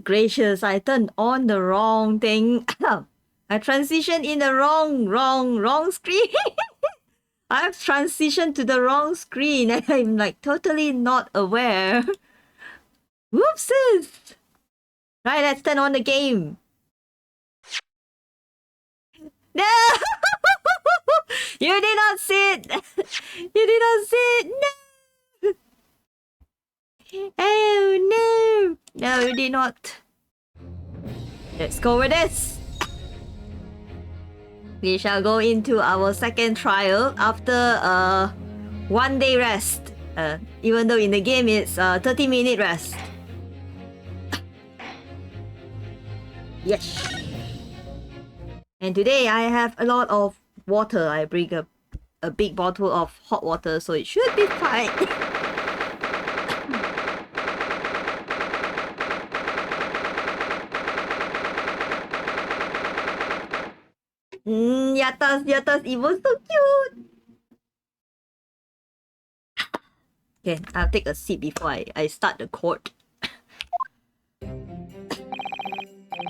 gracious, I turned on the wrong thing. I transitioned in the wrong screen. I've transitioned to the wrong screen and I'm like totally not aware. Whoopsies! Right, let's turn on the game. No! You did not see it! You did not see it! No! Oh no! No, you did not. Let's go with this. We shall go into our second trial after a 1-day rest. Even though in the game it's a 30-minute rest. Yes. And today I have a lot of water. I bring a big bottle of hot water, so it should be fine. Yatas, it was so cute. Okay, I'll take a sip before I start the court.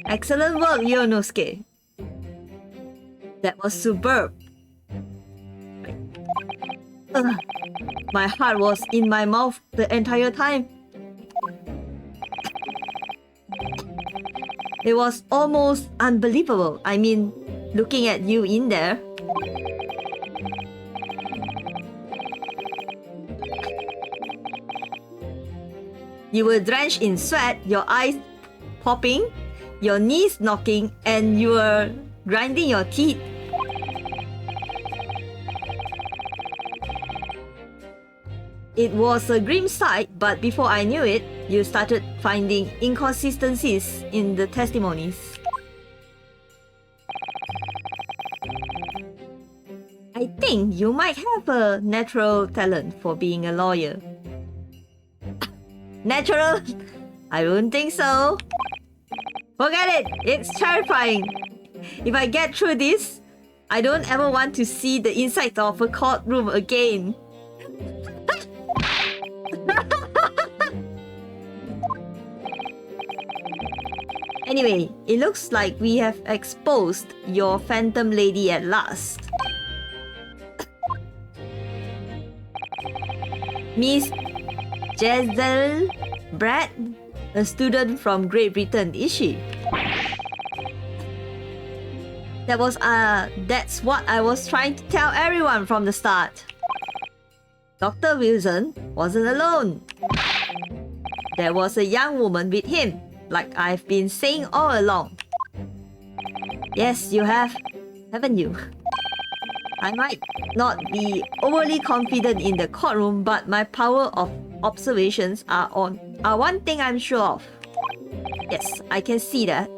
Excellent work, Yonosuke. That was superb. My heart was in my mouth the entire time. It was almost unbelievable. I mean, looking at you in there. You were drenched in sweat, your eyes popping, your knees knocking, and you were grinding your teeth. It was a grim sight, but before I knew it, you started finding inconsistencies in the testimonies. I think you might have a natural talent for being a lawyer. Natural? I don't think so. Forget it! It's terrifying. If I get through this, I don't ever want to see the inside of a courtroom again. Anyway, it looks like we have exposed your phantom lady at last. Miss Jezel Brad, a student from Great Britain, is she? That's what I was trying to tell everyone from the start. Dr. Wilson wasn't alone. There was a young woman with him, like I've been saying all along. Yes, you have, haven't you? I might not be overly confident in the courtroom, but my power of observations are one thing I'm sure of. Yes, I can see that.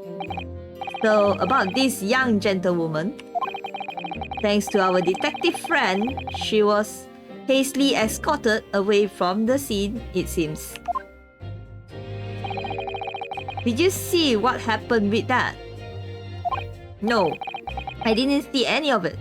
So, about this young gentlewoman, thanks to our detective friend, she was hastily escorted away from the scene, it seems. Did you see what happened with that? No, I didn't see any of it.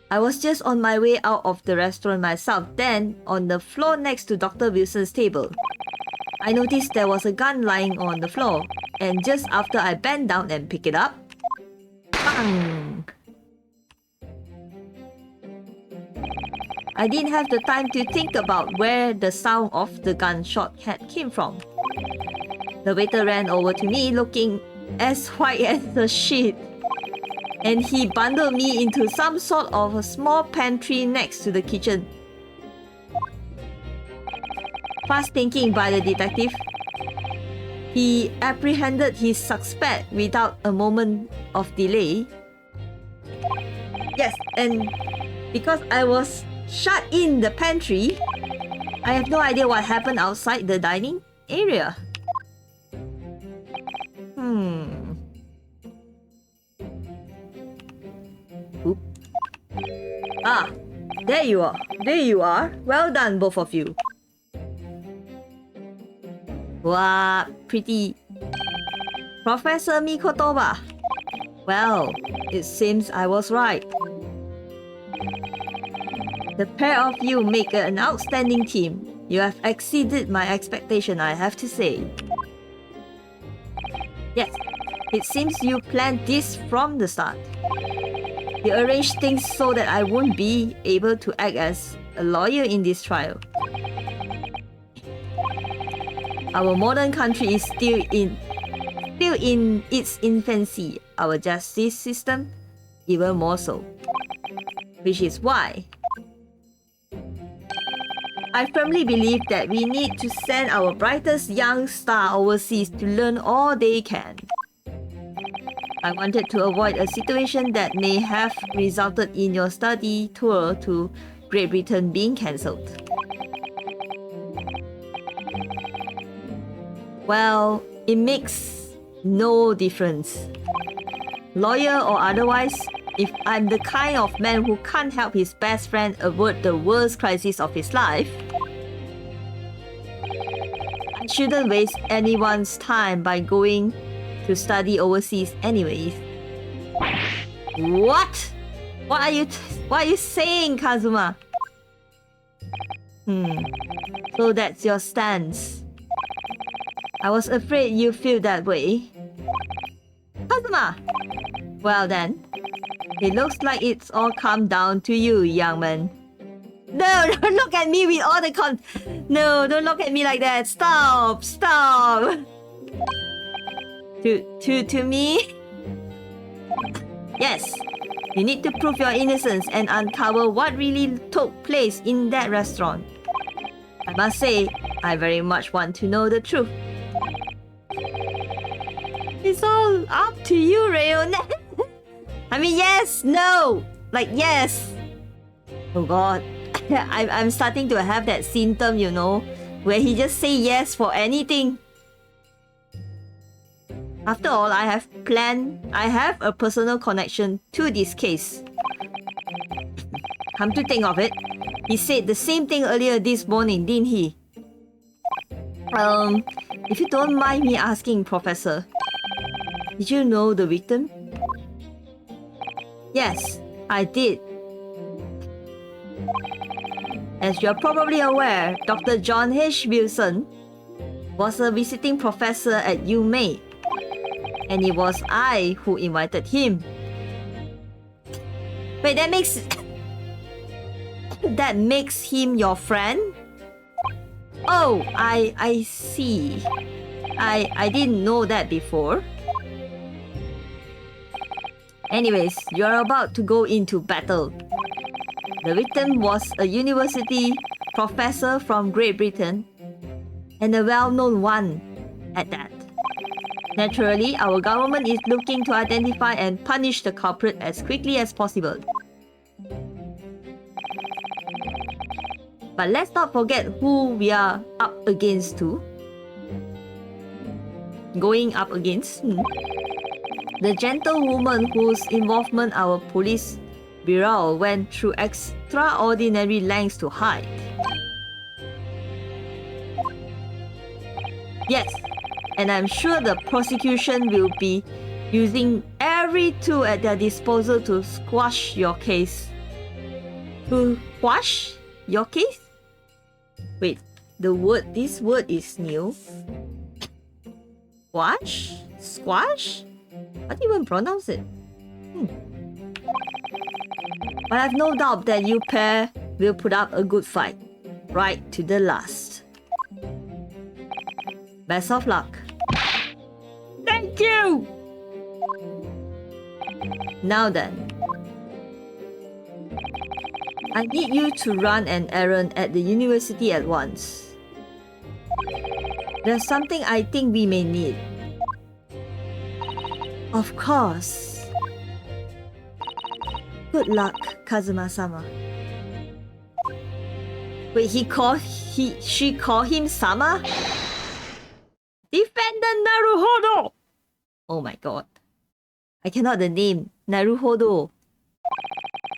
I was just on my way out of the restaurant myself, then on the floor next to Dr. Wilson's table. I noticed there was a gun lying on the floor, and just after I bent down and picked it up, bang! I didn't have the time to think about where the sound of the gunshot had came from. The waiter ran over to me looking as white as a sheet, and he bundled me into some sort of a small pantry next to the kitchen. Fast thinking by the detective, he apprehended his suspect without a moment of delay. Yes, and because I was shut in the pantry, I have no idea what happened outside the dining area. Oop. Ah, there you are. There you are. Well done, both of you. Wow, pretty. Professor Mikotoba. Well, it seems I was right. The pair of you make an outstanding team. You have exceeded my expectation, I have to say. Yes, it seems you planned this from the start. You arranged things so that I won't be able to act as a lawyer in this trial. Our modern country is still in its infancy. Our justice system, even more so. Which is why I firmly believe that we need to send our brightest young star overseas to learn all they can. I wanted to avoid a situation that may have resulted in your study tour to Great Britain being cancelled. Well, it makes no difference. Lawyer or otherwise, if I'm the kind of man who can't help his best friend avert the worst crisis of his life, I shouldn't waste anyone's time by going to study overseas anyways. What? What are you saying, Kazuma? So that's your stance. I was afraid you feel that way. Kazuma! Well then, it looks like it's all come down to you, young man. No, don't look at me with all the No, don't look at me like that. Stop! Stop! To me? Yes, you need to prove your innocence and uncover what really took place in that restaurant. I must say, I very much want to know the truth. It's all up to you, Rayon. I mean, yes, no, like yes. Oh God, I'm starting to have that symptom, you know, where he just say yes for anything. After all, I have a personal connection to this case. Come to think of it, he said the same thing earlier this morning, didn't he? If you don't mind me asking, Professor, did you know the victim? Yes, I did. As you're probably aware, Dr. John H. Wilson was a visiting professor at UMaine, and it was I who invited him. Wait, that makes him your friend? Oh, I see. I didn't know that before. Anyways, you're about to go into battle. The victim was a university professor from Great Britain, and a well-known one at that. Naturally, our government is looking to identify and punish the culprit as quickly as possible. But let's not forget who we are up against too. Going up against the gentlewoman whose involvement our police bureau went through extraordinary lengths to hide. Yes, and I'm sure the prosecution will be using every tool at their disposal to squash your case. To quash your case? Wait, this word is new. Squash? Squash? How do you even pronounce it? But I've no doubt that you pair will put up a good fight, right to the last. Best of luck. Thank you! Now then, I need you to run an errand at the university at once. There's something I think we may need. Of course. Good luck, Kazuma-sama. Wait, she called him Sama? Defendant Naruhodo! Oh my god. I cannot the name. Naruhodo.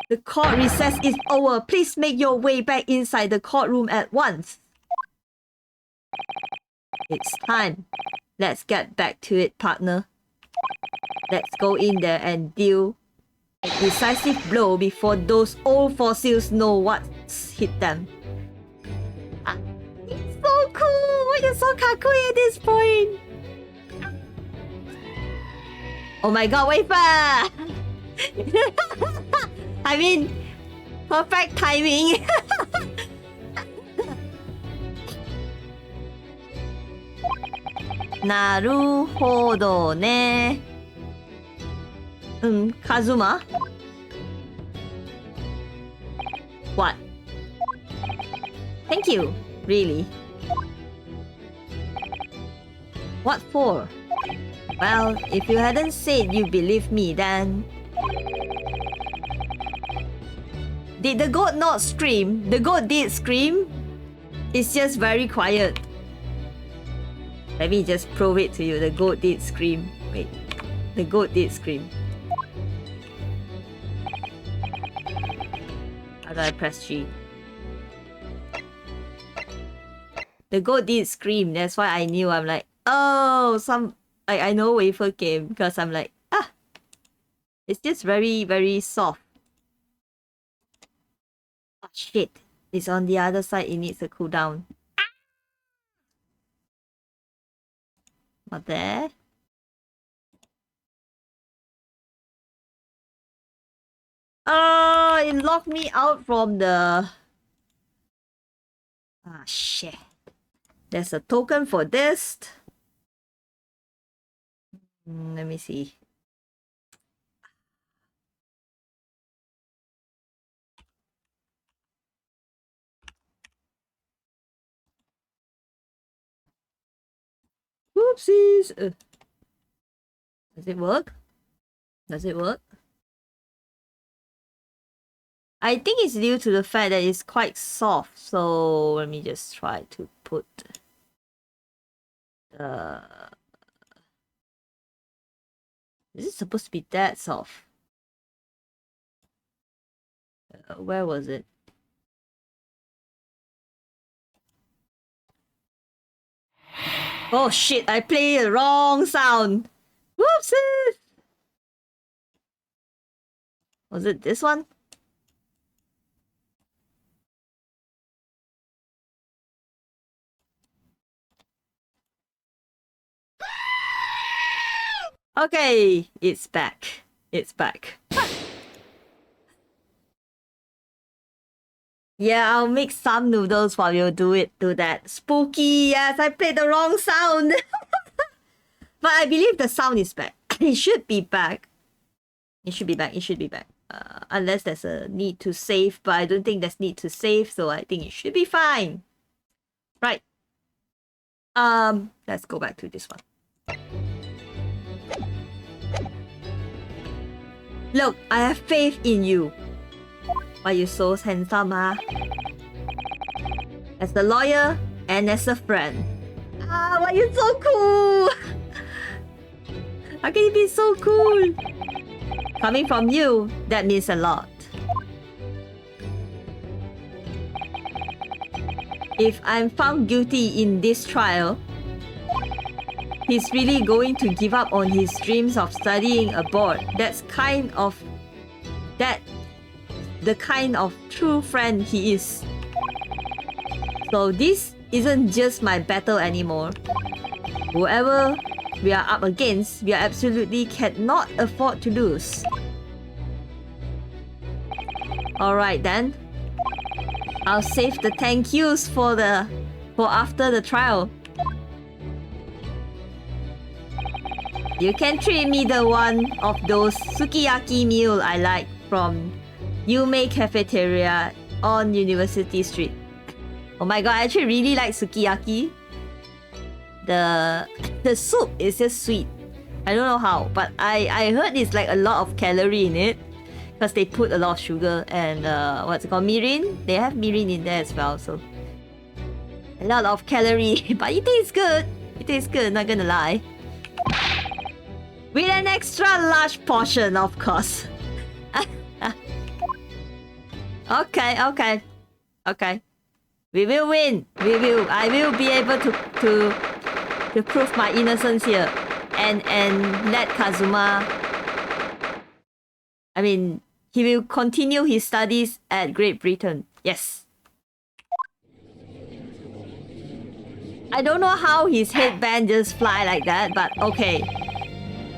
The court recess is over. Please make your way back inside the courtroom at once. It's time. Let's get back to it, partner. Let's go in there and deal a decisive blow before those old fossils know what's hit them. Ah, it's so cool! Why are you so kakui at this point? Oh my god, wafer! I mean, perfect timing. Naruhodo ne. Kazuma? What? Thank you. Really? What for? Well, if you hadn't said you believe me, then... Did the goat not scream? The goat did scream. It's just very quiet. Let me just prove it to you. The goat did scream. Wait. The goat did scream. How do I press G? The goat did scream. That's why I knew. I'm like, oh, I know wafer came because I'm like, it's just very, very soft. Oh shit. It's on the other side. It needs a cooldown. Not there. Oh, it locked me out from the... Ah, shit. There's a token for this. Let me see. Whoopsies. Does it work? Does it work? I think it's due to the fact that it's quite soft. So let me just try to put is it supposed to be that soft? Where was it? Oh shit, I played the wrong sound. Whoopsies! Was it this one? Okay, it's back. It's back. Yeah, I'll make some noodles while you do that. Spooky, yes, I played the wrong sound. But I believe the sound is back. It should be back. It should be back. It should be back. Unless there's a need to save, but I don't think there's need to save, so I think it should be fine. Right. Let's go back to this one. Look, I have faith in you. Why you so handsome, huh? As a lawyer and as a friend. Ah, why you so cool? How can you be so cool? Coming from you, that means a lot. If I'm found guilty in this trial, he's really going to give up on his dreams of studying abroad. That's the kind of true friend he is. So this isn't just my battle anymore. Whoever we are up against, we absolutely cannot afford to lose. Alright then. I'll save the thank yous for after the trial. You can treat me the one of those sukiyaki meal I like from Yume Cafeteria on University Street. Oh my god, I actually really like sukiyaki. The soup is just sweet. I don't know how, but I heard it's like a lot of calorie in it because they put a lot of sugar and what's it called, mirin. They have mirin in there as well, so a lot of calorie, but it tastes good. It tastes good, not gonna lie. With an extra large portion, of course. Okay. We will win. We will. I will be able to prove my innocence here, and let Kazuma. I mean, he will continue his studies at Great Britain. Yes, I don't know how his headband just fly like that, but okay.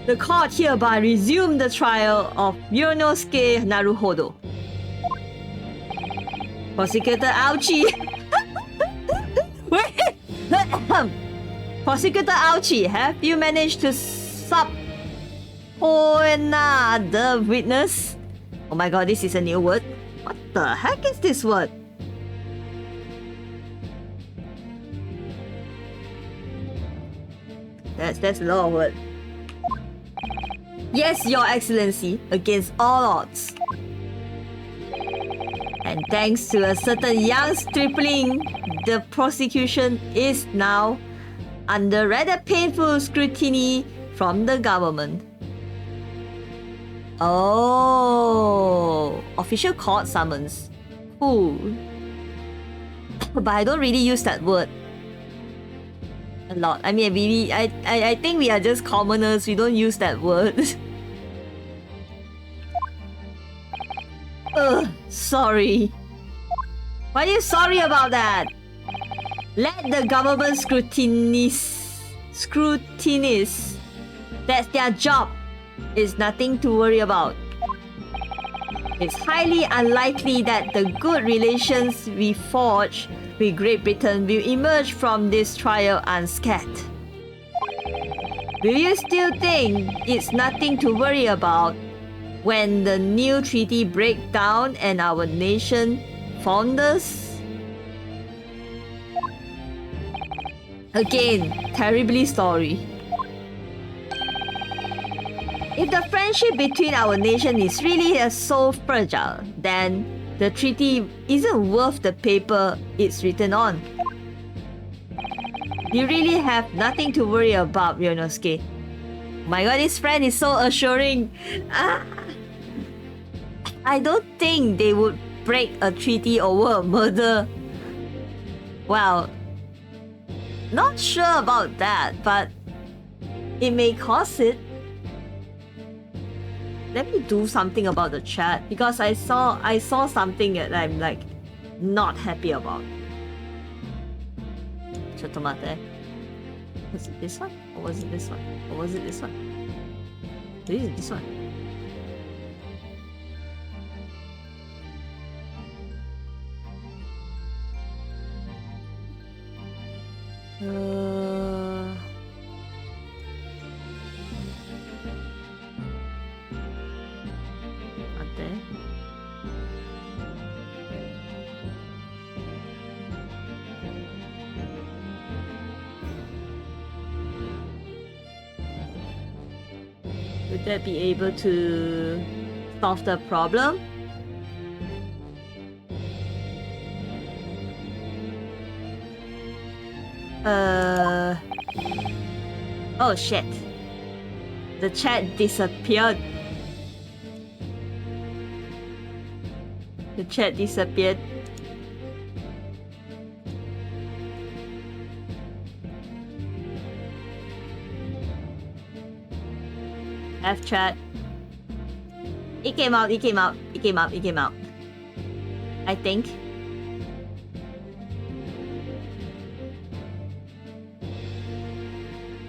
The court hereby resumed the trial of Yonosuke Naruhodo. Prosecutor Ouchie. Wait. Prosecutor Ouchie, have you managed to subpoena the witness? Oh my god, this is a new word. What the heck is this word? That's a lot of word. Yes, Your Excellency, against all odds. And thanks to a certain young stripling, the prosecution is now under rather painful scrutiny from the government. Oh, official court summons. Cool. But I don't really use that word a lot. I mean, I think we are just commoners. We don't use that word. Sorry. Why are you sorry about that? Let the government scrutinize. That's their job. It's nothing to worry about. It's highly unlikely that the good relations we forge with Great Britain will emerge from this trial unscathed. Will you still think it's nothing to worry about when the new treaty breaks down and our nation founders? Again, terribly sorry. If the friendship between our nation is really so fragile, then the treaty isn't worth the paper it's written on. You really have nothing to worry about, Yonosuke. My god, this friend is so assuring. I don't think they would break a treaty over a murder. Well, not sure about that, but it may cause it. Let me do something about the chat because I saw something that I'm like not happy about. Chattomate. Was it this one? Or was it this one? Or was it this one? Is it this one? Would that be able to solve the problem? Oh shit. The chat disappeared. The chat disappeared. F chat. It came out. I think.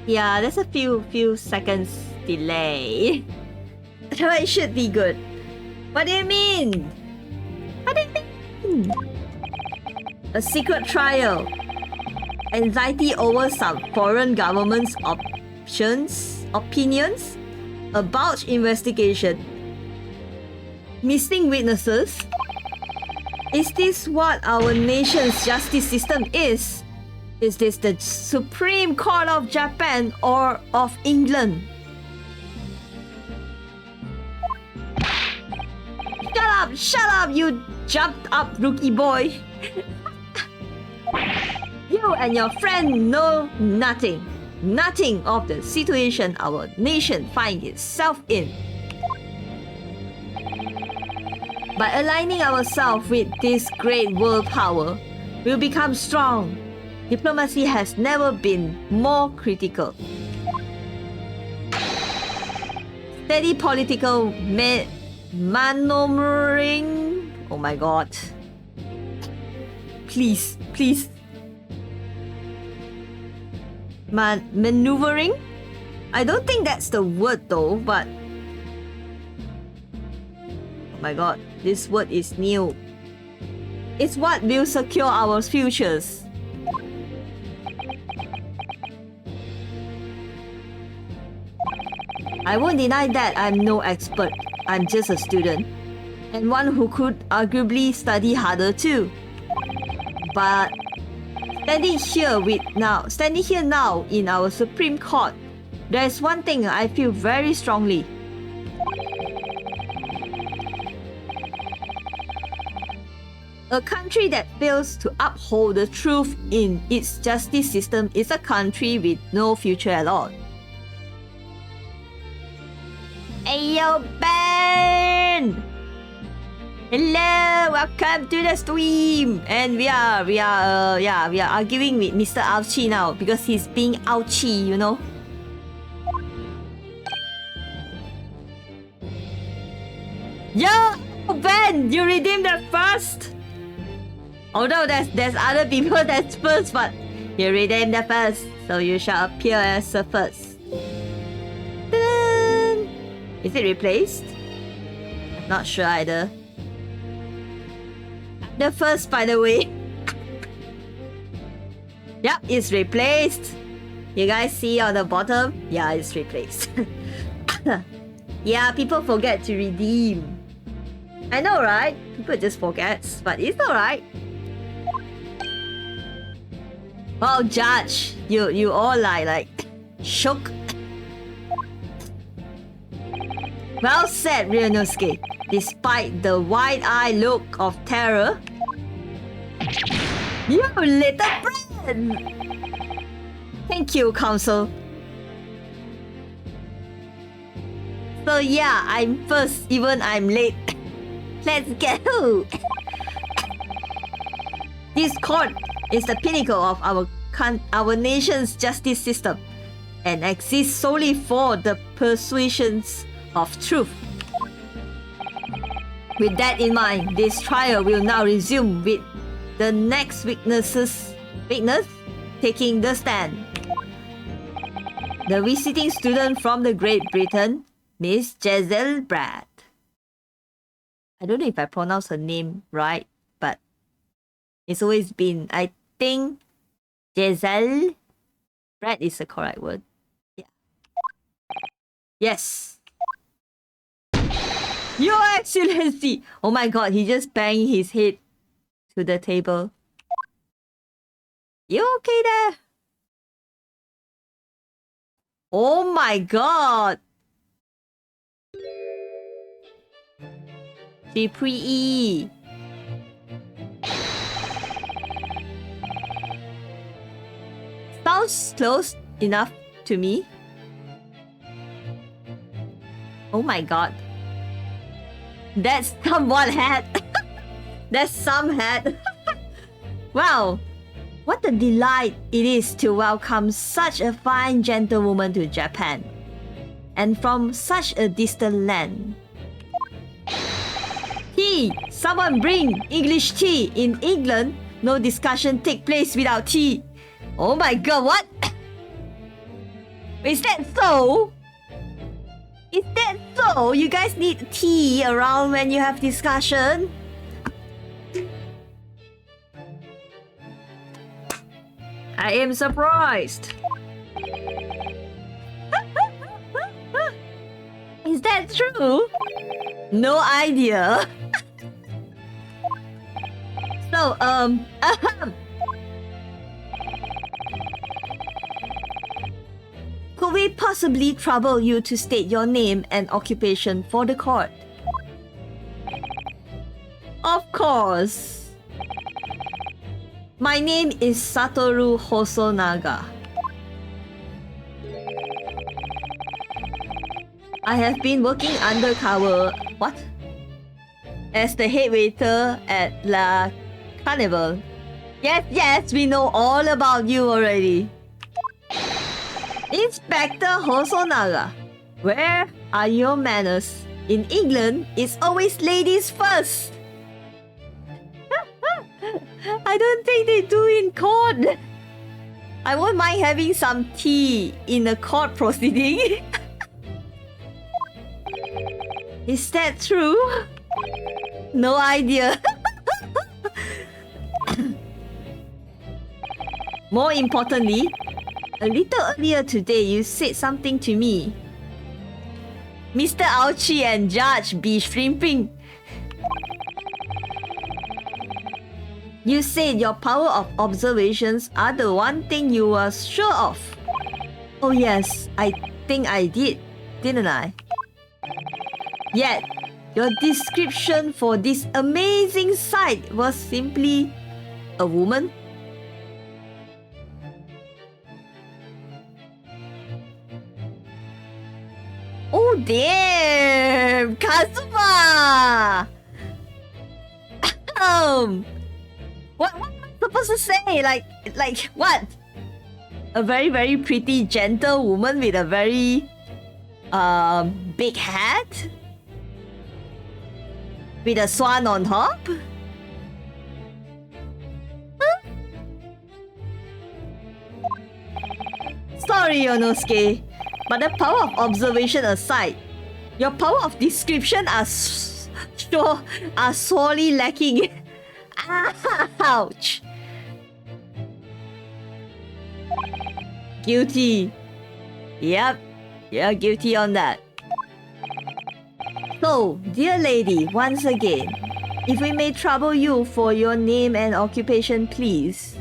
Yeah, there's a few seconds delay. But it should be good. What do you mean? What do you mean? A secret trial. Anxiety over some foreign government's opinions about investigation. Missing witnesses? Is this what our nation's justice system is? Is this the Supreme Court of Japan or of England? Shut up, you jumped up rookie boy. You and your friend know nothing of the situation our nation finds itself in. By aligning ourselves with this great world power, we'll become strong. Diplomacy has never been more critical. Steady political maneuvering. Oh my god. Please. Maneuvering? I don't think that's the word though, but... Oh my god, this word is new. It's what will secure our futures. I won't deny that I'm no expert. I'm just a student. And one who could arguably study harder too. But standing here now in our Supreme Court, there's one thing I feel very strongly. A country that fails to uphold the truth in its justice system is a country with no future at all. Hey yo, Ben! Hello, welcome to the stream. And we are arguing with Mr. Ouchie now because he's being ouchie, you know. Yo, Ben, you redeemed the first. Although there's other people that's first, but you redeemed the first, so you shall appear as the first. Ta-da! Is it replaced? I'm not sure either. The first, by the way. Yep, it's replaced. You guys see on the bottom? Yeah, it's replaced. Yeah, people forget to redeem. I know, right? People just forget, but it's alright. Wow, Judge, you all like shook. Well said, Ryunosuke. Despite the wide-eyed look of terror, you little friend. Thank you, Council. So yeah, I'm first, even I'm late. Let's go. This court is the pinnacle of our nation's justice system and exists solely for the persuasions of truth. With that in mind, this trial will now resume with the next witness taking the stand. The visiting student from the Great Britain, Miss Giselle Brad. I don't know if I pronounce her name right, but it's always been, I think, Giselle Brad is the correct word. Yeah. Yes. Your Excellency! Oh my god, he just banged his head to the table. You okay there? Oh my god! Dupree. Sounds close enough to me. Oh my god. That's someone hat. That's some hat. Wow. What a delight it is to welcome such a fine gentlewoman to Japan. And from such a distant land. Tea! Someone bring English tea. In England, no discussion take place without tea. Oh my god, what? Is that so? Is that so? You guys need tea around when you have discussion? I am surprised. Is that true? No idea. So, could we possibly trouble you to state your name and occupation for the court? Of course. My name is Satoru Hosonaga. I have been working undercover... What? As the head waiter at La Carnival. Yes, we know all about you already. Inspector Hosonaga, where are your manners? In England, it's always ladies first. I don't think they do in court. I won't mind having some tea in a court proceeding. Is that true? No idea. More importantly, a little earlier today you said something to me. Mr. Ouchie and Judge be shrimping. You said your power of observations are the one thing you were sure of. Oh yes, I think I did, didn't I? Yet, your description for this amazing sight was simply a woman. Oh damn! Kazuma! What am I supposed to say? Like what? A very, very pretty, gentle woman with a very big hat? With a swan on top? Huh? Sorry, Yonosuke, but the power of observation aside, your power of description are sorely lacking. Ouch! Guilty. Yep, you're guilty on that. So, dear lady, once again, if we may trouble you for your name and occupation, please.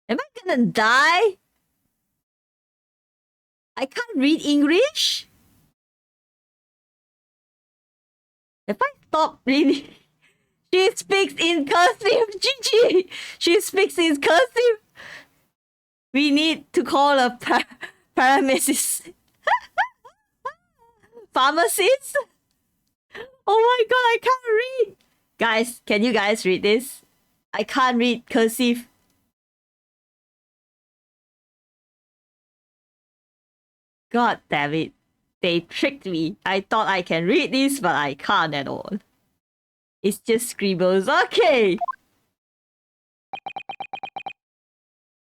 Am I gonna die? I can't read English? If I stop reading... She speaks in cursive! GG! She speaks in cursive! We need to call a paramedicine. Pharmacist? Oh my god, I can't read! Guys, can you guys read this? I can't read cursive. God damn it. They tricked me. I thought I can read this, but I can't at all. It's just scribbles. Okay!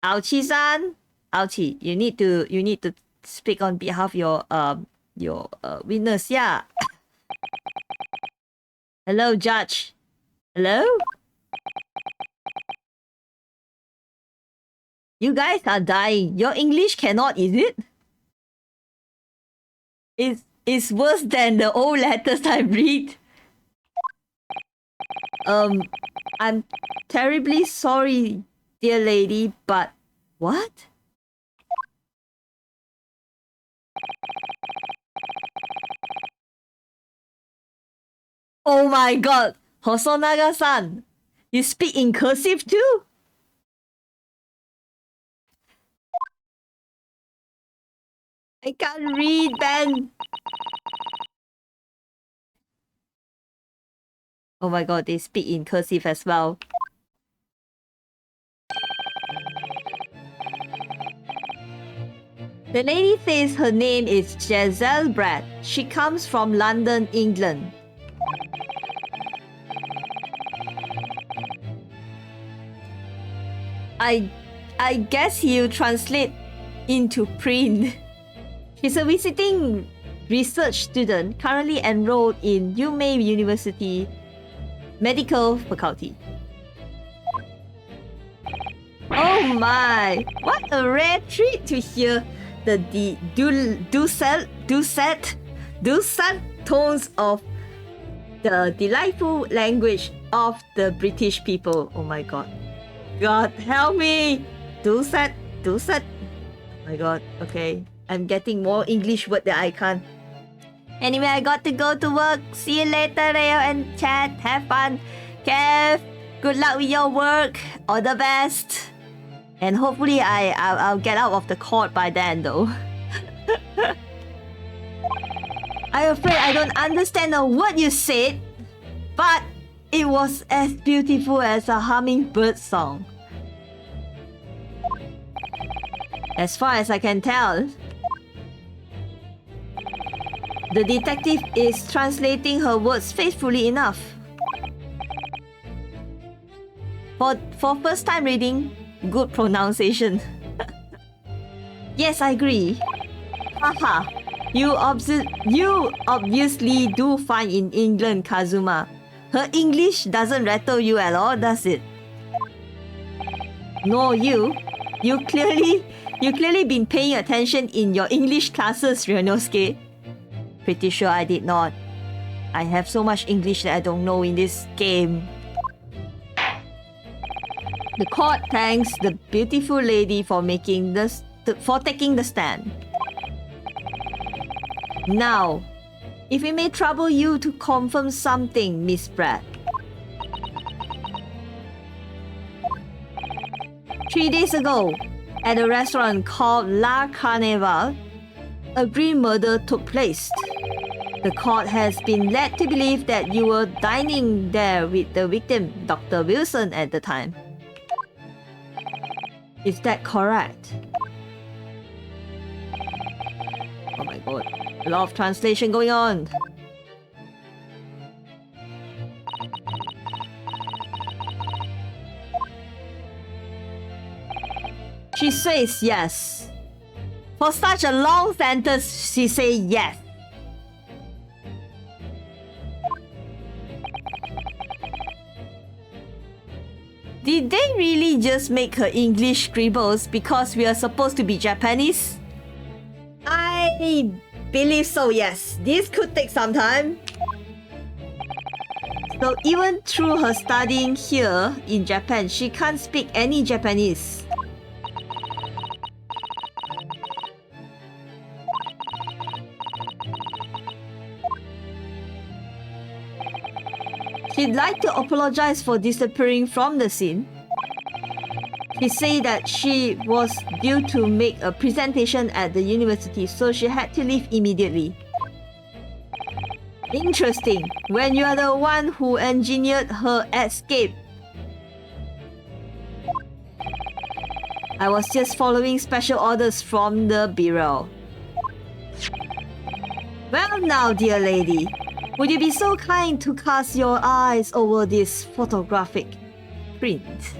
Ouchie-san! Ouchie, you need to speak on behalf of your witness, yeah. Hello, Judge. Hello? You guys are dying. Your English cannot, is it? It's worse than the old letters I read. I'm terribly sorry, dear lady, but what? Oh my god, Hosonaga-san, you speak in cursive too? I can't read, Ben. Oh my god, they speak in cursive as well. The lady says her name is Giselle Brad. She comes from London, England. I guess you translate into print. She's a visiting research student currently enrolled in UMay University Medical Faculty. Oh my! What a rare treat to hear the dulcet tones of the delightful language of the British people. Oh my god. God help me! Dulcet. Oh my god, okay. I'm getting more English word that I can't. Anyway, I got to go to work. See you later, Leo and chat. Have fun. Kev, good luck with your work. All the best. And hopefully I'll get out of the court by then though. I'm afraid I don't understand a word you said, but it was as beautiful as a hummingbird song. As far as I can tell, the detective is translating her words faithfully enough. For first time reading, good pronunciation. Yes, I agree. Haha, you obviously do fine in England, Kazuma. Her English doesn't rattle you at all, does it? No, you clearly been paying attention in your English classes, Ryunosuke. Pretty sure I did not. I have so much English that I don't know in this game. The court thanks the beautiful lady for taking the stand. Now, if it may trouble you to confirm something, Miss Pratt. 3 days ago, at a restaurant called La Carnival, a green murder took place. The court has been led to believe that you were dining there with the victim, Dr. Wilson, at the time. Is that correct? Oh my god, a lot of translation going on. She says yes. For such a long sentence, she says yes. Did they really just make her English scribbles because we are supposed to be Japanese? I believe so, yes. This could take some time. So even through her studying here in Japan, she can't speak any Japanese. She'd like to apologize for disappearing from the scene. She said that she was due to make a presentation at the university, so she had to leave immediately. Interesting, when you are the one who engineered her escape. I was just following special orders from the bureau. Well now, dear lady, would you be so kind to cast your eyes over this photographic print?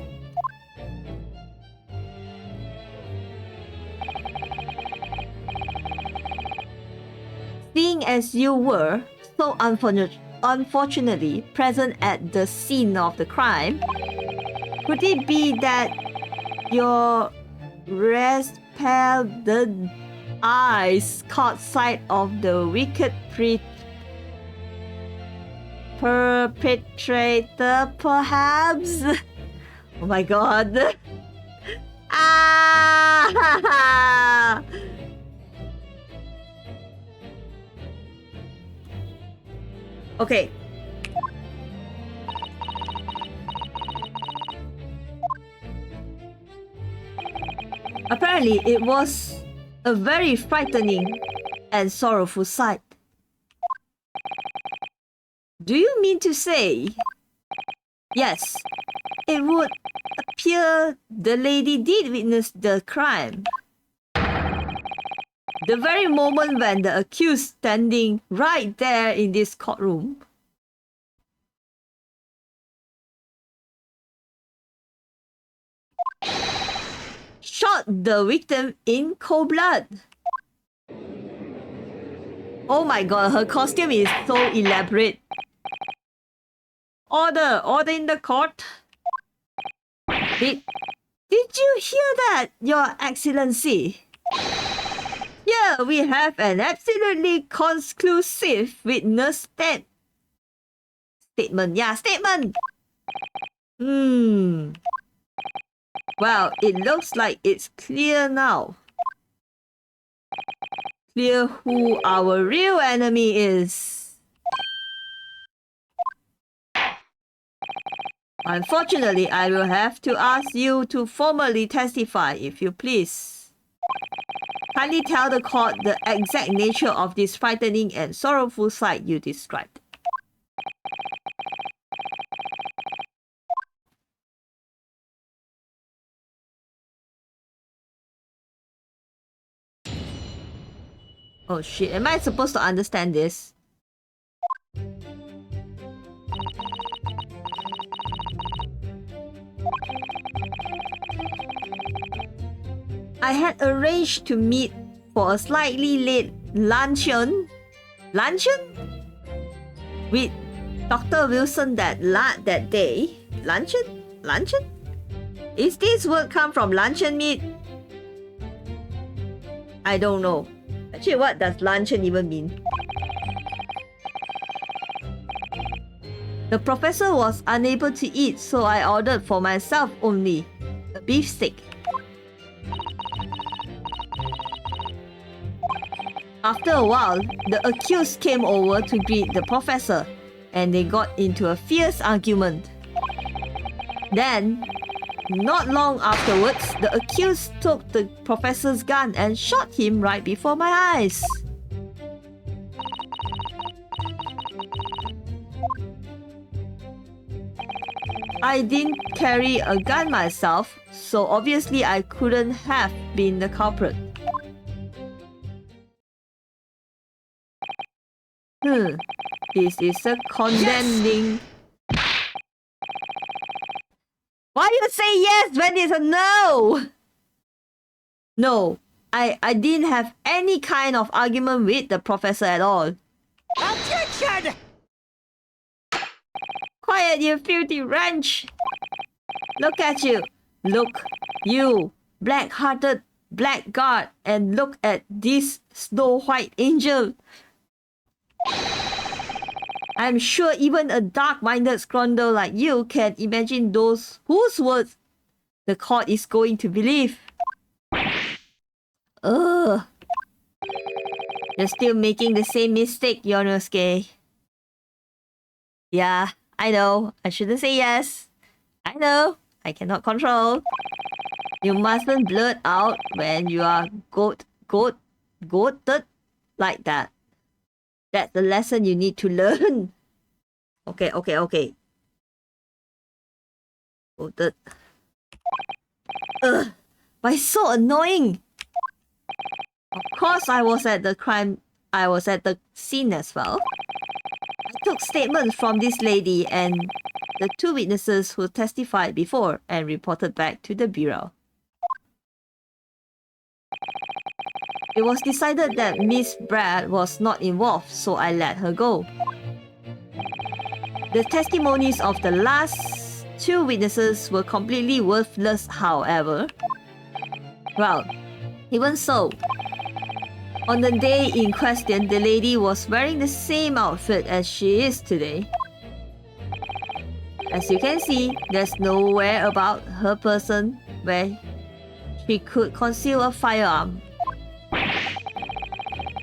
Seeing as you were so unfortunately present at the scene of the crime, could it be that your resplendent eyes caught sight of the wicked perpetrator, perhaps? Oh my god. Ah! Okay. Apparently, it was a very frightening and sorrowful sight. Do you mean to say? Yes, it would appear the lady did witness the crime. The very moment when the accused standing right there in this courtroom shot the victim in cold blood. Oh my god, her costume is so elaborate. Order in the court. Did you hear that, Your Excellency? Here we have an absolutely conclusive witness statement. Yeah, statement. Well, it looks like it's clear now. Clear who our real enemy is. Unfortunately, I will have to ask you to formally testify, if you please. Kindly tell the court the exact nature of this frightening and sorrowful sight you described. Oh shit, am I supposed to understand this? I had arranged to meet for a slightly late luncheon with Dr. Wilson that day. Luncheon? Is this word come from luncheon meat? I don't know. Actually, what does luncheon even mean? The professor was unable to eat, so I ordered for myself only a beef steak. After a while, the accused came over to greet the professor, and they got into a fierce argument. Then, not long afterwards, the accused took the professor's gun and shot him right before my eyes. I didn't carry a gun myself, so obviously I couldn't have been the culprit. This is a condemning. Why you say yes when it's a no? No, I didn't have any kind of argument with the professor at all. Objection! Quiet, you filthy wretch! Look at you. Look, you, black-hearted blackguard, and look at this Snow White angel. I'm sure even a dark-minded scoundrel like you can imagine those whose words the court is going to believe. Ugh. You're still making the same mistake, Yonosuke. Yeah, I know. I shouldn't say yes. I know. I cannot control. You mustn't blurt out when you are goated like that. That's the lesson you need to learn. Okay. Goated. Ugh. But it's so annoying. Of course, I was at the scene as well. I took statements from this lady and the two witnesses who testified before and reported back to the bureau. It was decided that Miss Brad was not involved, so I let her go. The testimonies of the last two witnesses were completely worthless, however. Well, even so, on the day in question, the lady was wearing the same outfit as she is today. As you can see, there's nowhere about her person where she could conceal a firearm.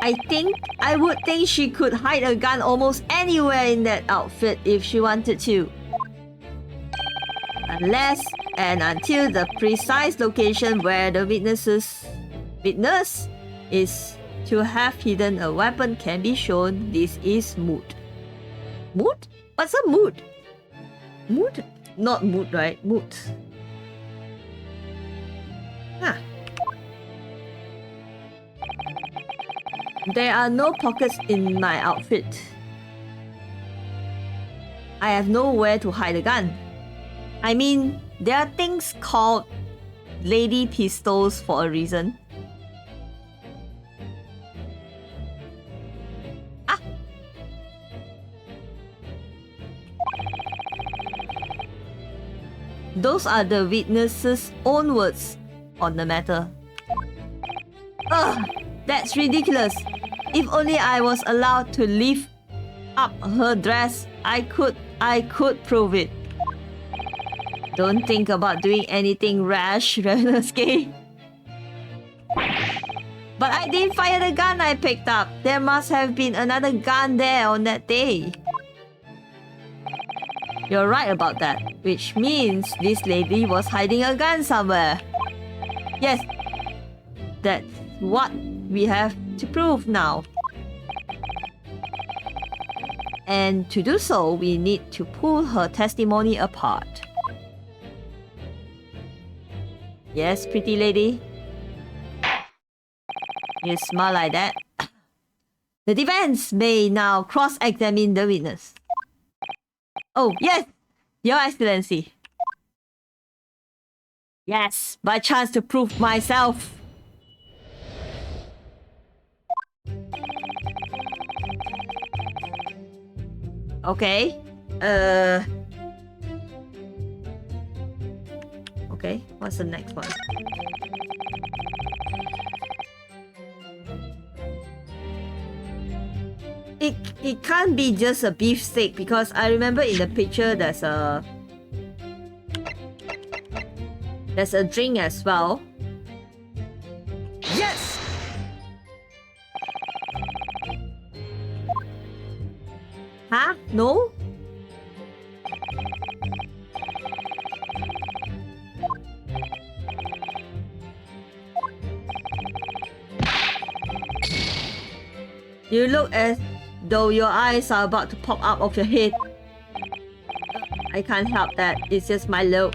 I would think she could hide a gun almost anywhere in that outfit if she wanted to. Unless and until the precise location where the witness is to have hidden a weapon can be shown, this is moot. Moot? What's a moot? Moot? Not moot, right? Moot. Huh. There are no pockets in my outfit. I have nowhere to hide a gun. I mean, there are things called lady pistols for a reason. Ah! Those are the witnesses' own words on the matter. Ugh! That's ridiculous. If only I was allowed to lift up her dress, I could prove it. Don't think about doing anything rash, Renosuke. But I didn't fire the gun I picked up. There must have been another gun there on that day. You're right about that, which means this lady was hiding a gun somewhere. Yes, that's what we have to prove now. And to do so, we need to pull her testimony apart. Yes, pretty lady? You smile like that? The defense may now cross-examine the witness. Oh, yes, Your Excellency. Yes, my chance to prove myself. Okay. Okay, what's the next one? It can't be just a beefsteak because I remember in the picture there's a drink as well. Yes! Huh? No? You look as though your eyes are about to pop out of your head. I can't help that. It's just my look.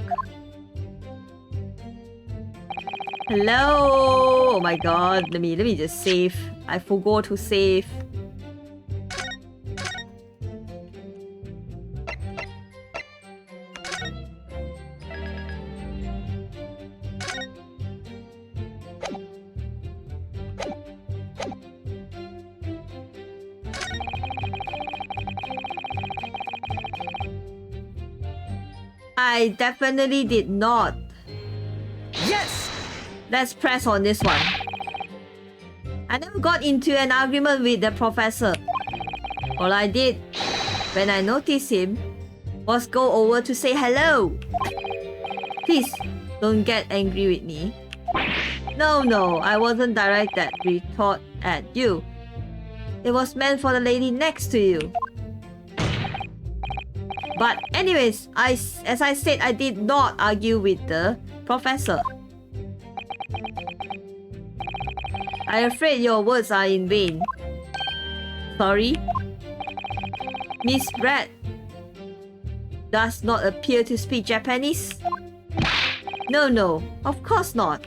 Hello! Oh my god. Let me just save. I forgot to save. I definitely did not. Yes! Let's press on this one. I never got into an argument with the professor. All I did when I noticed him was go over to say hello. Please don't get angry with me. No, I wasn't direct that retort at you. It was meant for the lady next to you. But anyways, as I said, I did not argue with the professor. I'm afraid your words are in vain. Sorry? Miss Brad does not appear to speak Japanese? No, of course not.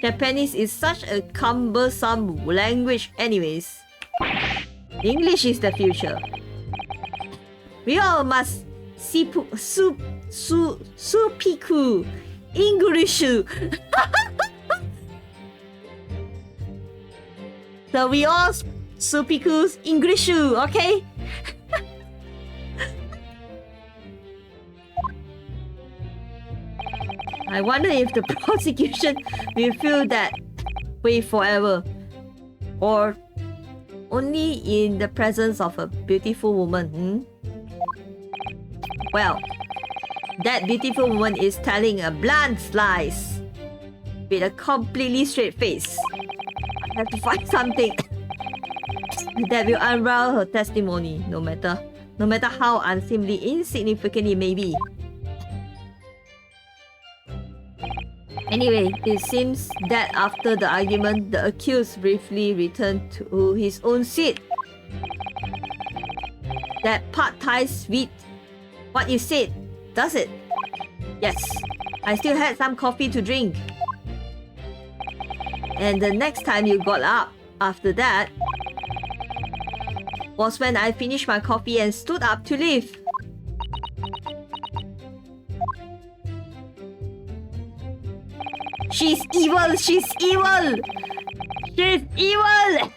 Japanese is such a cumbersome language anyways. English is the future. We all must supiku English. So we all supiku English, okay? I wonder if the prosecution will feel that way forever, or only in the presence of a beautiful woman. Well, that beautiful woman is telling a blunt lies with a completely straight face. I have to find something that will unravel her testimony, no matter how unseemly insignificant it may be. Anyway, it seems that after the argument, the accused briefly returned to his own seat. That part ties with what you said, does it? Yes, I still had some coffee to drink. And the next time you got up after that was when I finished my coffee and stood up to leave. She's evil! She's evil! She's evil!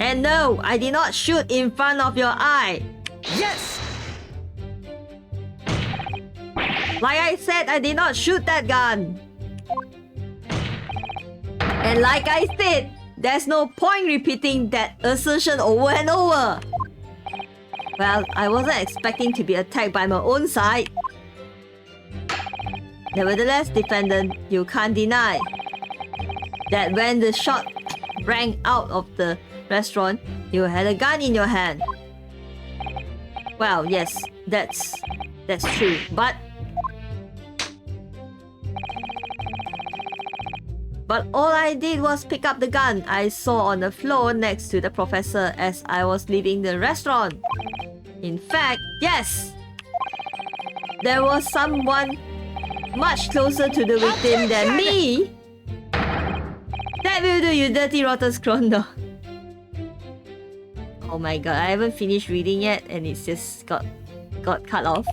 And no, I did not shoot in front of your eye. Yes! Like I said, I did not shoot that gun. And like I said, there's no point repeating that assertion over and over. Well, I wasn't expecting to be attacked by my own side. Nevertheless, defendant, you can't deny that when the shot rang out of the restaurant, you had a gun in your hand. Well, yes, that's true, but all I did was pick up the gun I saw on the floor next to the professor as I was leaving the restaurant. In fact, yes, there was someone much closer to the victim than me. That will do, you dirty rotten scrondo. Oh my god, I haven't finished reading yet and it's just got cut off.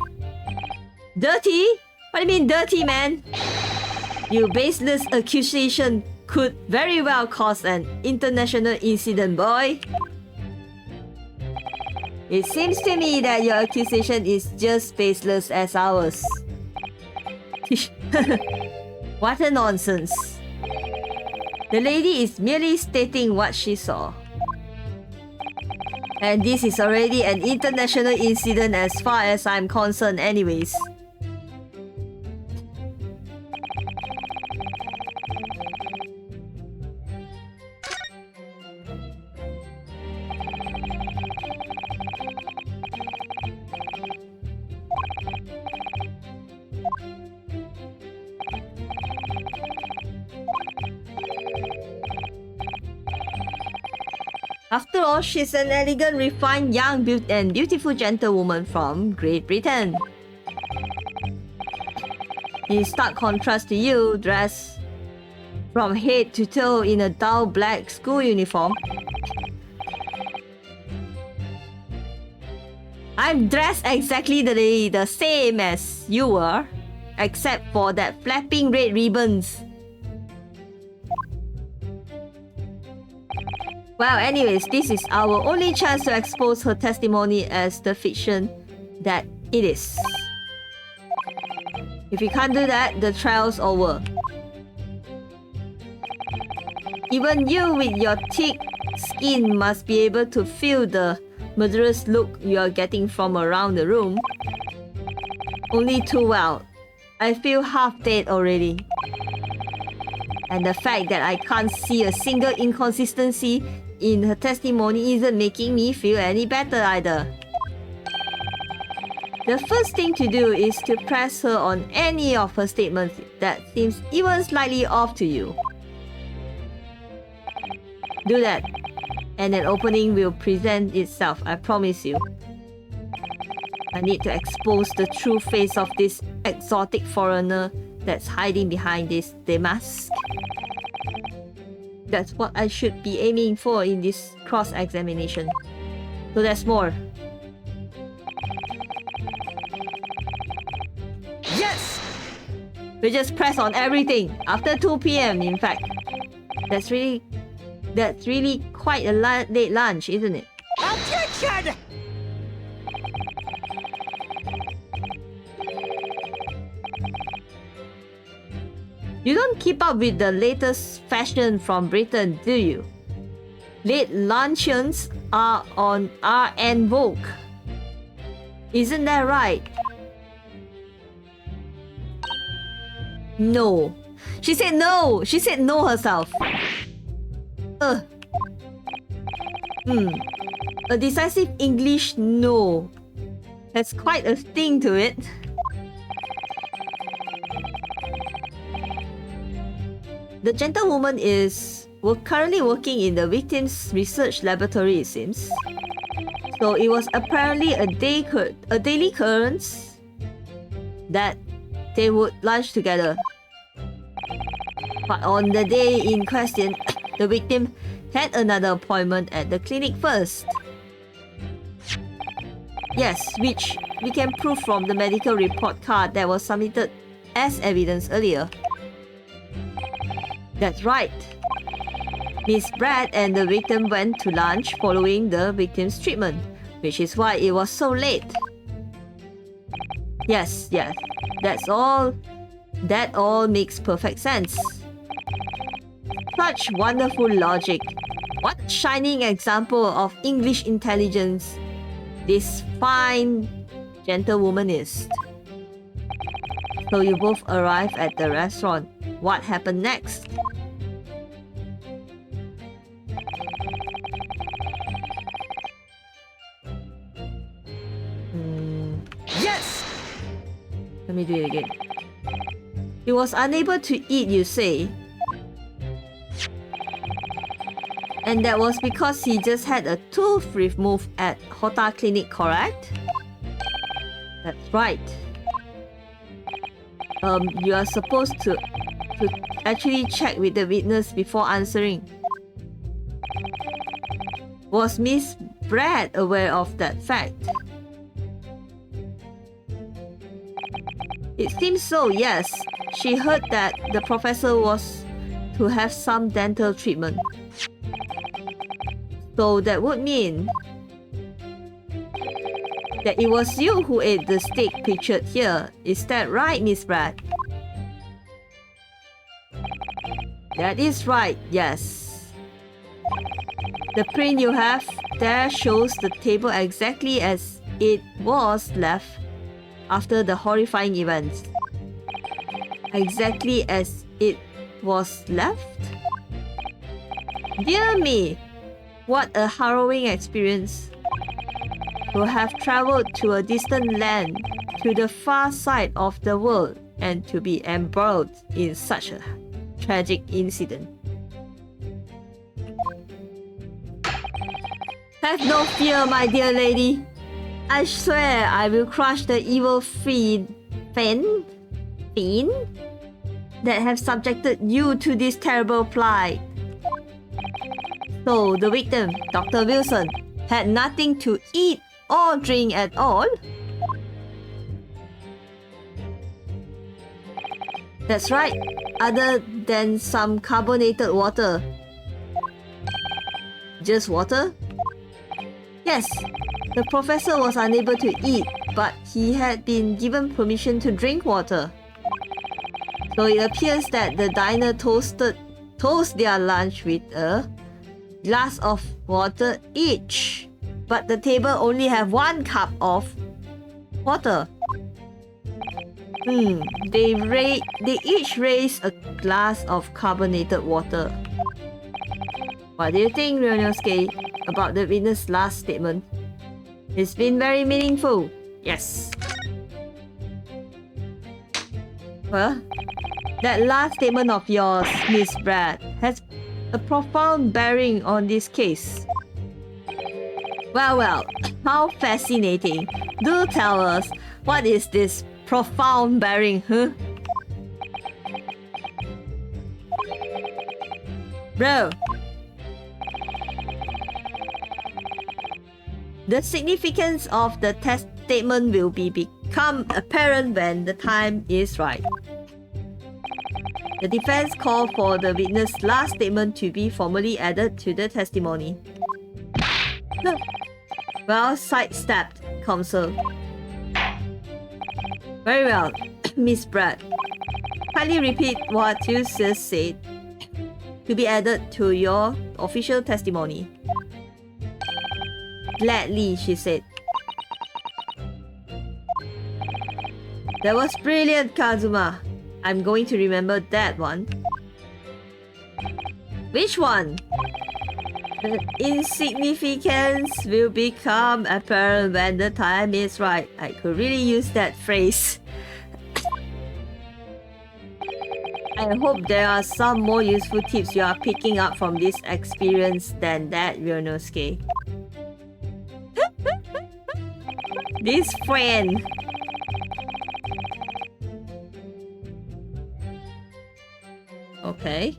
Dirty? What do you mean dirty, man? Your baseless accusation could very well cause an international incident, boy. It seems to me that your accusation is just baseless as ours. What a nonsense. The lady is merely stating what she saw. And this is already an international incident as far as I'm concerned anyways. After all, she's an elegant, refined, young, and beautiful gentlewoman from Great Britain. In stark contrast to you, dressed from head to toe in a dull black school uniform. I'm dressed exactly the same as you were, except for that flapping red ribbons. Well, anyways, this is our only chance to expose her testimony as the fiction that it is. If we can't do that, the trial's over. Even you with your thick skin must be able to feel the murderous look you are getting from around the room. Only too well. I feel half dead already. And the fact that I can't see a single inconsistency in her testimony isn't making me feel any better either. The first thing to do is to press her on any of her statements that seems even slightly off to you. Do that, and an opening will present itself, I promise you. I need to expose the true face of this exotic foreigner that's hiding behind this mask. That's what I should be aiming for in this cross-examination. So that's more. Yes! We just press on everything after 2 p.m. in fact. That's really quite a late lunch, isn't it? Objection! You don't keep up with the latest fashion from Britain, do you? Late luncheons are en vogue. Isn't that right? No. She said no. She said no herself. A decisive English no. Has quite a sting to it. The gentlewoman is currently working in the victim's research laboratory, it seems. So it was apparently a daily occurrence that they would lunch together. But on the day in question, the victim had another appointment at the clinic first. Yes, which we can prove from the medical report card that was submitted as evidence earlier. That's right. Miss Brad and the victim went to lunch following the victim's treatment, which is why it was so late. Yes, that's all. That all makes perfect sense. Such wonderful logic. What a shining example of English intelligence this fine gentlewoman is. So you both arrived at the restaurant. What happened next? Yes! Let me do it again. He was unable to eat, you say? And that was because he just had a tooth removed at Hota Clinic, correct? That's right. You are supposed to to actually check with the witness before answering. Was Miss Brad aware of that fact? It seems so, yes. She heard that the professor was to have some dental treatment. So that would mean that it was you who ate the steak pictured here. Is that right, Miss Brad? That is right, yes. The print you have there shows the table exactly as it was left after the horrifying events. Exactly as it was left? Dear me, what a harrowing experience. To have traveled to a distant land, to the far side of the world, and to be embroiled in such a tragic incident. Have no fear, my dear lady. I swear I will crush the evil fiend that have subjected you to this terrible plight. So the victim, Dr. Wilson, had nothing to eat or drink at all? That's right, other than some carbonated water. Just water? Yes, the professor was unable to eat, but he had been given permission to drink water. So it appears that the diner toast their lunch with a glass of water each. But the table only have 1 cup of water. They each raised a glass of carbonated water. What do you think, Ryonosuke, about the witness' last statement? It's been very meaningful. Yes. Well, that last statement of yours, Miss Brad, has a profound bearing on this case. Well, how fascinating. Do tell us, what is this profound bearing, huh? Bro. The significance of the test statement will become apparent when the time is right. The defense called for the witness' last statement to be formally added to the testimony. Well, sidestepped, counsel. Very well, Miss Brad. Kindly repeat what you just said to be added to your official testimony. Gladly, she said. That was brilliant, Kazuma. I'm going to remember that one. Which one? The insignificance will become apparent when the time is right. I could really use that phrase. I hope there are some more useful tips you are picking up from this experience than that, Ryonosuke. This friend. Okay.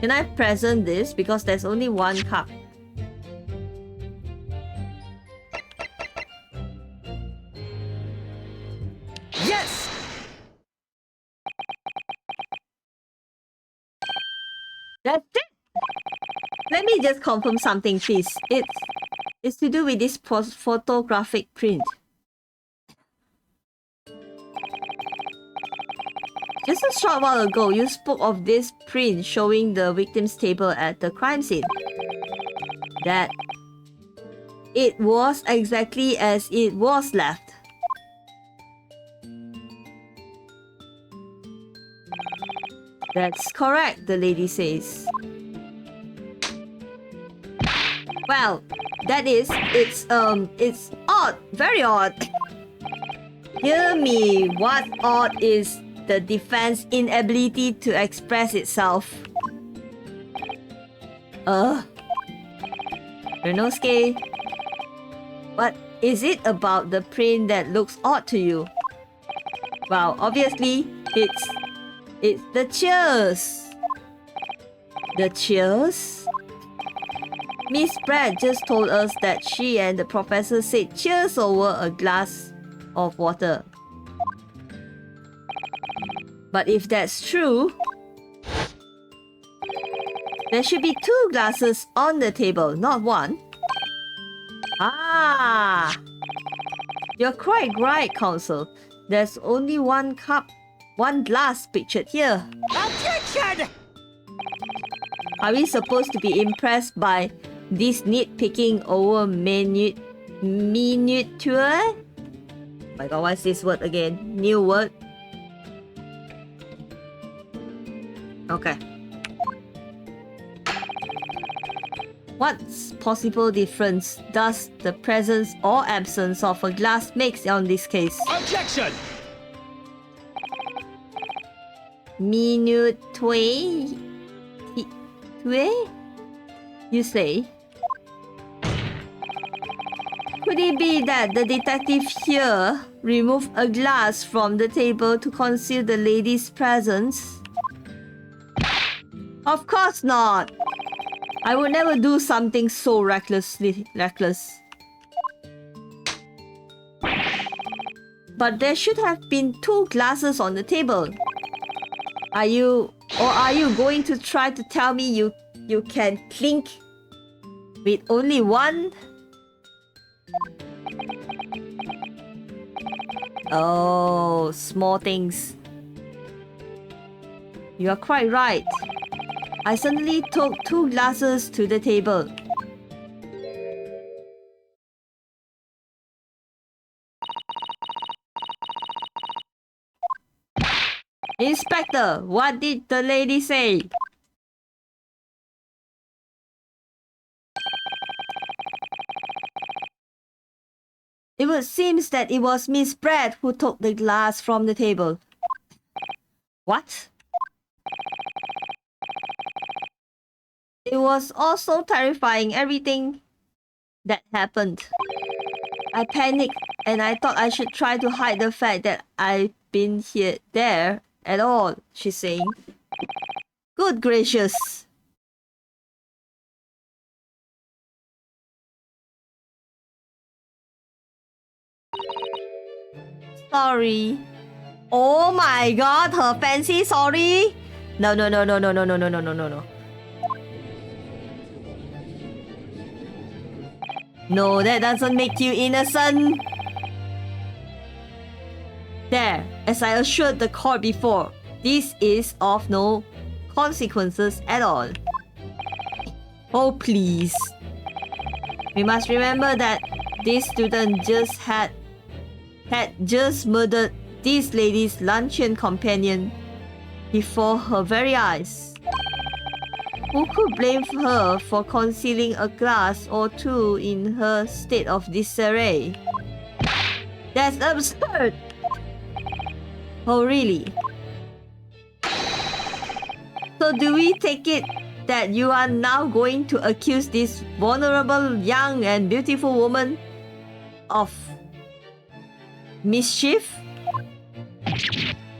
Can I present this? Because there's only 1 cup. Yes! That's it! Let me just confirm something, please. It's to do with this photographic print. Just a short while ago, you spoke of this print showing the victim's table at the crime scene. That it was exactly as it was left. That's correct, the lady says. Well, that is, it's odd, very odd. Hear me, what odd is the defense inability to express itself? Ryonosuke, But is it about the print that looks odd to you? Well, obviously, it's the cheers. The cheers? Miss Brad just told us that she and the professor said cheers over a glass of water. But if that's true, there should be 2 glasses on the table, not 1. Ah! You're quite right, Counsel. There's only 1 cup, 1 glass pictured here. Objection! Are we supposed to be impressed by this nitpicking over miniature? Oh my god, what's this word again? New word? Okay. What possible difference does the presence or absence of a glass make on this case? Objection! Minute you say? Could it be that the detective here removed a glass from the table to conceal the lady's presence? Of course not! I would never do something so reckless. But there should have been 2 glasses on the table. Are you going to try to tell me you can clink with only 1? Oh, small things. You are quite right. I suddenly took 2 glasses to the table. Inspector, what did the lady say? It would seem that it was Miss Brad who took the glass from the table. What? It was also terrifying, everything that happened. I panicked and I thought I should try to hide the fact that I've been there at all, she's saying. Good gracious. Sorry. Oh my god, her fancy sorry? No. No, that doesn't make you innocent. There, as I assured the court before, this is of no consequences at all. Oh please. We must remember that this student had just murdered this lady's luncheon companion before her very eyes. Who could blame her for concealing a glass or 2 in her state of disarray? That's absurd! Oh really? So do we take it that you are now going to accuse this vulnerable, young and beautiful woman of mischief?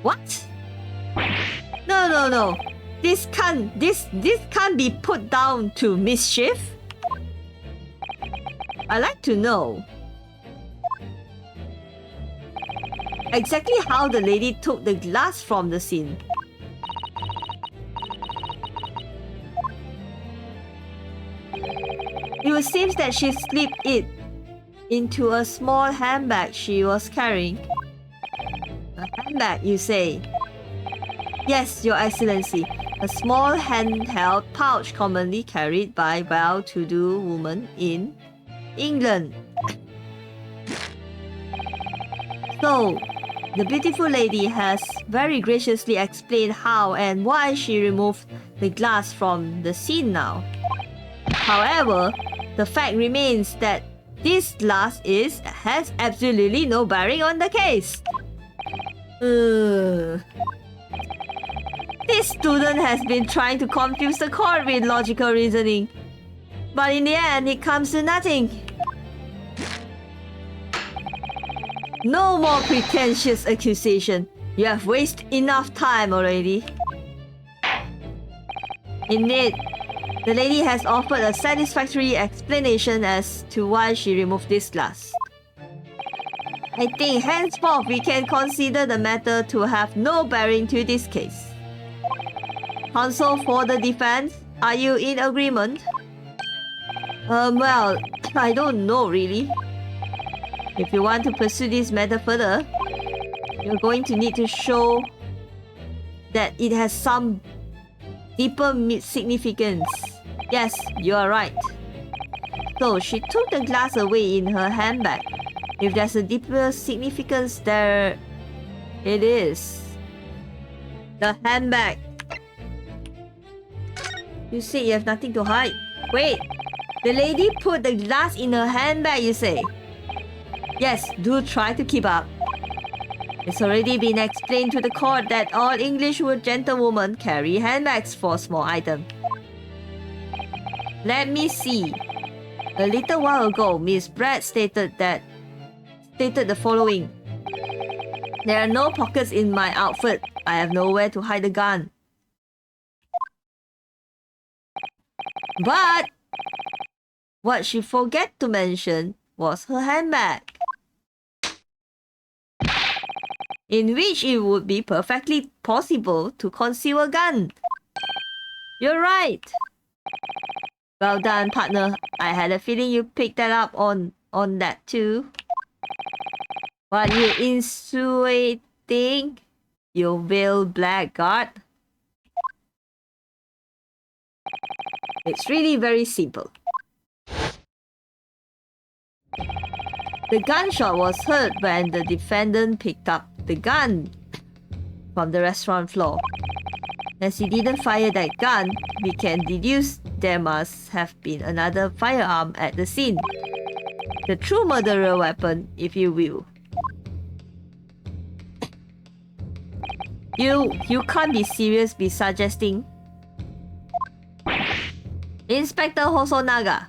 What? No. This can't be put down to mischief. I'd like to know exactly how the lady took the glass from the scene. It would seem that she slipped it into a small handbag she was carrying. A handbag, you say? Yes, Your Excellency. A small handheld pouch commonly carried by well-to-do women in England. So, the beautiful lady has very graciously explained how and why she removed the glass from the scene now. However, the fact remains that this glass has absolutely no bearing on the case. This student has been trying to confuse the court with logical reasoning. But in the end, it comes to nothing. No more pretentious accusation. You have wasted enough time already. Indeed, the lady has offered a satisfactory explanation as to why she removed this glass. I think henceforth we can consider the matter to have no bearing to this case. Counsel for the defense, are you in agreement? Well, I don't know really. If you want to pursue this matter further, you're going to need to show that it has some deeper significance. Yes, you are right. So she took the glass away in her handbag. If there's a deeper significance, there it is. The handbag. You say you have nothing to hide. Wait, the lady put the glass in her handbag, you say? Yes, do try to keep up. It's already been explained to the court that all English gentlewomen carry handbags for small items. Let me see. A little while ago, Miss Brad stated the following. There are no pockets in my outfit. I have nowhere to hide the gun. But what she forgot to mention was her handbag, in which it would be perfectly possible to conceal a gun. You're right. Well done, partner. I had a feeling you picked that up on that too. What you insinuating, you vil blackguard? It's really very simple. The gunshot was heard when the defendant picked up the gun from the restaurant floor. As he didn't fire that gun, we can deduce there must have been another firearm at the scene. The true murderer weapon, if you will. You can't be serious be suggesting. Inspector Hosonaga.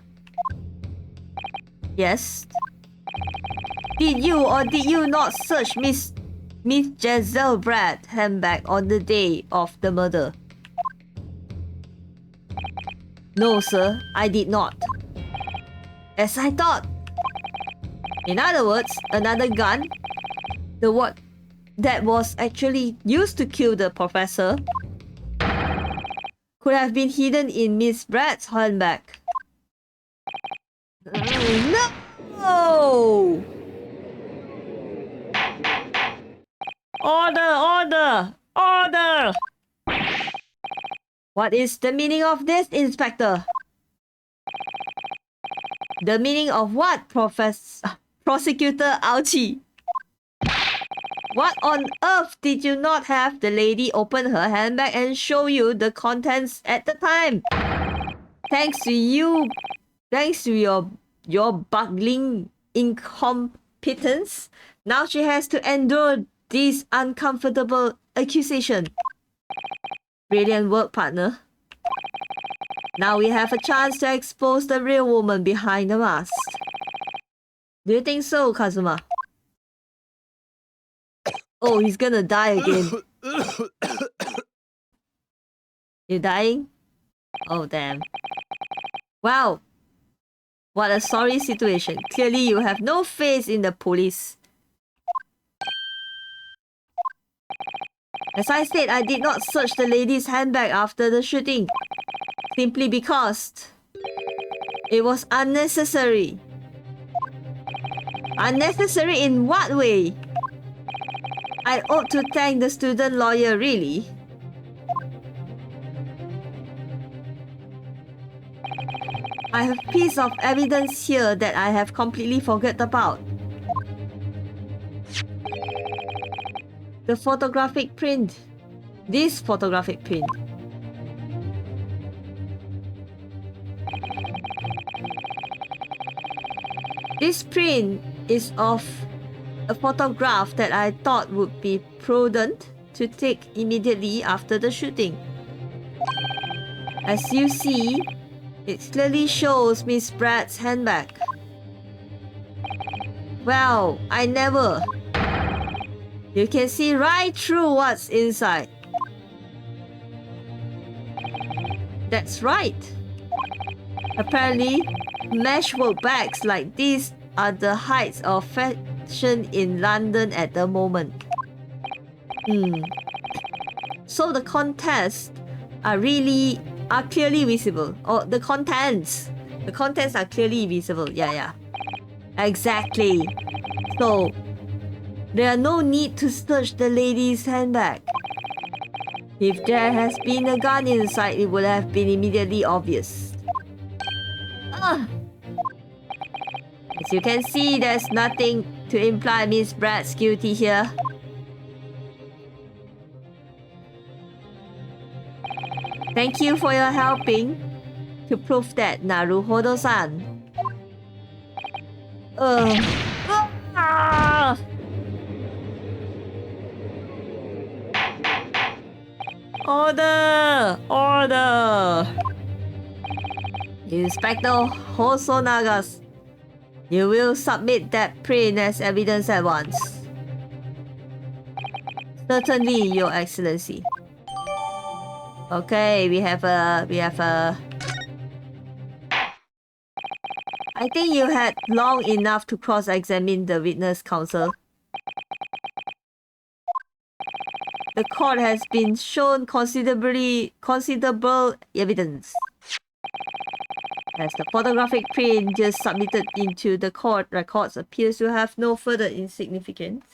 Yes? Did you or did you not search Miss Giselle Brad's handbag on the day of the murder? No, sir, I did not. As I thought. In other words, another gun, the one that was actually used to kill the professor, could have been hidden in Miss Brad's handbag. No! Order! What is the meaning of this, Inspector? The meaning of what, Prosecutor Ouchie? What on earth did you not have the lady open her handbag and show you the contents at the time? Thanks to your bungling incompetence, now she has to endure this uncomfortable accusation. Brilliant work, partner. Now we have a chance to expose the real woman behind the mask. Do you think so, Kazuma? Oh, he's gonna die again. You dying? Oh, damn. Wow. What a sorry situation. Clearly you have no faith in the police. As I said, I did not search the lady's handbag after the shooting. Simply because it was unnecessary. Unnecessary in what way? I ought to thank the student lawyer, really. I have a piece of evidence here that I have completely forgot about. The photographic print. This photographic print. This print is of a photograph that I thought would be prudent to take immediately after the shooting. As you see, it clearly shows Miss Brad's handbag. Well, I never. You can see right through what's inside. That's right. Apparently, meshwork bags like these are the heights of fashion in London at the moment. So the contests are clearly visible. Or the contents are clearly visible. Yeah. Exactly. So there are no need to search the lady's handbag. If there has been a gun inside, it would have been immediately obvious. As you can see, there's nothing to imply Miss Brad's guilty here. Thank you for your helping to prove that, Naruhodo-san. Order! Inspector Hosonagas, you will submit that print as evidence at once. Certainly, Your Excellency. Okay, we have a... I think you had long enough to cross-examine the witness, counsel. The court has been shown considerable evidence. As the photographic print just submitted into the court records appears to have no further significance,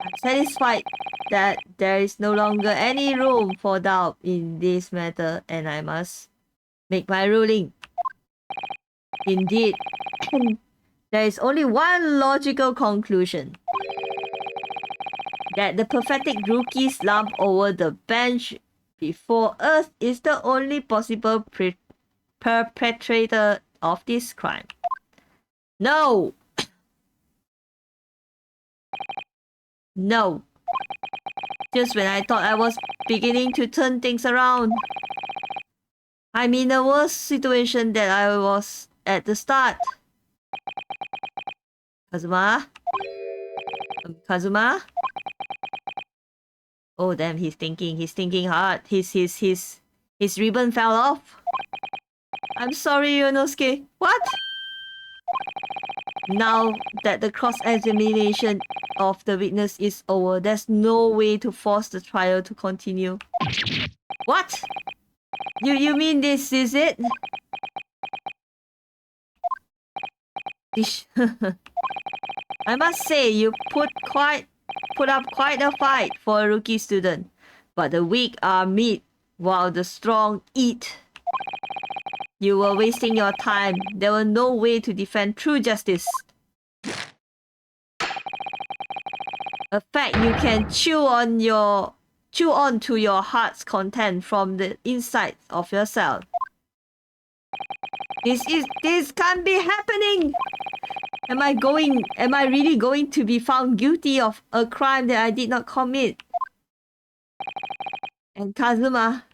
I'm satisfied that there is no longer any room for doubt in this matter, and I must make my ruling. Indeed, there is only one logical conclusion. That the pathetic rookie slumped over the bench before us is the only possible perpetrator of this crime. No! No. Just when I thought I was beginning to turn things around. I'm in a worse situation than I was at the start. Kazuma? Kazuma? Oh damn, he's thinking hard. His ribbon fell off. I'm sorry, Yonosuke. What? Now that the cross-examination of the witness is over, there's no way to force the trial to continue. What? You mean this is it? I must say, you put up quite a fight for a rookie student, but the weak are meat while the strong eat. You were wasting your time. There was no way to defend true justice. A fact you can chew on to your heart's content from the inside of yourself. This can't be happening. Am I really going to be found guilty of a crime that I did not commit? And Kazuma,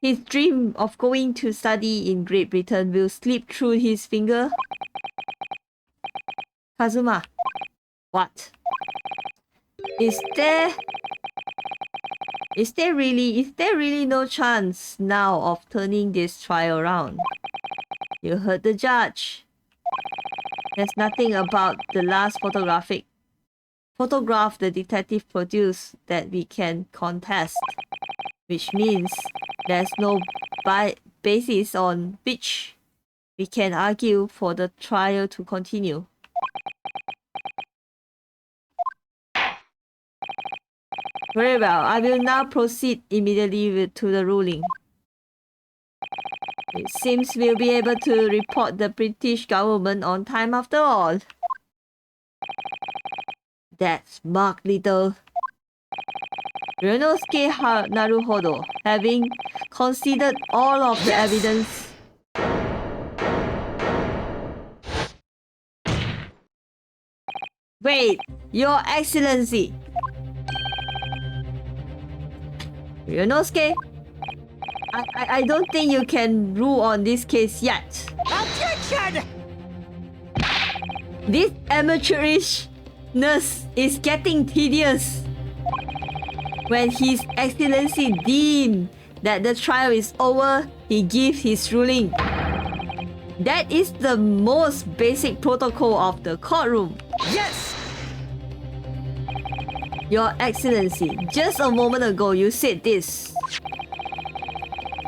his dream of going to study in Great Britain will slip through his finger. Kazuma, what? Is there really no chance now of turning this trial around? You heard the judge. There's nothing about the last photograph the detective produced that we can contest, which means there's no basis on which we can argue for the trial to continue. Very well, I will now proceed immediately to the ruling. It seems we'll be able to report the British government on time after all. That's Mark Little. Ryunosuke Naruhodo, having considered all of the evidence, wait, Your Excellency. Ryunosuke, I don't think you can rule on this case yet. Objection! This amateurishness is getting tedious. When His Excellency deemed that the trial is over, he gives his ruling. That is the most basic protocol of the courtroom. Yes! Your Excellency, just a moment ago you said this.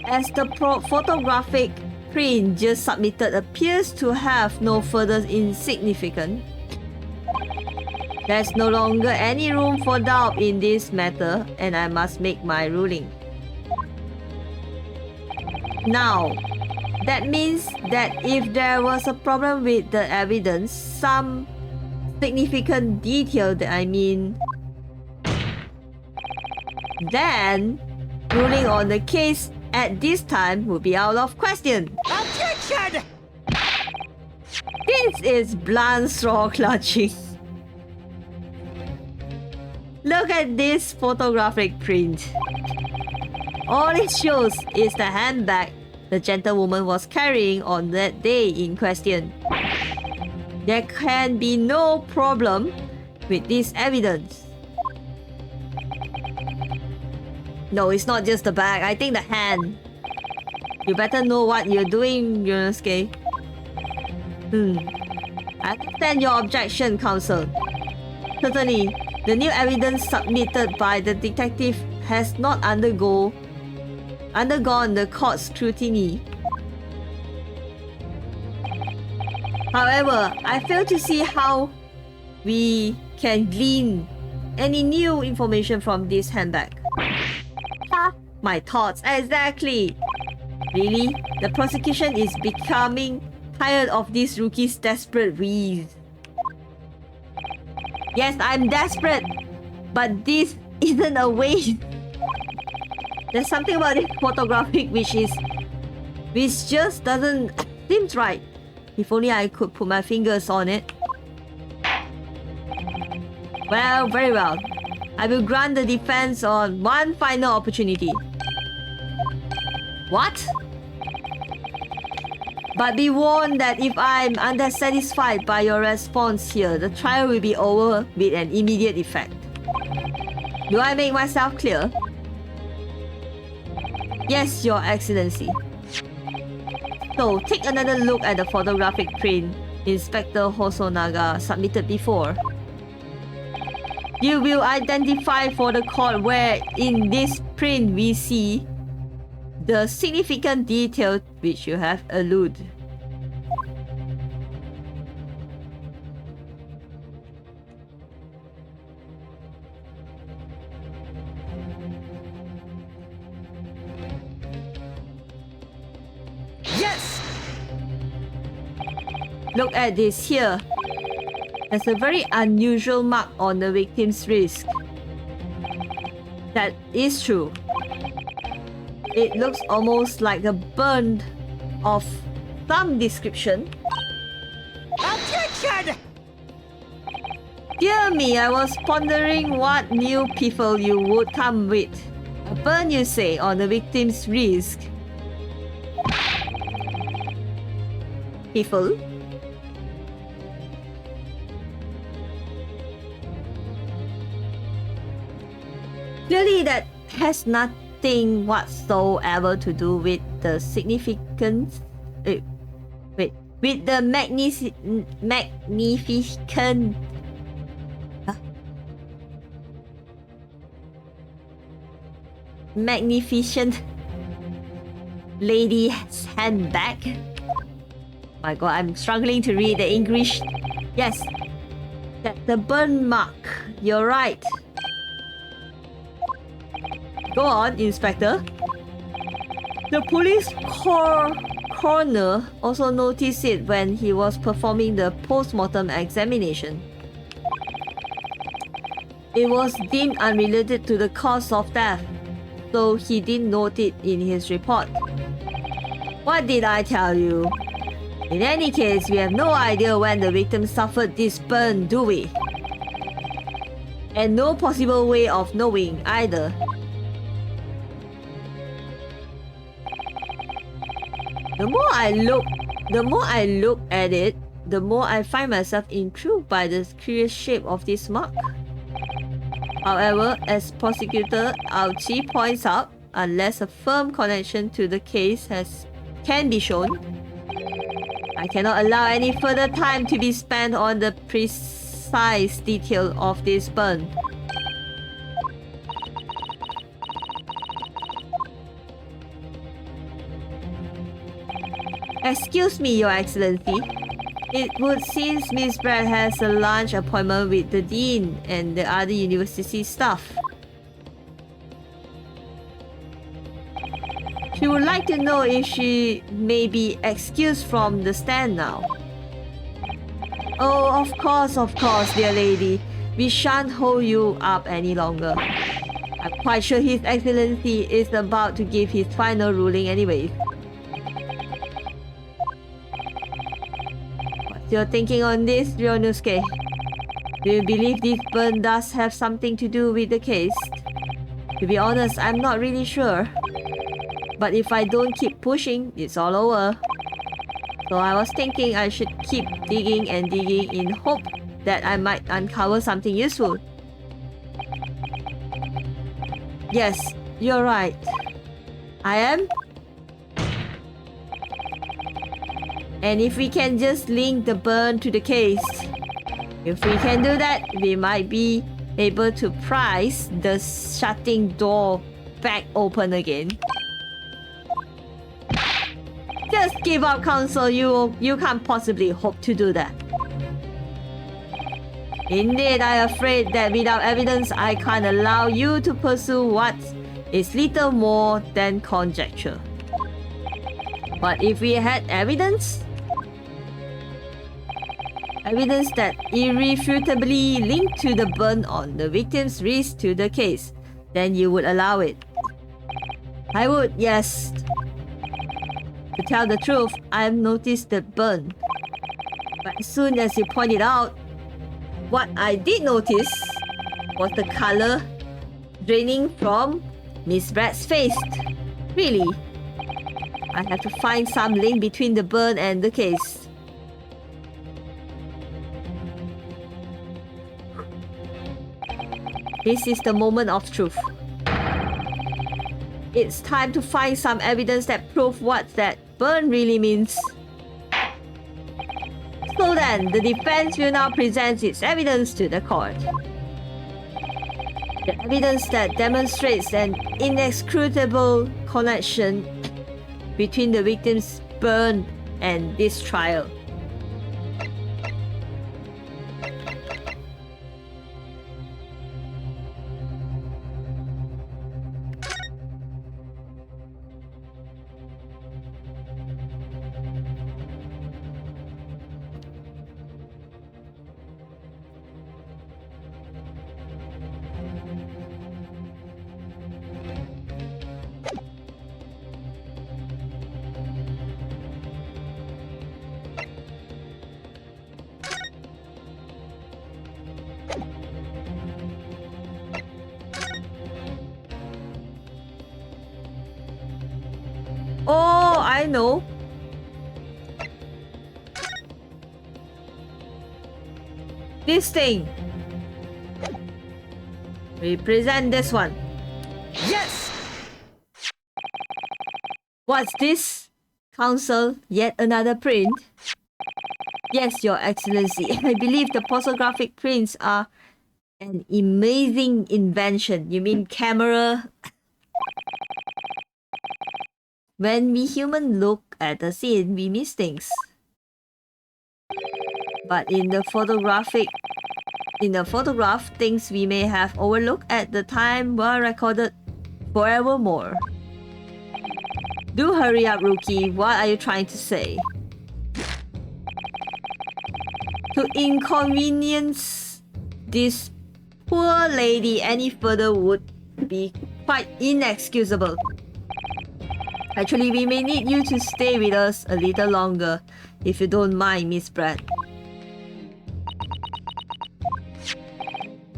As the photographic print just submitted appears to have no further insignificance, there's no longer any room for doubt in this matter, and I must make my ruling. Now, that means that if there was a problem with the evidence, some significant detail then ruling on the case at this time would be out of question. Objection! This is blunt straw clutching. Look at this photographic print. All it shows is the handbag the gentlewoman was carrying on that day in question. There can be no problem with this evidence. No, it's not just the bag. I think the hand. You better know what you're doing, Yunosuke. I understand your objection, counsel. Certainly, the new evidence submitted by the detective has not undergone the court's scrutiny. However, I fail to see how we can glean any new information from this handbag. My thoughts, exactly. Really? The prosecution is becoming tired of this rookie's desperate wheeze. Yes, I'm desperate, but this isn't a waste. There's something about this photographic which just doesn't seem right. If only I could put my fingers on it. Well, very well. I will grant the defense on one final opportunity. What? But be warned that if I'm unsatisfied by your response here, the trial will be over with an immediate effect. Do I make myself clear? Yes, Your Excellency. So, take another look at the photographic print Inspector Hosonaga submitted before. You will identify for the court where in this print we see the significant detail which you have alluded. Yes! Look at this here. There's a very unusual mark on the victim's wrist. That is true. It looks almost like a burn of some description. Objection! Dear me, I was pondering what new piffle you would come with. A burn, you say, on the victim's wrist. Piffle? Clearly that has nothing whatsoever to do with the significance... with the magnificent... magnificent lady's handbag. My god, I'm struggling to read the English. Yes, that's the burn mark. You're right. Go on, Inspector. The police coroner also noticed it when he was performing the post-mortem examination. It was deemed unrelated to the cause of death, so he didn't note it in his report. What did I tell you? In any case, we have no idea when the victim suffered this burn, do we? And no possible way of knowing either. The more I look at it, the more I find myself intrigued by the curious shape of this mark. However, as prosecutor Auchi points out, unless a firm connection to the case can be shown, I cannot allow any further time to be spent on the precise detail of this burn. Excuse me, Your Excellency. It would seem Miss Brad has a lunch appointment with the Dean and the other university staff. She would like to know if she may be excused from the stand now. Oh, of course, dear lady. We shan't hold you up any longer. I'm quite sure His Excellency is about to give his final ruling anyway. What's your thinking on this, Ryonosuke? Do you believe this burn does have something to do with the case? To be honest, I'm not really sure. But if I don't keep pushing, it's all over. So I was thinking I should keep digging and digging in hope that I might uncover something useful. Yes, you're right. I am. And if we can just link the burn to the case, if we can do that, we might be able to prise the shutting door back open again. Just give up, counsel. You can't possibly hope to do that. Indeed, I am afraid that without evidence, I can't allow you to pursue what is little more than conjecture. But if we had evidence that irrefutably linked to the burn on the victim's wrist to the case, then you would allow it. I would, yes. To tell the truth, I've noticed the burn. But as soon as you pointed out, what I did notice was the color draining from Miss Brad's face. Really, I have to find some link between the burn and the case. This is the moment of truth. It's time to find some evidence that proves what that burn really means. So then, the defense will now present its evidence to the court. The evidence that demonstrates an inexcusable connection between the victim's burn and this trial. Oh, I know. This thing. Represent this one. Yes! What's this? Counsel, yet another print? Yes, Your Excellency. I believe the photographic prints are an amazing invention. You mean camera? When we humans look at a scene, we miss things. But in the photograph, things we may have overlooked at the time were recorded forevermore. Do hurry up, Rookie. What are you trying to say? To inconvenience this poor lady any further would be quite inexcusable. Actually, we may need you to stay with us a little longer, if you don't mind, Miss Brad.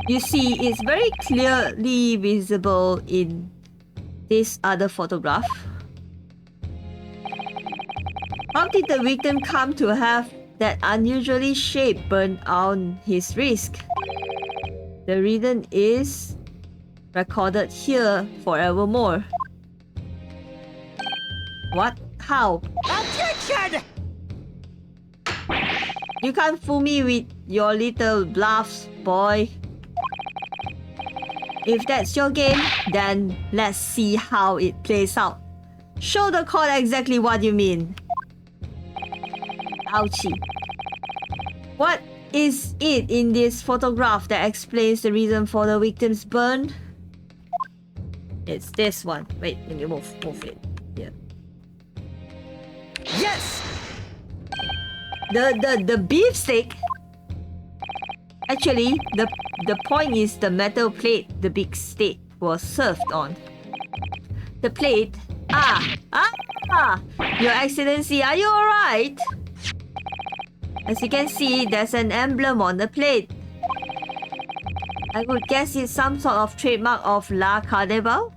You see, it's very clearly visible in this other photograph. How did the victim come to have that unusually shaped burned on his wrist. The reason is recorded here forevermore. What? How? Objection! You can't fool me with your little bluffs, boy. If that's your game, then let's see how it plays out. Show the court exactly what you mean. Ouchie. What is it in this photograph that explains the reason for the victim's burn? It's this one. Wait, let me move it. Yeah. Yes! The beefsteak. Actually, the point is the metal plate the big steak was served on. The plate. Your Excellency, are you alright? As you can see, there's an emblem on the plate. I would guess it's some sort of trademark of La Carnival.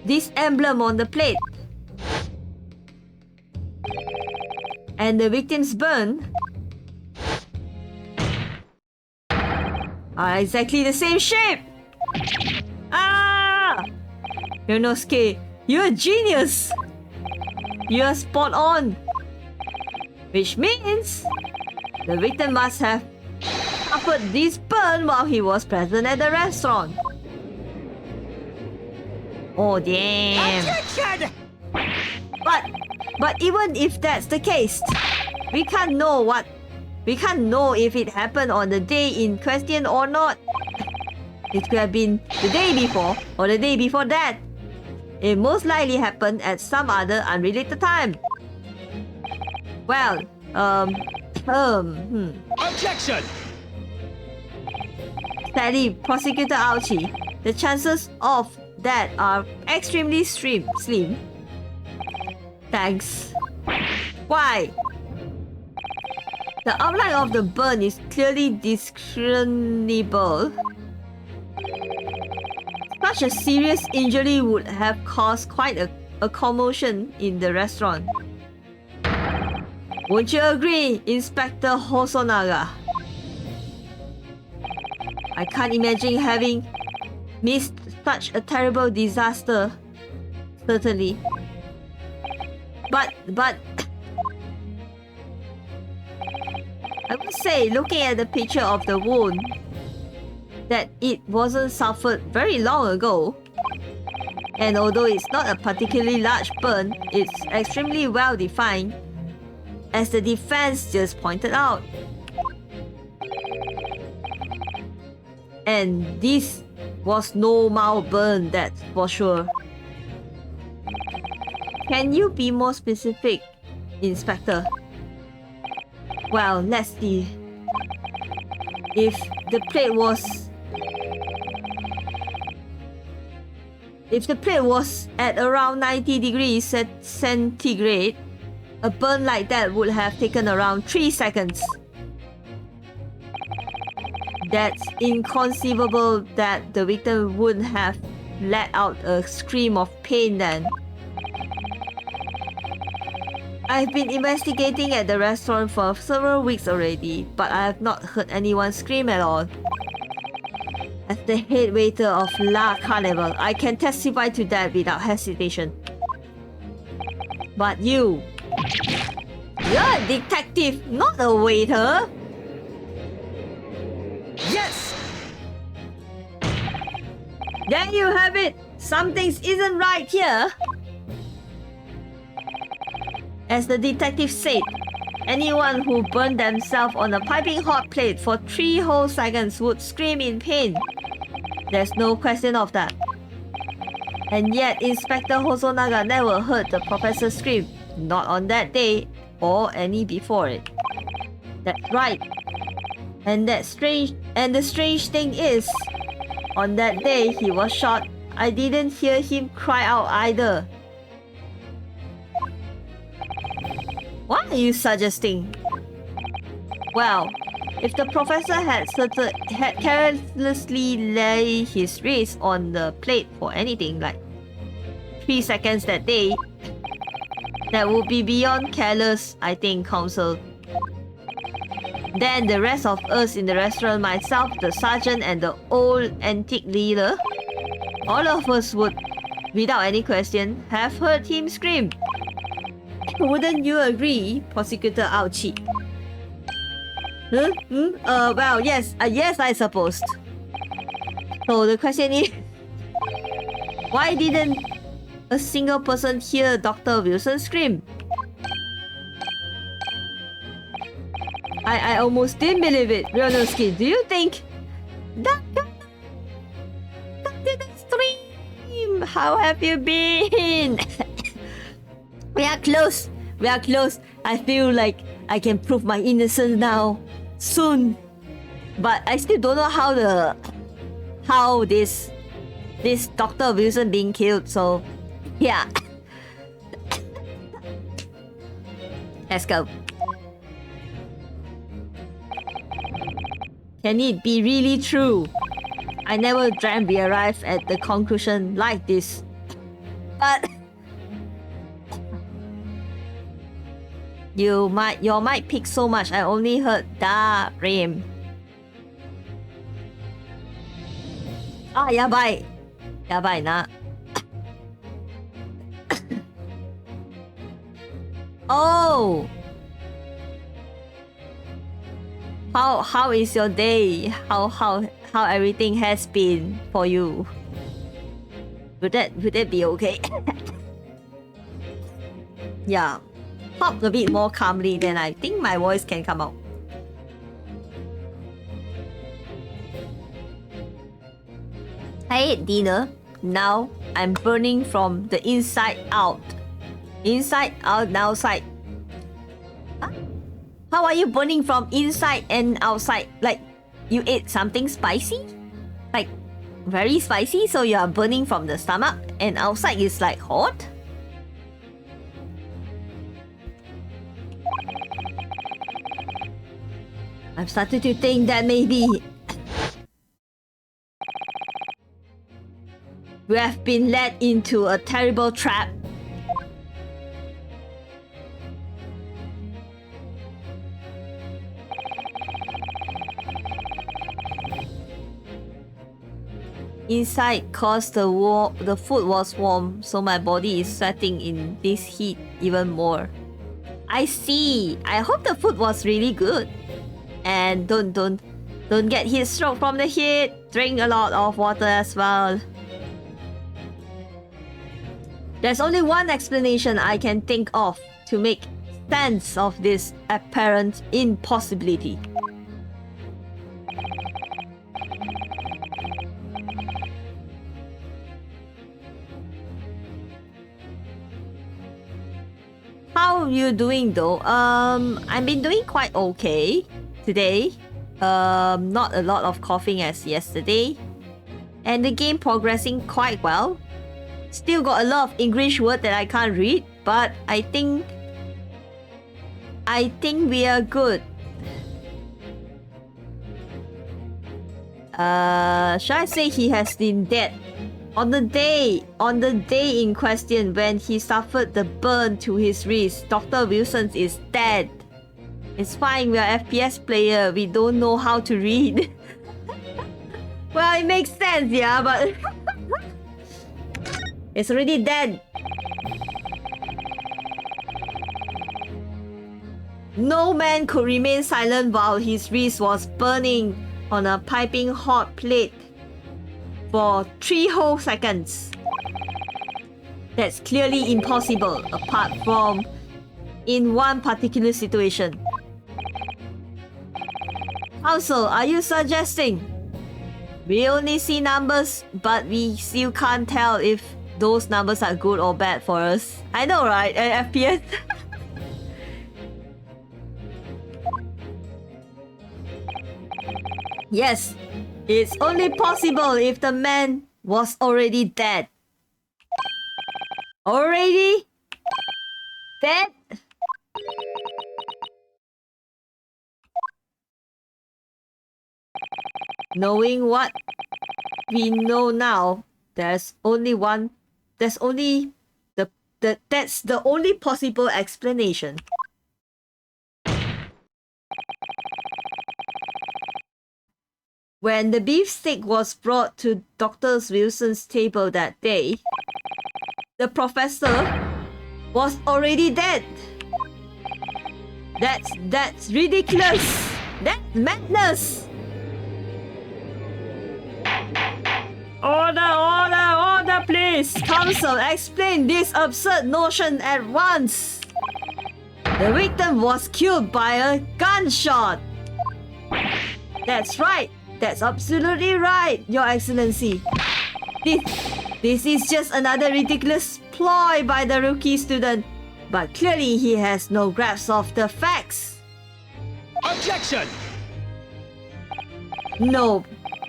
This emblem on the plate and the victim's burn are exactly the same shape. Yonosuke, you're a genius. You're spot on. Which means the victim must have suffered this burn while he was present at the restaurant. Oh damn. Objection! But even if that's the case, we can't know if it happened on the day in question or not. It could have been the day before or the day before that. It most likely happened at some other unrelated time. Well, Objection! Sadly, Prosecutor Ouchie, the chances of that are extremely slim. Thanks. Why? The outline of the burn is clearly discernible. Such a serious injury would have caused quite a commotion in the restaurant. Won't you agree, Inspector Hosonaga? I can't imagine having missed such a terrible disaster. Certainly. But I would say, looking at the picture of the wound, that it wasn't suffered very long ago. And although it's not a particularly large burn, it's extremely well defined, as the defense just pointed out. And this was no mild burn, that's for sure. Can you be more specific, Inspector? Well, let's see. If the plate was at around 90 degrees centigrade, a burn like that would have taken around 3 seconds. That's inconceivable that the victim wouldn't have let out a scream of pain then. I've been investigating at the restaurant for several weeks already, but I have not heard anyone scream at all. As the head waiter of La Carnival, I can testify to that without hesitation. But you're a detective, not a waiter. Yes! There you have it. Something isn't right here. As the detective said, anyone who burned themselves on a piping hot plate for 3 whole seconds would scream in pain. There's no question of that. And yet, Inspector Hosonaga never heard the professor scream, not on that day or any before it. That's right. And the strange thing is, on that day he was shot, I didn't hear him cry out either. What are you suggesting? Well, if the professor had carelessly laid his wrist on the plate for anything like 3 seconds that day, that would be beyond careless, I think, counsel. Then the rest of us in the restaurant, myself, the sergeant, and the old antique leader, all of us would, without any question, have heard him scream. Wouldn't you agree, Prosecutor Ouchie? Well, yes, yes, I suppose. So the question is, why didn't a single person hear Dr. Wilson scream? I almost didn't believe it. Rionosuke, do you think that did the stream? How have you been? We are close. We are close. I feel like I can prove my innocence now. Soon. But I still don't know how this Dr. Wilson being killed, so yeah. Let's go. Can it be really true? I never dreamt we arrived at the conclusion like this. But your mic picked so much, I only heard da rim. Ah, yabai. Yabai na. Oh. How is your day? How everything has been for you? Would that be okay? Yeah. Talk a bit more calmly, then I think my voice can come out. I ate dinner. Now I'm burning from the inside out. Inside out and outside. Huh? How are you burning from inside and outside? Like, you ate something spicy? Like, very spicy, so you are burning from the stomach, and outside is like hot? I've started to think that maybe we have been led into a terrible trap. Inside, cause the food was warm, so my body is sweating in this heat even more. I see. I hope the food was really good. And don't get heat stroke from the heat. Drink a lot of water as well. There's only one explanation I can think of to make sense of this apparent impossibility. How are you doing though? I've been doing quite okay today. Not a lot of coughing as yesterday. And the game progressing quite well. Still got a lot of English word that I can't read, but I think we are good. Should I say he has been dead? On the day in question when he suffered the burn to his wrist, Dr. Wilson is dead. It's fine, we are FPS player, we don't know how to read. Well, it makes sense, yeah, but it's already dead. No man could remain silent while his wrist was burning on a piping hot plate for 3 whole seconds. That's clearly impossible, apart from in one particular situation. Also, are you suggesting we only see numbers, but we still can't tell if those numbers are good or bad for us? I know, right? FPS. Yes, it's only possible if the man was already dead. Already dead? Knowing what we know now, there's only one that's the only possible explanation. When the beefsteak was brought to Dr. Wilson's table that day, the professor was already dead. That's ridiculous. That's madness. Order, please. Counsel, explain this absurd notion at once. The victim was killed by a gunshot. That's right. That's absolutely right, Your Excellency. This is just another ridiculous ploy by the rookie student, but clearly he has no grasp of the facts. Objection! No,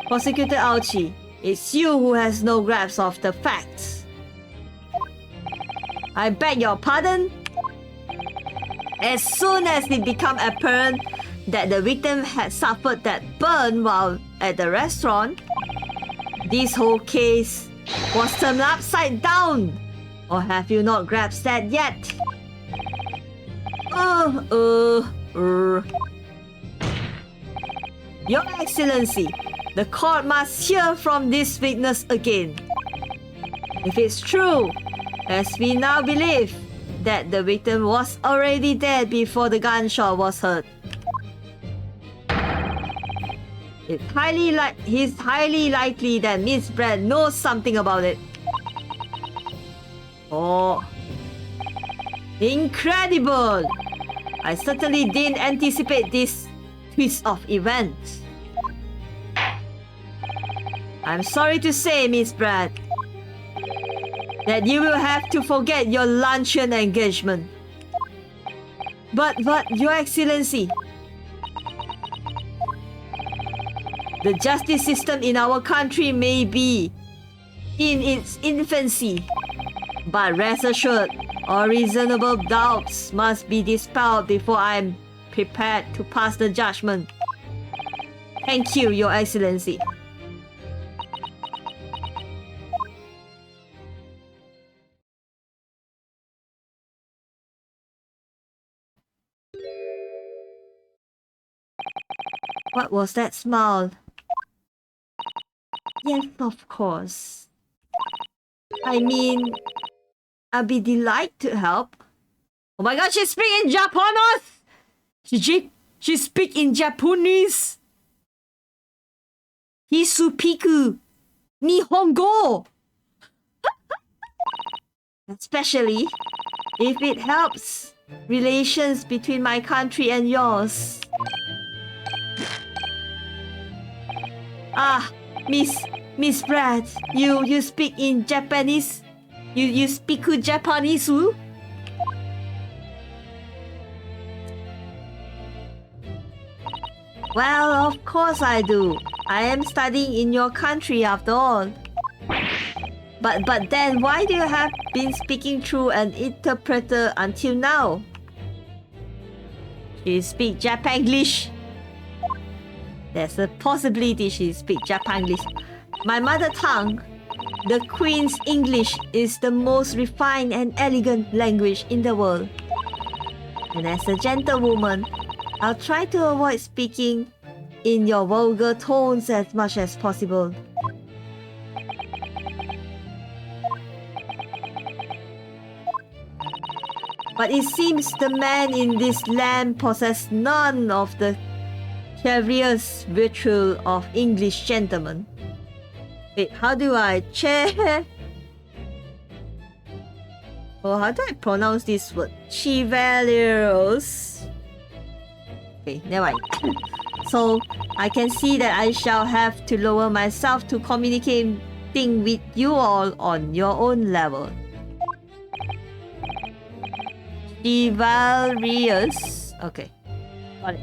Prosecutor Auchi, it's you who has no grasp of the facts. I beg your pardon? As soon as it became apparent that the victim had suffered that burn while at the restaurant, this whole case was turned upside down. Or have you not grasped that yet? Your Excellency, the court must hear from this witness again. If it's true, as we now believe, that the victim was already dead before the gunshot was heard, it's highly likely that Miss Brad knows something about it. Oh, incredible! I certainly didn't anticipate this twist of events. I'm sorry to say, Miss Brad, that you will have to forget your luncheon engagement. But, Your Excellency, the justice system in our country may be in its infancy, but rest assured, all reasonable doubts must be dispelled before I am prepared to pass the judgment. Thank you, Your Excellency. What was that smile? Yes, of course. I mean, I'd be delighted to help. Oh my god, she speaks in Japanese! She speaks in Japanese! Hisupiku Nihongo! Especially if it helps relations between my country and yours. Ah, Miss Brad, you speak in Japanese? You speak Japanese? Well, of course I do. I am studying in your country after all. But then why do you have been speaking through an interpreter until now? You speak Japanglish. There's a possibility she speaks Japanglish. My mother tongue, the Queen's English, is the most refined and elegant language in the world. And as a gentlewoman, I'll try to avoid speaking in your vulgar tones as much as possible. But it seems the man in this land possesses none of the chivalrous virtue of English gentlemen. Wait, how do I Oh, how do I pronounce this word? Chivalrous. Okay, never mind. So I can see that I shall have to lower myself to communicating with you all on your own level. Chivalrous. Okay, got it.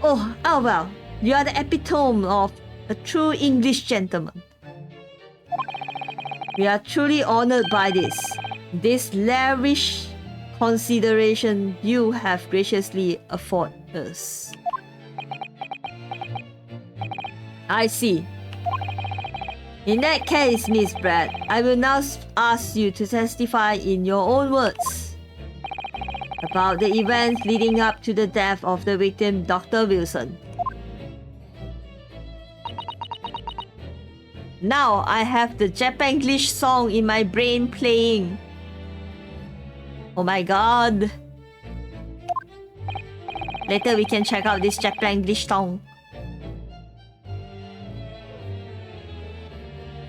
Oh well, you are the epitome of a true English gentleman. We are truly honored by this lavish consideration you have graciously afforded us. I see. In that case, Miss Brad, I will now ask you to testify in your own words about the events leading up to the death of the victim, Dr. Wilson. Now I have the Japanglish song in my brain playing. Oh my god. Later we can check out this Japanglish song.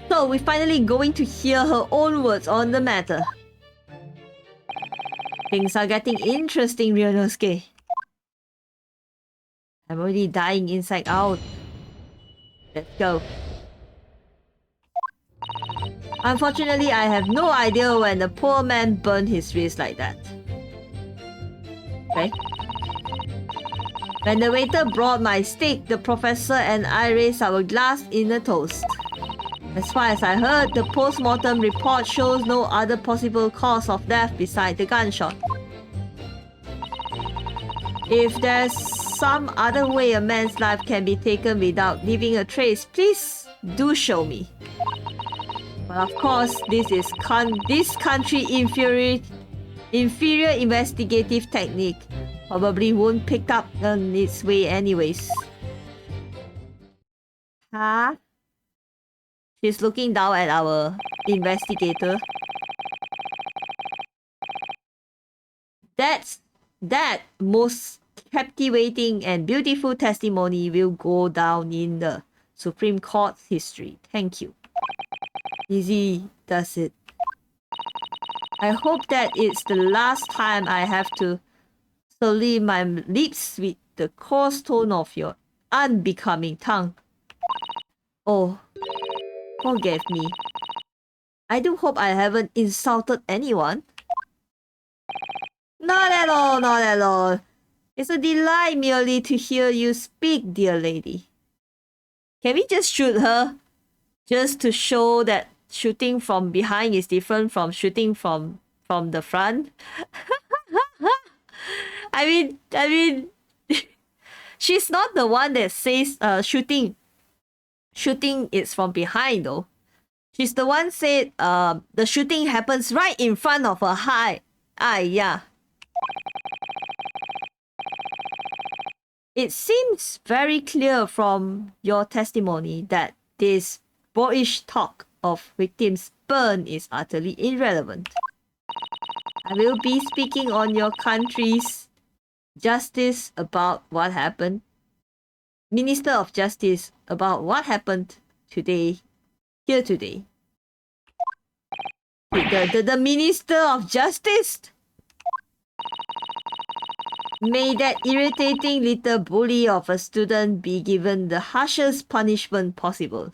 So we're finally going to hear her own words on the matter. Things are getting interesting, Ryunosuke. I'm already dying inside out. Let's go. Unfortunately, I have no idea when the poor man burned his wrist like that. Okay. When the waiter brought my steak, the professor and I raised our glass in a toast. As far as I heard, the post-mortem report shows no other possible cause of death beside the gunshot. If there's some other way a man's life can be taken without leaving a trace, please do show me. But of course, this country inferior investigative technique probably won't pick up on its way anyways. Huh? She's looking down at our investigator. That most captivating and beautiful testimony will go down in the Supreme Court's history. Thank you. Easy does it. I hope that it's the last time I have to sully my lips with the coarse tone of your unbecoming tongue. Oh, forgive me. I do hope I haven't insulted anyone. Not at all, not at all. It's a delight merely to hear you speak, dear lady. Can we just shoot her? Just to show that shooting from behind is different from shooting from the front? I mean, she's not the one that says shooting is from behind though. She's the one said the shooting happens right in front of her eye. Yeah. It seems very clear from your testimony that this boyish talk of victims burn is utterly irrelevant. I will be speaking on your country's justice about what happened. Minister of Justice about what happened today. The Minister of Justice? May that irritating little bully of a student be given the harshest punishment possible.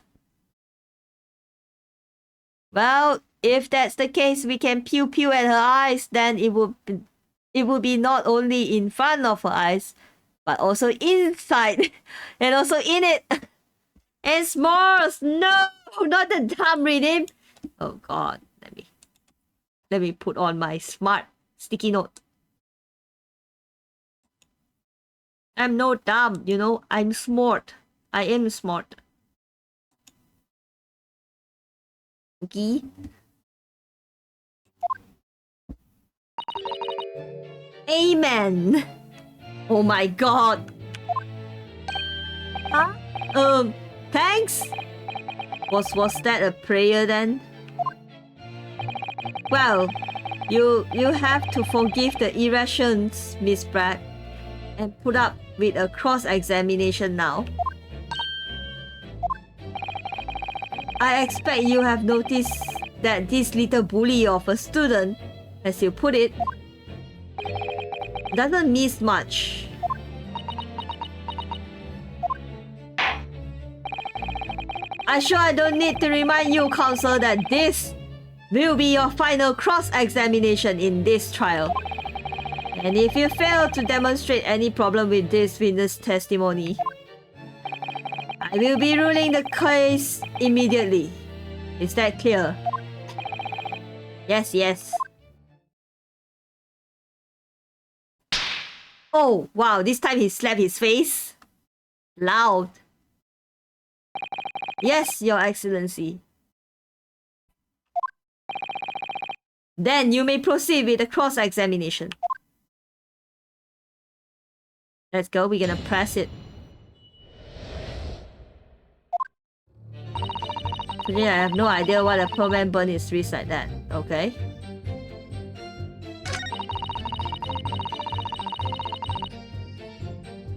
Well, if that's the case, we can pew pew at her eyes, then it would be not only in front of her eyes, but also inside and also in it. And s'mores! No! Not the dumb redeem! Oh god, let me put on my smart sticky note. I'm no dumb, you know, I'm smart. I am smart. Okay. Amen. Oh my god. Huh? Thanks? Was that a prayer then? Well, you have to forgive the irrations, Miss Pratt, and put up with a cross-examination now. I expect you have noticed that this little bully of a student, as you put it, doesn't miss much. I'm sure I don't need to remind you, counsel, that this will be your final cross-examination in this trial. And if you fail to demonstrate any problem with this witness testimony, I will be ruling the case immediately. Is that clear? Yes, yes. Oh, wow, this time he slapped his face. Loud. Yes, Your Excellency. Then you may proceed with the cross-examination. Let's go, we're gonna press it. Today I have no idea what a permanent burn is wrist like that. Okay.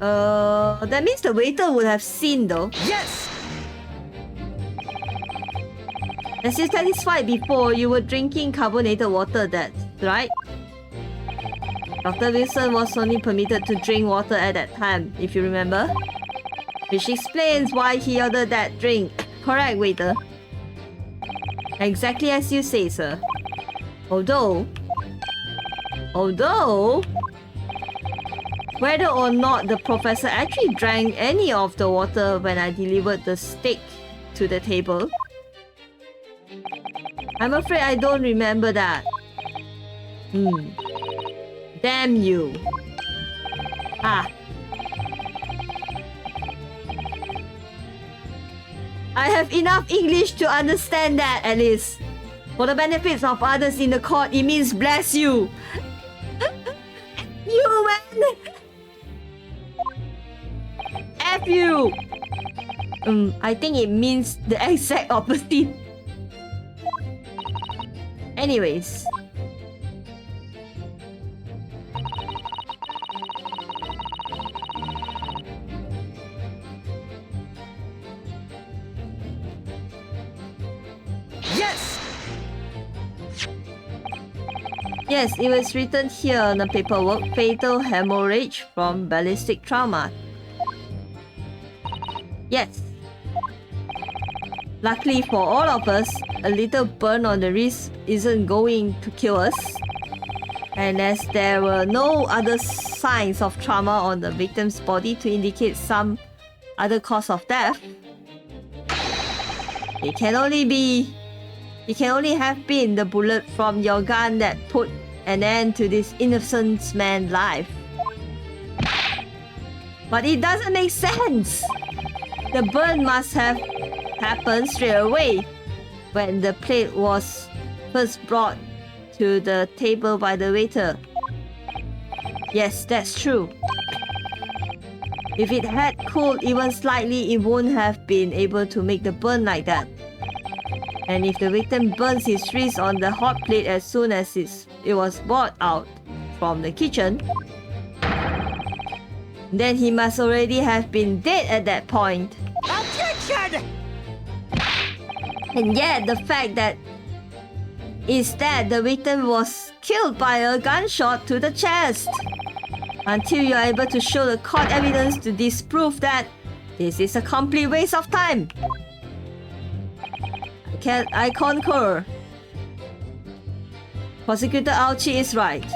That means the waiter would have seen though. Yes! As you satisfied before, you were drinking carbonated water, that's right? Dr. Wilson was only permitted to drink water at that time, if you remember. Which explains why he ordered that drink. Correct, waiter. Exactly as you say, sir. Although, whether or not the professor actually drank any of the water when I delivered the steak to the table, I'm afraid I don't remember that. Damn you. Ah. I have enough English to understand that, at least. For the benefits of others in the court, it means bless you. You, man. F you. I think it means the exact opposite. Anyways. Yes! Yes, it was written here on the paperwork. Fatal hemorrhage from ballistic trauma. Yes. Luckily for all of us, a little burn on the wrist isn't going to kill us. And as there were no other signs of trauma on the victim's body to indicate some other cause of death, it can only have been the bullet from your gun that put an end to this innocent man's life. But it doesn't make sense. The burn must have happened straight away when the plate was first brought to the table by the waiter. Yes, that's true. If it had cooled even slightly, it wouldn't have been able to make the burn like that. And if the victim burns his wrist on the hot plate as soon as it was brought out from the kitchen, then he must already have been dead at that point. Objection! And yet, the fact that is that the victim was killed by a gunshot to the chest. Until you are able to show the court evidence to disprove that, this is a complete waste of time. I concur. Prosecutor Auchi is right.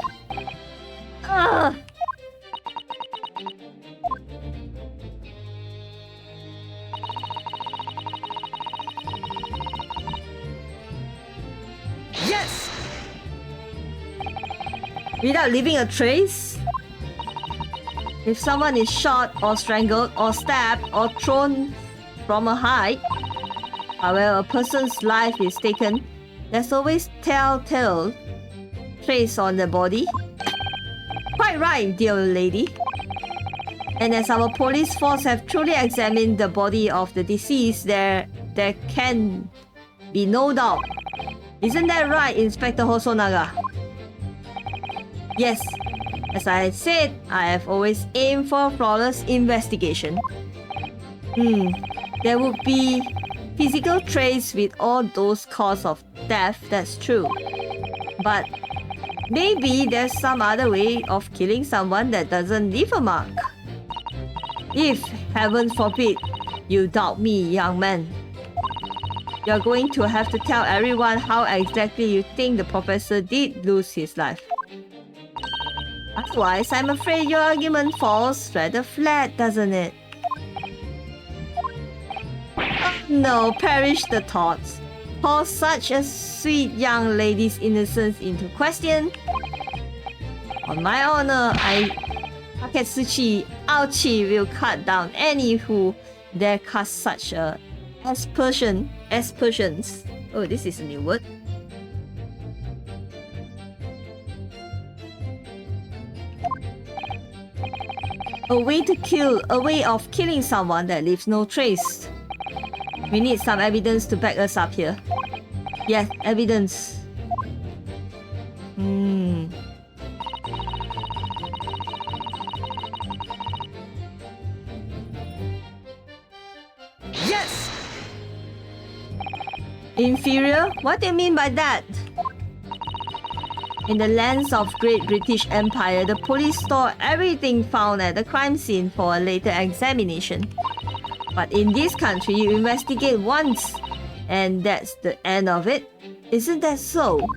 Ugh. Yes! Without leaving a trace? If someone is shot or strangled or stabbed or thrown from a height, however a person's life is taken, there's always telltale trace on the body. Quite right, dear lady. And as our police force have truly examined the body of the deceased, there can be no doubt. Isn't that right, Inspector Hosonaga? Yes. As I said, I have always aimed for flawless investigation. There would be physical trace with all those cause of death, that's true. But maybe there's some other way of killing someone that doesn't leave a mark. If, heaven forbid, you doubt me, young man, you're going to have to tell everyone how exactly you think the professor did lose his life. Otherwise, I'm afraid your argument falls rather flat, doesn't it? Oh, no, perish the thoughts. Call such a sweet young lady's innocence into question. On my honor, Taketsuchi Auchi will cut down any who dare cast such aspersions. Oh, this is a new word. A way of killing someone that leaves no trace. We need some evidence to back us up here. Yes, evidence. Yes! Inferior? What do you mean by that? In the lands of Great British Empire, the police store everything found at the crime scene for a later examination. But in this country, you investigate once, and that's the end of it. Isn't that so?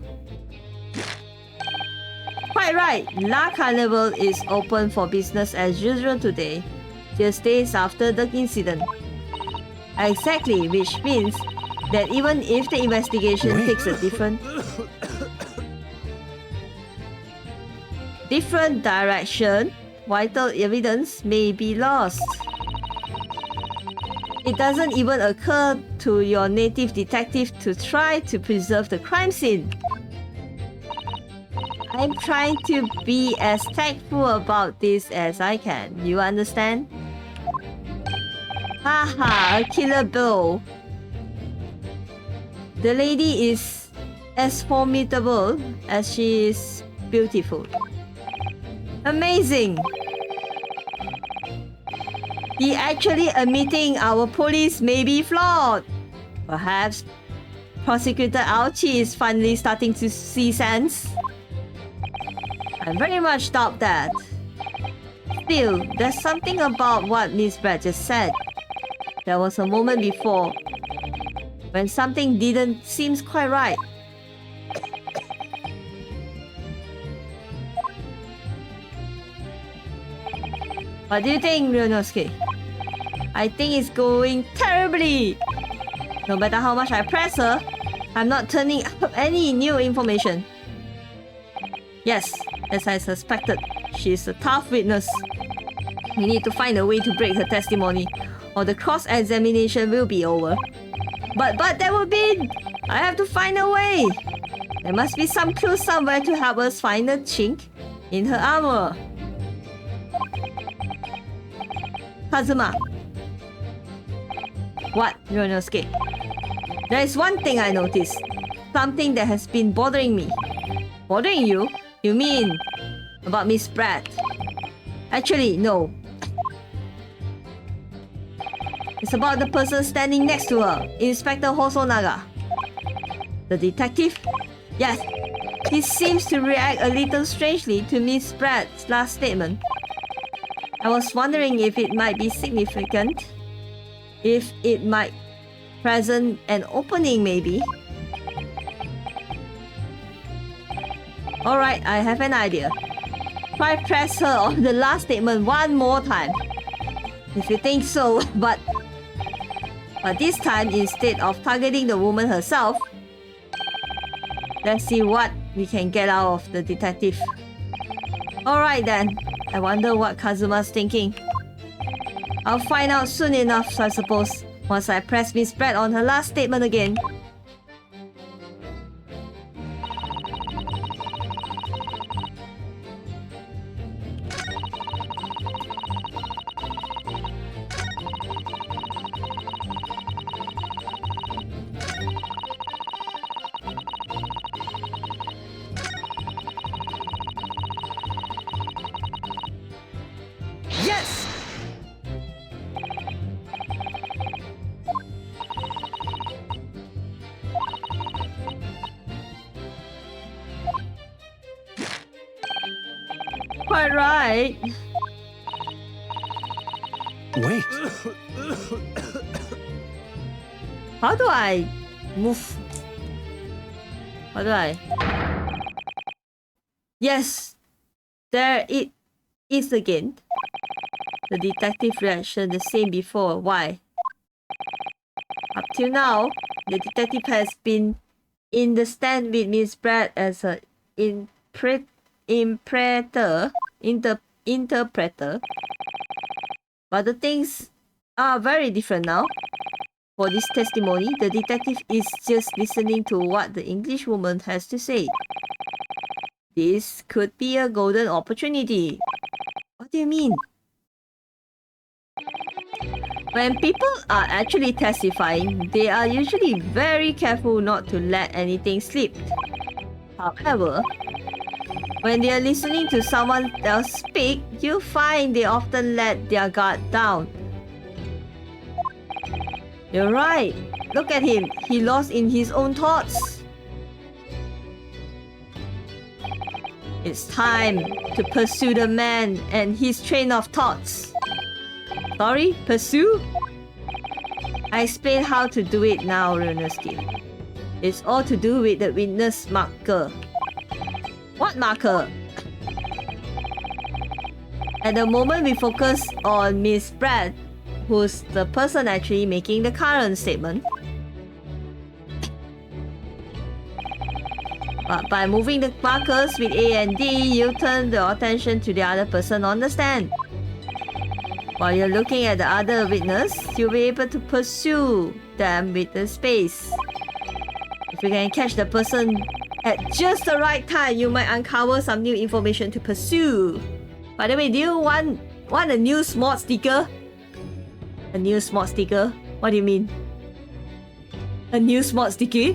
Quite right. La Carnival is open for business as usual today, just days after the incident. Exactly, which means that even if the investigation takes a different direction, vital evidence may be lost. It doesn't even occur to your native detective to try to preserve the crime scene. I'm trying to be as tactful about this as I can. You understand? Haha, a killer bill. The lady is as formidable as she is beautiful. Amazing! He actually admitting our police may be flawed. Perhaps Prosecutor Ouchie is finally starting to see sense. I very much doubt that. Still, there's something about what Miss Brad just said. There was a moment before when something didn't seem quite right. What do you think, Ryunosuke? I think it's going terribly. No matter how much I press her, I'm not turning up any new information. Yes, as I suspected, she's a tough witness. We need to find a way to break her testimony, or the cross-examination will be over. But that would be... I have to find a way. There must be some clue somewhere to help us find a chink in her armor. Kazuma. What, Ryunosuke? There is one thing I noticed. Something that has been bothering me. Bothering you? You mean about Miss Pratt? Actually, no. It's about the person standing next to her, Inspector Hosonaga. The detective? Yes. He seems to react a little strangely to Miss Pratt's last statement. I was wondering if it might be significant. If it might present an opening, maybe. Alright, I have an idea. Try press her on the last statement one more time. If you think so, but this time, instead of targeting the woman herself, let's see what we can get out of the detective. Alright then. I wonder what Kazuma's thinking. I'll find out soon enough, I suppose, once I press Miss Pratt on her last statement again. Yes! Quite right. Wait. How do I move? How do I? Yes, there it is again. The detective reaction the same before. Why? Up till now, the detective has been in the stand with Miss Pratt as an interpreter. But the things are very different now. For this testimony, the detective is just listening to what the English woman has to say. This could be a golden opportunity. What do you mean? When people are actually testifying, they are usually very careful not to let anything slip. However, when they are listening to someone else speak, you find they often let their guard down. You're right. Look at him. He lost in his own thoughts. It's time to pursue the man and his train of thoughts. Sorry, pursue? I explain how to do it now, Renuski. It's all to do with the witness marker. What marker? At the moment, we focus on Miss Brad, who's the person actually making the current statement. But by moving the markers with A and D, you turn the attention to the other person on the stand. While you're looking at the other witness, you'll be able to pursue them with the space. If you can catch the person at just the right time, you might uncover some new information to pursue. By the way, do you want a new smart sticker? A new smart sticker? What do you mean? A new smart sticker?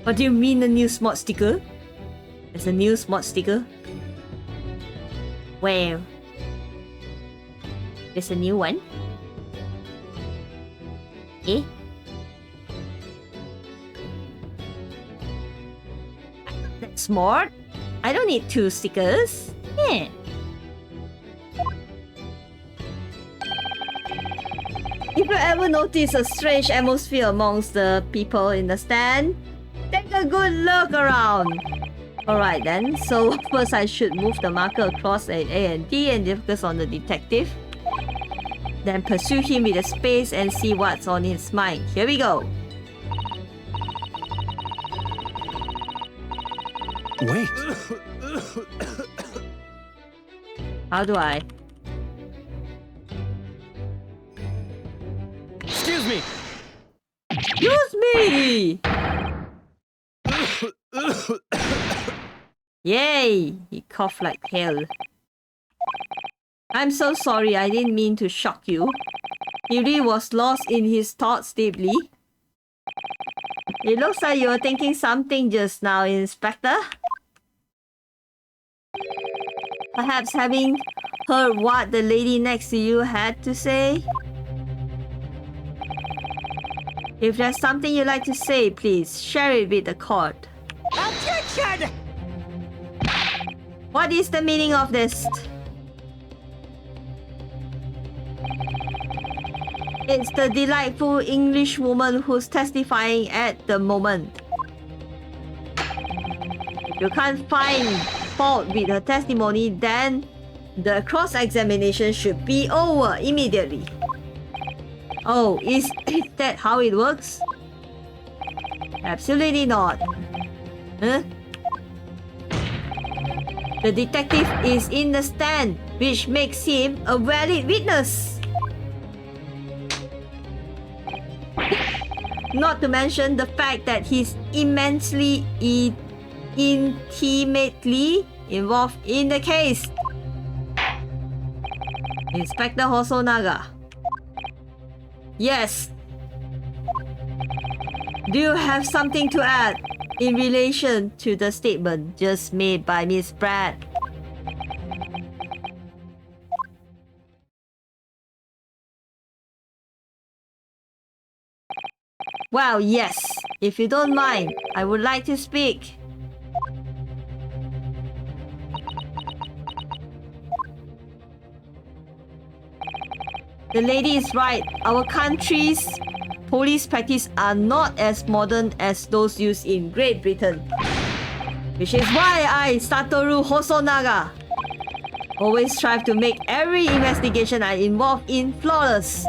What do you mean a new smart sticker? It's a new smart sticker? Well, there's a new one. Eh? That's smart. I don't need 2 stickers. Yeah. If you ever notice a strange atmosphere amongst the people in the stand, take a good look around. Alright then, so first I should move the marker across at A and D and focus on the detective. Then pursue him with a space and see what's on his mind. Here we go. Wait. How do I? Excuse me. Excuse me! Yay! He coughed like hell. I'm so sorry, I didn't mean to shock you. He really was lost in his thoughts deeply. It looks like you were thinking something just now, Inspector. Perhaps having heard what the lady next to you had to say? If there's something you'd like to say, please share it with the court. Objection! What is the meaning of this? It's the delightful English woman who's testifying at the moment. If you can't find fault with her testimony, then the cross-examination should be over immediately. Oh, is that how it works? Absolutely not. Huh? The detective is in the stand, which makes him a valid witness. Not to mention the fact that he's immensely intimately involved in the case. Inspector Hosonaga. Yes. Do you have something to add in relation to the statement just made by Miss Brad? Well, yes. If you don't mind, I would like to speak. The lady is right. Our country's police practice are not as modern as those used in Great Britain. Which is why I, Satoru Hosonaga, always strive to make every investigation I involve in flawless.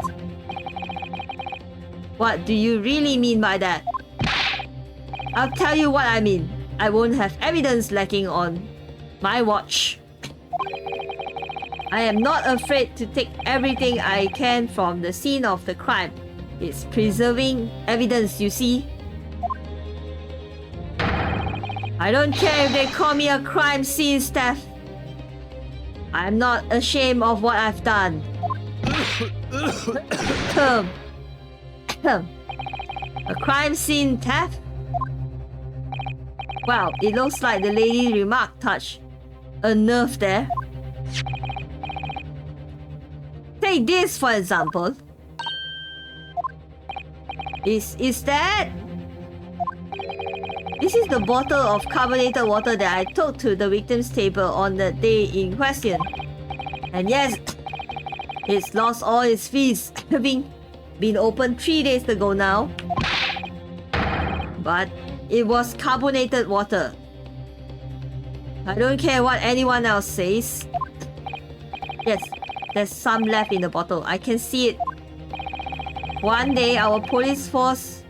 What do you really mean by that? I'll tell you what I mean. I won't have evidence lacking on my watch. I am not afraid to take everything I can from the scene of the crime. It's preserving evidence, you see. I don't care if they call me a crime scene staff. I'm not ashamed of what I've done. A crime scene theft? Well, it looks like the lady remark touched a nerve there. Take this for example. Is that? This is the bottle of carbonated water that I took to the victim's table on the day in question. And yes, it's lost all its fizz, having been opened 3 days ago now. But it was carbonated water. I don't care what anyone else says. Yes, there's some left in the bottle. I can see it. One day our police force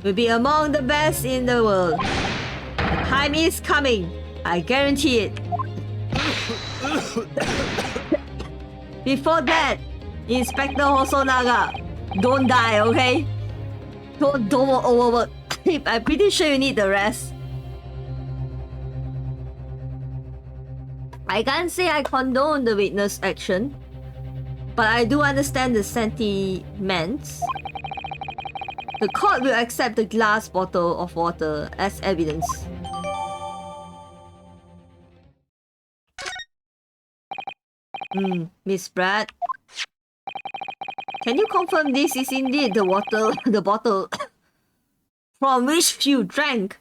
will be among the best in the world. The time is coming. I guarantee it. Before that, Inspector Hosonaga, don't die, okay? Don't overwork. I'm pretty sure you need the rest. I can't say I condone the witness action, but I do understand the sentiments. The court will accept the glass bottle of water as evidence. Miss Brad, can you confirm this is indeed the bottle from which you drank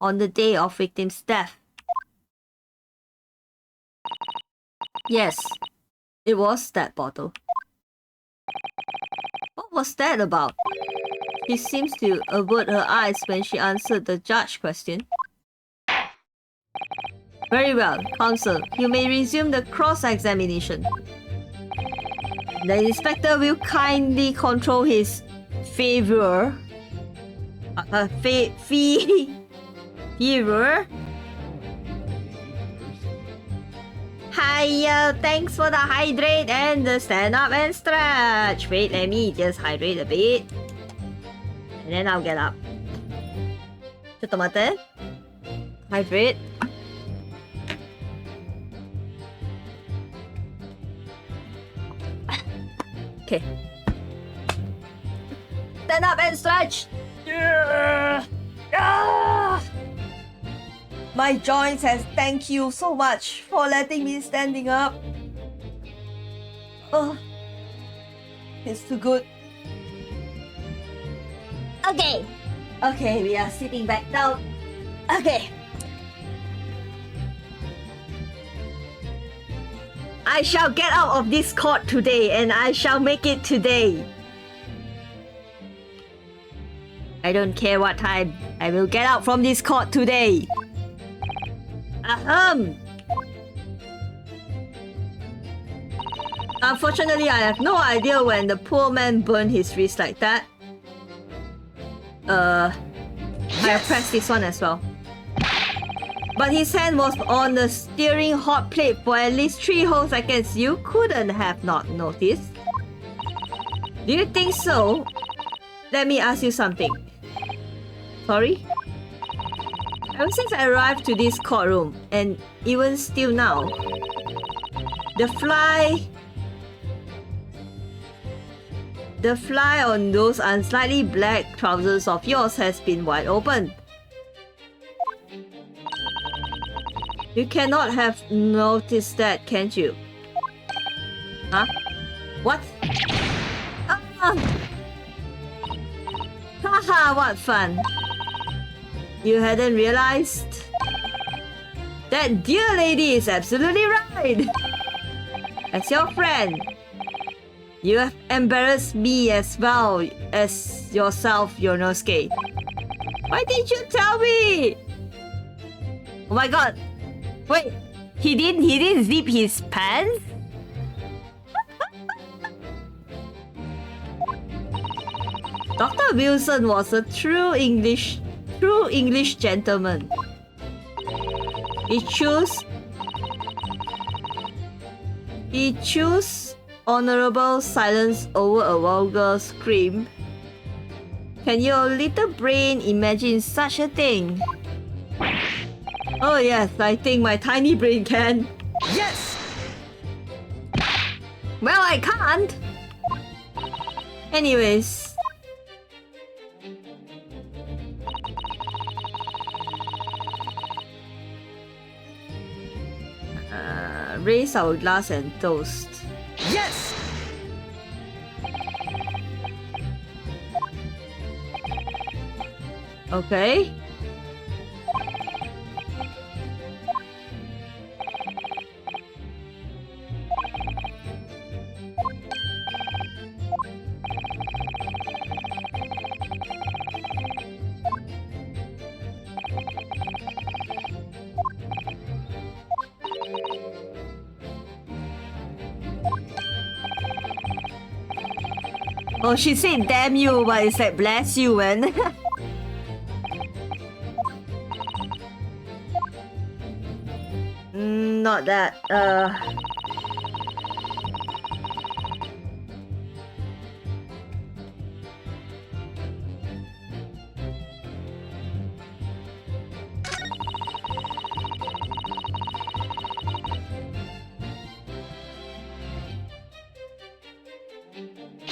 on the day of victim's death? Yes, it was that bottle. What was that about? She seems to avert her eyes when she answered the judge's question. Very well, counsel. You may resume the cross-examination. The inspector will kindly control his fever. Hiya, thanks for the hydrate and the stand up and stretch. Wait, let me just hydrate a bit. And then I'll get up. ちょっと待って。Hydrate. Okay. Stand up and stretch. Yeah. Ah. My joints says thank you so much for letting me standing up. Oh, it's too good. Okay. Okay, we are sitting back down. Okay. I shall get out of this court today and I shall make it today. I don't care what time. I will get out from this court today. Unfortunately, I have no idea when the poor man burned his wrist like that. I have pressed this one as well. But his hand was on the steering hot plate for at least 3 whole seconds. You couldn't have not noticed. Do you think so? Let me ask you something. Sorry? Ever since I arrived to this courtroom, and even still now, the fly on those unslightly black trousers of yours has been wide open. You cannot have noticed that, can't you? Huh? What? Haha, what fun! You hadn't realized? That dear lady is absolutely right! As your friend, you have embarrassed me as well as yourself, Yonosuke. Why didn't you tell me? Oh my god! Wait, he didn't zip his pants? Dr. Wilson was a true English gentleman. He chose honorable silence over a vulgar scream. Can your little brain imagine such a thing? Oh yes, I think my tiny brain can. Yes! Well, I can't. Anyways. Raise our glass and toast. Yes! Okay. Oh, she said damn you, but it said bless you, man. Not that.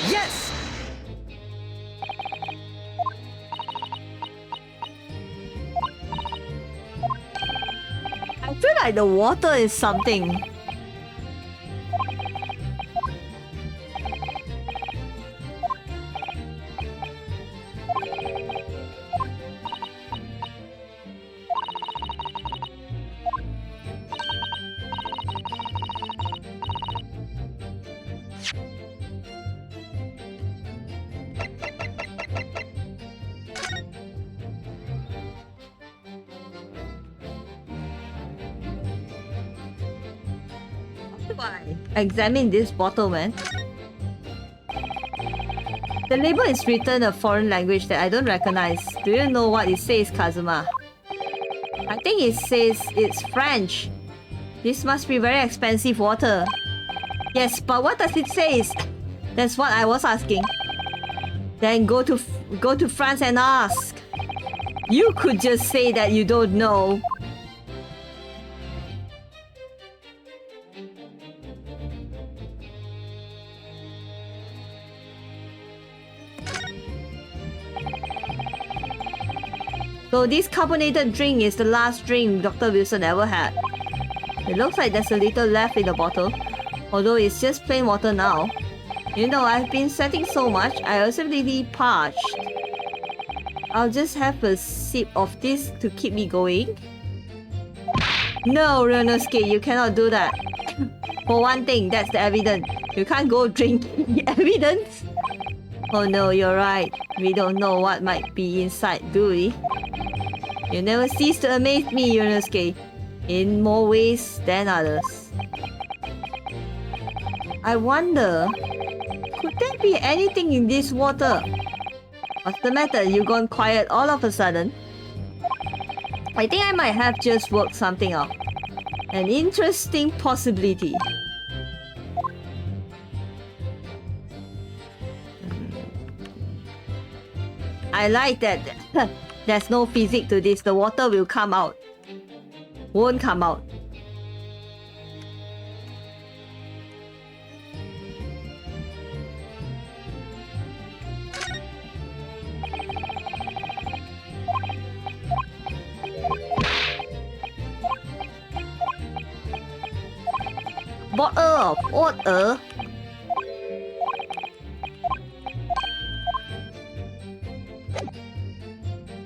Yes! I feel like the water is something. Why? Examine this bottle, man. The label is written a foreign language that I don't recognize. Do you know what it says, Kazuma? I think it says it's French. This must be very expensive water. Yes, but what does it say? That's what I was asking. Then go to France and ask. You could just say that you don't know. So this carbonated drink is the last drink Dr. Wilson ever had. It looks like there's a little left in the bottle, although it's just plain water now. You know, I've been sweating so much, I also really parched. I'll just have a sip of this to keep me going. No, Ryonosuke, you cannot do that. For one thing, that's the evidence. You can't go drinking evidence. Oh no, you're right. We don't know what might be inside, do we? You never cease to amaze me, Ryonosuke, in more ways than others. I wonder, could there be anything in this water? What's the matter? You gone quiet all of a sudden? I think I might have just worked something out. An interesting possibility. I like that. There's no physics to this. The water will come out. Won't come out. Bottle of water.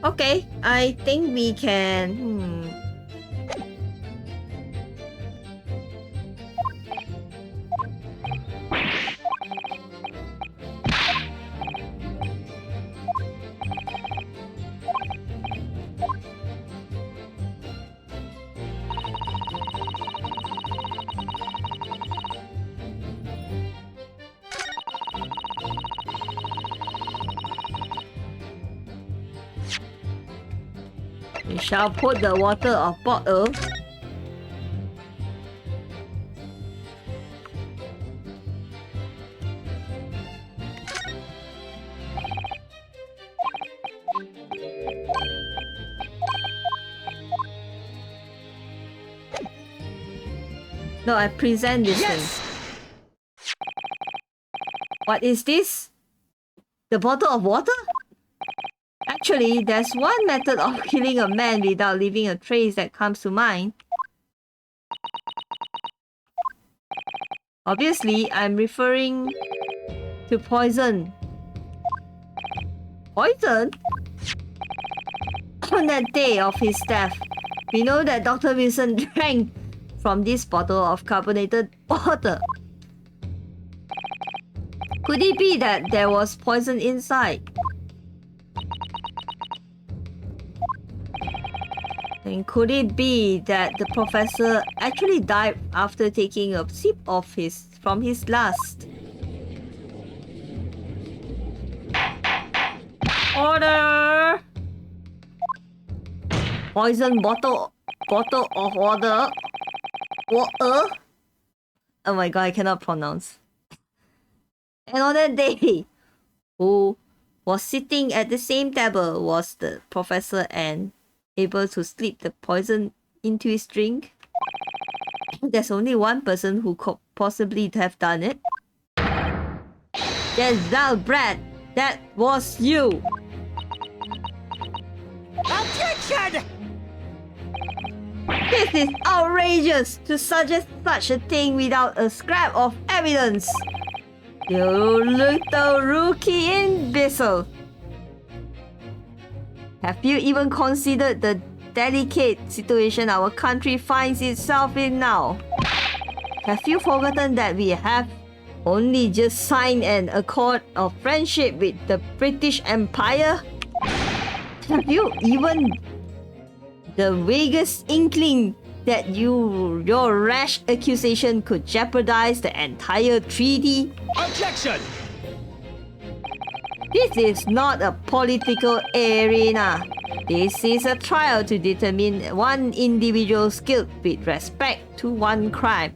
Okay, I think we can. We shall put the water of bottle. No, I present this thing. What is this? The bottle of water? Actually, there's one method of killing a man without leaving a trace that comes to mind. Obviously, I'm referring to poison. Poison? On that day of his death, we know that Dr. Wilson drank from this bottle of carbonated water. Could it be that there was poison inside? And could it be that the professor actually died after taking a sip of from his last? Order! Poison bottle of water. Water? Oh my god, I cannot pronounce. And on that day, who was sitting at the same table was the professor and able to slip the poison into his drink? There's only one person who could possibly have done it. Yes, Brad, that was you. Objection! This is outrageous to suggest such a thing without a scrap of evidence. You little rookie imbecile. Have you even considered the delicate situation our country finds itself in now? Have you forgotten that we have only just signed an accord of friendship with the British Empire? Have you even the vaguest inkling that your rash accusation could jeopardize the entire treaty? Objection! This is not a political arena. This is a trial to determine one individual's guilt with respect to one crime.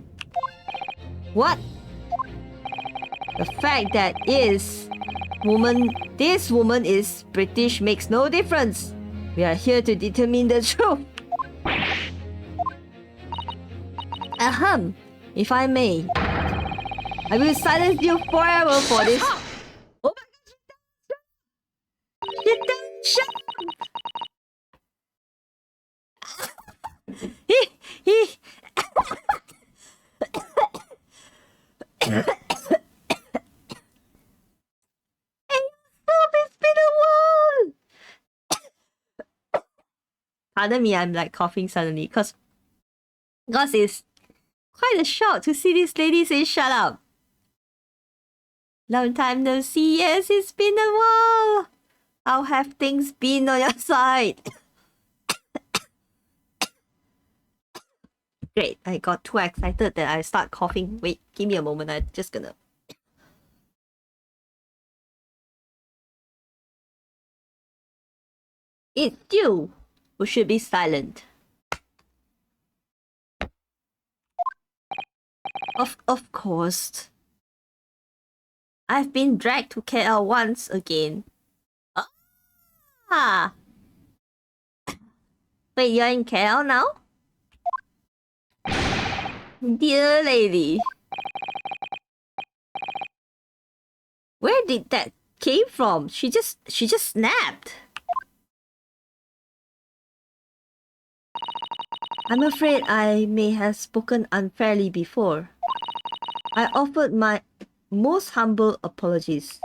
What? The fact that this woman is British makes no difference. We are here to determine the truth. Ahem, if I may. I will silence you forever for this. Oh my god, sit down, shut up. He. It's been a while. Pardon me, I'm like coughing suddenly because it's quite a shock to see this lady say shut up. Long time no see, yes, it's been a while. How have things been on your side? Great, I got too excited that I start coughing. Wait, give me a moment, I'm just gonna... It's you who should be silent. Of course. I've been dragged to KL once again. Ah! Wait, you're in KL now? Dear lady. Where did that came from? She just snapped. I'm afraid I may have spoken unfairly before. I offered my most humble apologies.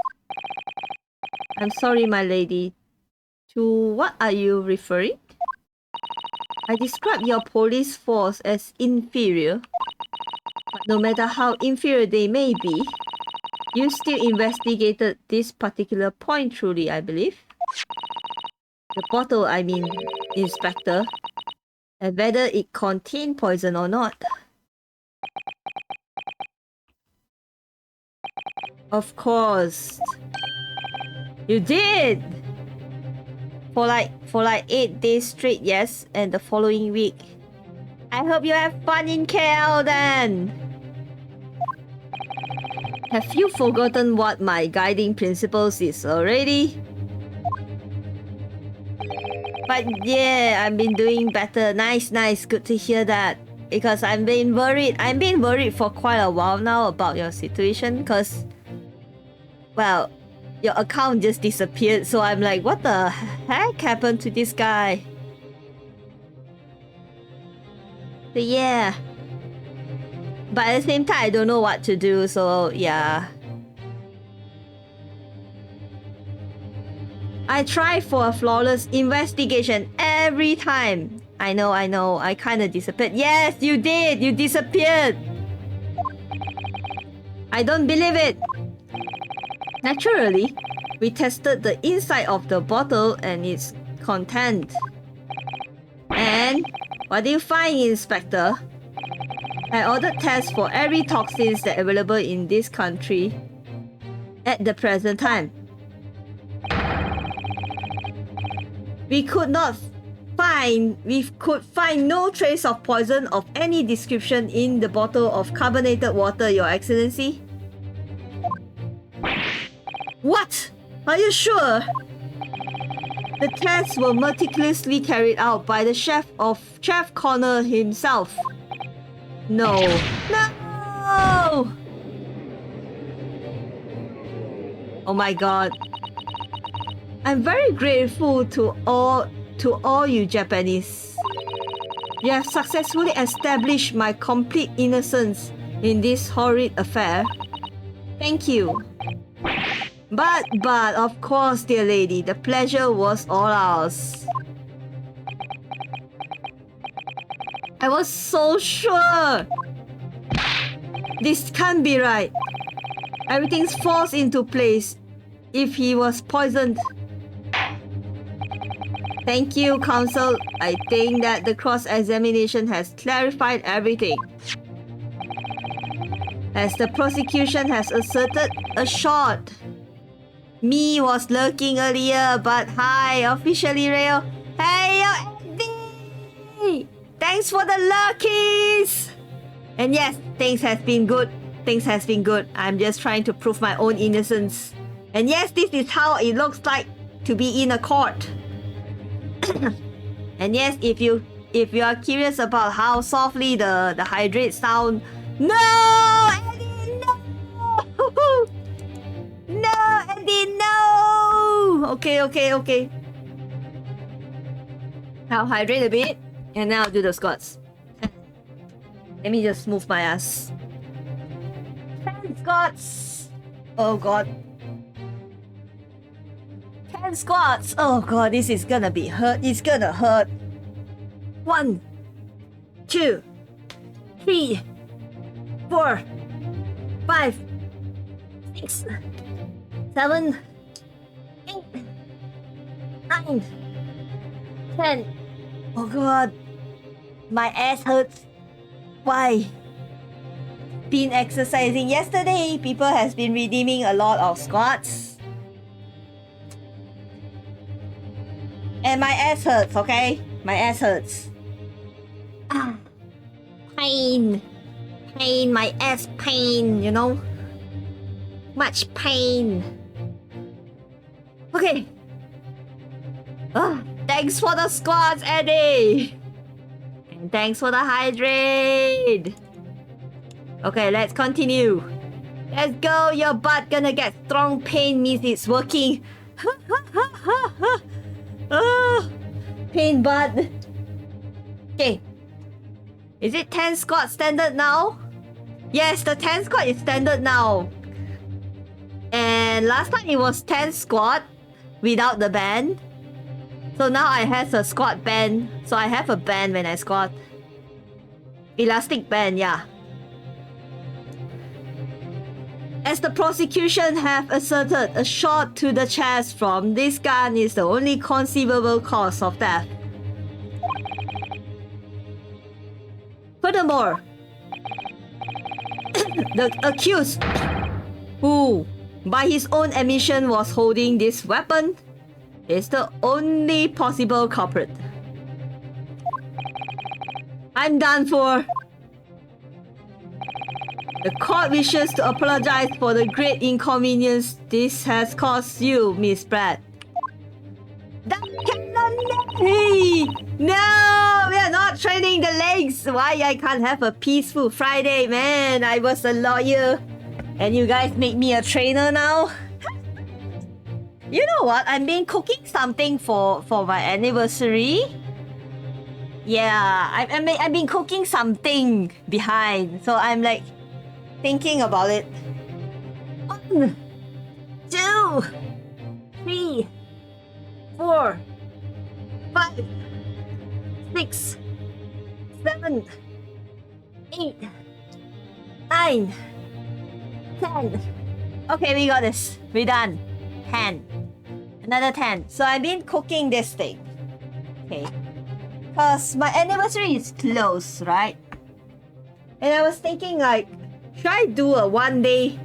I'm sorry, my lady. To what are you referring? I described your police force as inferior. But no matter how inferior they may be, you still investigated this particular point truly, I believe. The bottle, I mean, Inspector. And whether it contained poison or not. Of course. You did! For like 8 days straight, yes, and the following week. I hope you have fun in KL then! Have you forgotten what my guiding principles is already? But yeah, I've been doing better. Nice. Good to hear that. Because I've been worried for quite a while now about your situation. Because, well, your account just disappeared. So I'm like, what the heck happened to this guy? So yeah. But at the same time, I don't know what to do. So yeah. I try for a flawless investigation every time. I know. I kind of disappeared. Yes, you did. You disappeared. I don't believe it. Naturally, we tested the inside of the bottle and its content. And what do you find, Inspector? I ordered tests for every toxins that available in this country at the present time. We could find no trace of poison of any description in the bottle of carbonated water, Your Excellency. What? Are you sure? The tests were meticulously carried out by the chef Connor himself. No. No! Oh my god. I'm very grateful to all you Japanese. You have successfully established my complete innocence in this horrid affair. Thank you. But of course, dear lady, the pleasure was all ours. I was so sure. This can't be right. Everything falls into place if he was poisoned. Thank you, Counsel. I think that the cross-examination has clarified everything. As the prosecution has asserted, a shot. Me was lurking earlier, but hi, officially Rayo. Hey, yo, Andy! Thanks for the lurkies! And yes, things has been good. Things has been good. I'm just trying to prove my own innocence. And yes, this is how it looks like to be in a court. And yes, if you are curious about how softly the hydrate sound, no, Eddie, no, no, Eddie, no. Okay. I'll hydrate a bit, and now I'll do the squats. Let me just move my ass. 10 squats. Oh god. 10 squats. Oh god, this is gonna be hurt. It's gonna hurt. 1, 2, 3, 4, 5, 6, 7, 8, 9, 10. Oh god. My ass hurts. Why? Been exercising yesterday. People has been redeeming a lot of squats. And my ass hurts, okay? My ass hurts. Ah. Pain. Pain, my ass pain, you know? Much pain. Okay. Thanks for the squats, Eddie! And thanks for the hydrate! Okay, let's continue. Let's go, your butt gonna get strong pain means it's working. Pain butt. Okay. Is it 10 squat standard now? Yes, the 10 squat is standard now. And last time it was 10 squat without the band. So now I have a squat band. So I have a band when I squat. Elastic band, yeah. As the prosecution have asserted, a shot to the chest from this gun is the only conceivable cause of death. Furthermore, the accused, who by his own admission was holding this weapon, is the only possible culprit. I'm done for. The court wishes to apologize for the great inconvenience this has caused you, Miss Pratt. That cannot be! No! We are not training the legs! Why I can't have a peaceful Friday, man? I was a lawyer and you guys make me a trainer now? You know what? I've been cooking something for my anniversary. Yeah, I've been cooking something behind. So I'm like thinking about it. 1, 2, 3, 4, 5, 6, 7, 8, 9, 10. Okay, we got this. We're done. 10. Another 10. So I've been cooking this thing. Okay. Because my anniversary is close, right? And I was thinking like, should I do a one day,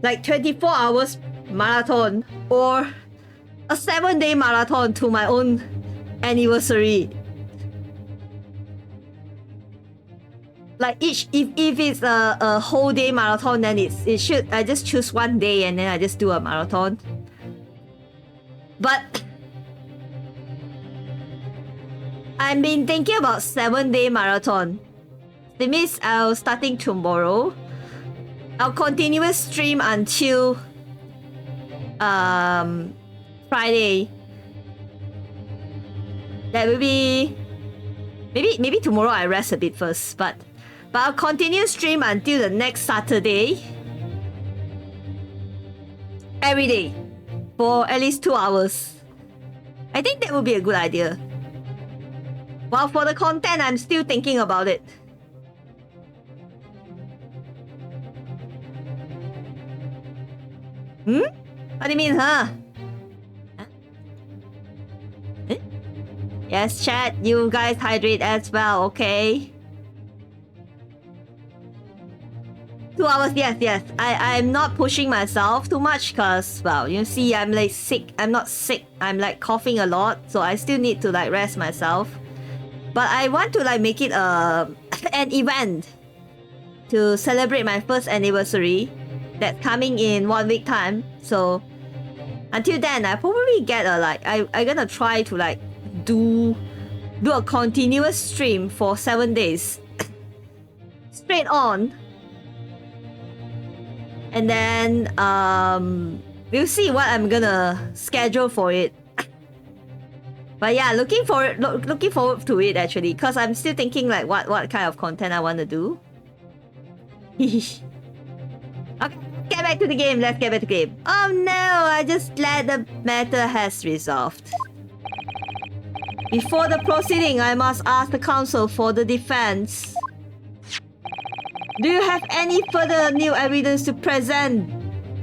like 24 hours marathon or a 7-day marathon to my own anniversary? Like if it's a whole day marathon, then I just choose one day and then I just do a marathon. But I've been thinking about 7-day marathon. That means I'll starting tomorrow. I'll continuous stream until Friday. That will be maybe tomorrow I rest a bit first, but I'll continue stream until the next Saturday. Every day. For at least 2 hours. I think that would be a good idea. While for the content, I'm still thinking about it. What do you mean, huh? Eh? Yes, chat, you guys hydrate as well, okay? 2 hours, yes. I'm not pushing myself too much because, well, you see, I'm like sick. I'm not sick. I'm like coughing a lot. So I still need to like rest myself. But I want to like make it an event to celebrate my first anniversary that's coming in 1 week time. So until then, I probably get a like, I'm gonna try to like do a continuous stream for 7 days. Straight on. And then we'll see what I'm gonna schedule for it. But yeah, looking forward to it actually, because I'm still thinking like what kind of content I want to do. Okay, get back to the game. Let's get back to the game. Oh no, I just glad the matter has resolved. Before the proceeding, I must ask the counsel for the defense. Do you have any further new evidence to present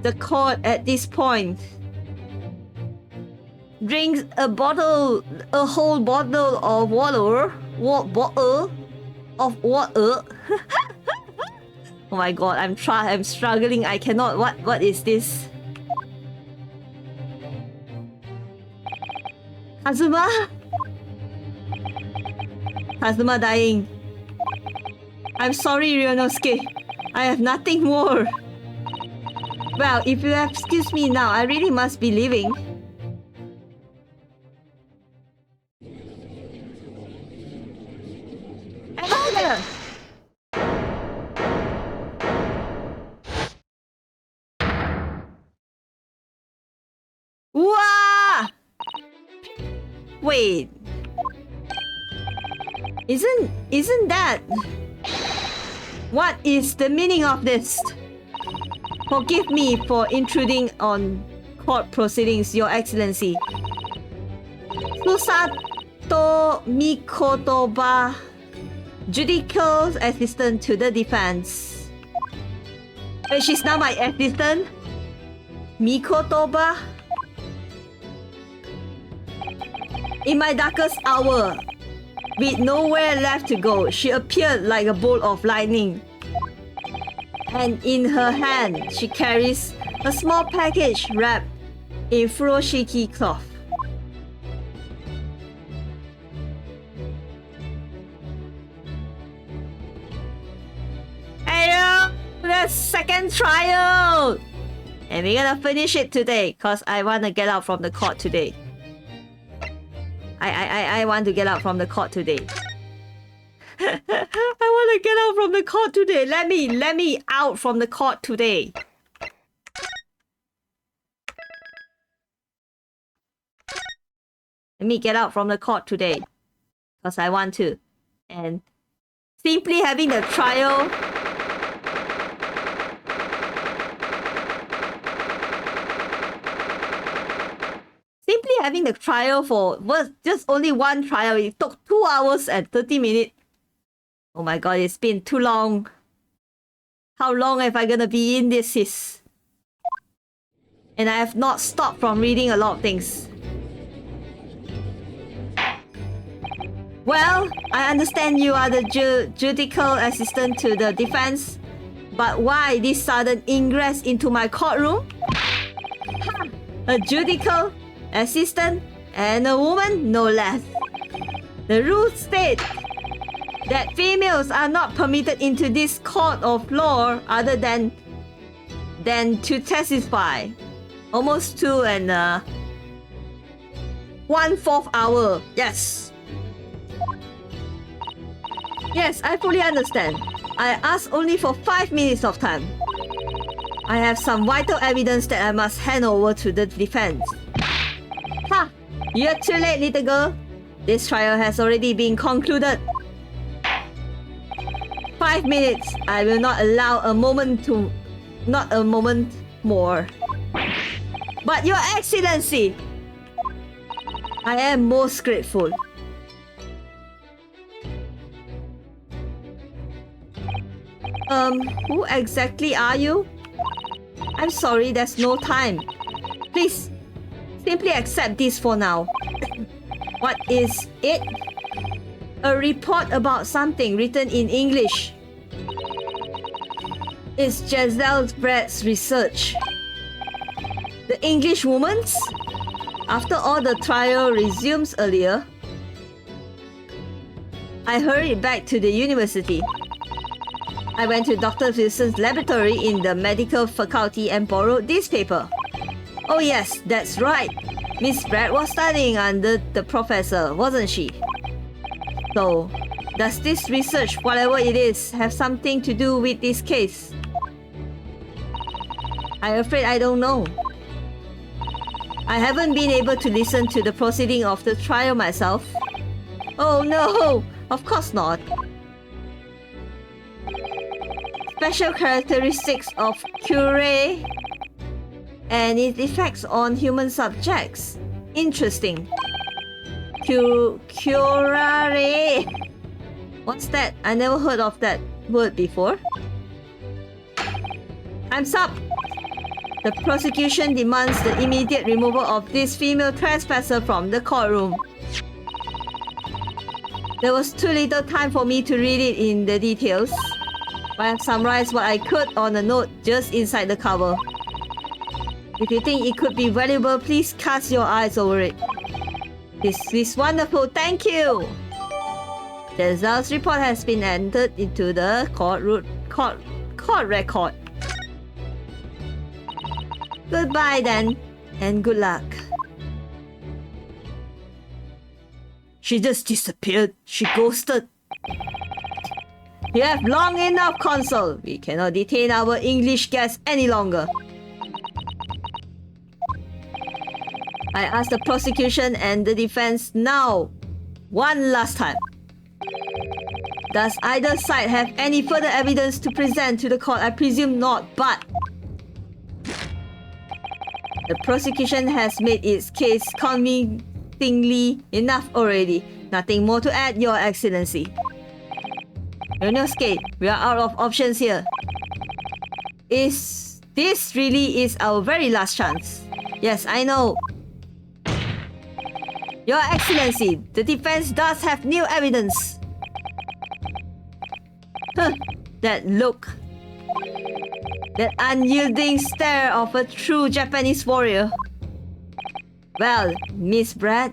the court at this point? Drinks a whole bottle of water. Bottle of water. Oh my god, I'm struggling. I cannot. What is this? Kazuma dying. I'm sorry, Ryonosuke. I have nothing more. Well, if you excuse me now, I really must be leaving. Hello there! Wah! Wait. Isn't that... What is the meaning of this? Forgive me for intruding on court proceedings, Your Excellency. Susato Mikotoba, judicial assistant to the defense. Wait, she's now my assistant? Mikotoba? In my darkest hour, with nowhere left to go, she appeared like a bolt of lightning. And in her hand, she carries a small package wrapped in furoshiki cloth. Hello! The second trial! And we're gonna finish it today, cause I wanna get out from the court today. I want to get out from the court today. I want to get out from the court today. Let me out from the court today. Let me get out from the court today. Because I want to. And simply having the trial... Simply having the trial was just only one trial. It took 2 hours and 30 minutes. Oh my god, it's been too long. How long am I gonna be in this sis? And I have not stopped from reading a lot of things. Well, I understand you are the judicial assistant to the defense, but why this sudden ingress into my courtroom? A judicial assistant and a woman, no less. The rules state that females are not permitted into this court of law other than to testify. Almost 2 and 1/4 hour. Yes. Yes, I fully understand. I asked only for 5 minutes of time. I have some vital evidence that I must hand over to the defense. Ha! You're too late, little girl. This trial has already been concluded. 5 minutes. I will not allow a moment more. But Your Excellency, I am most grateful. Who exactly are you? I'm sorry, there's no time. Please, simply accept this for now. What is it? A report about something written in English. It's Giselle Brett's research. The English woman's? After all the trial resumes earlier, I hurried back to the university. I went to Dr. Wilson's laboratory in the medical faculty and borrowed this paper. Oh yes, that's right. Miss Brett was studying under the professor, wasn't she? So, does this research, whatever it is, have something to do with this case? I'm afraid I don't know. I haven't been able to listen to the proceeding of the trial myself. Oh no, of course not. Special characteristics of curare and its effects on human subjects. Interesting. Curare. What's that? I never heard of that word before. Time's up. The prosecution demands the immediate removal of this female trespasser from the courtroom. There was too little time for me to read it in the details. I have summarized what I could on a note just inside the cover. If you think it could be valuable, please cast your eyes over it. This is wonderful, thank you! The results report has been entered into the court record. Goodbye then, and good luck. She just disappeared. She ghosted. You have long enough, Consul. We cannot detain our English guests any longer. I ask the prosecution and the defense now, one last time. Does either side have any further evidence to present to the court? I presume not, but... The prosecution has made its case convincingly enough already. Nothing more to add, Your Excellency. Yonosuke, we are out of options here. This really is our very last chance. Yes, I know. Your Excellency, the defense does have new evidence. Huh, that look. That unyielding stare of a true Japanese warrior. Well, Miss Brad.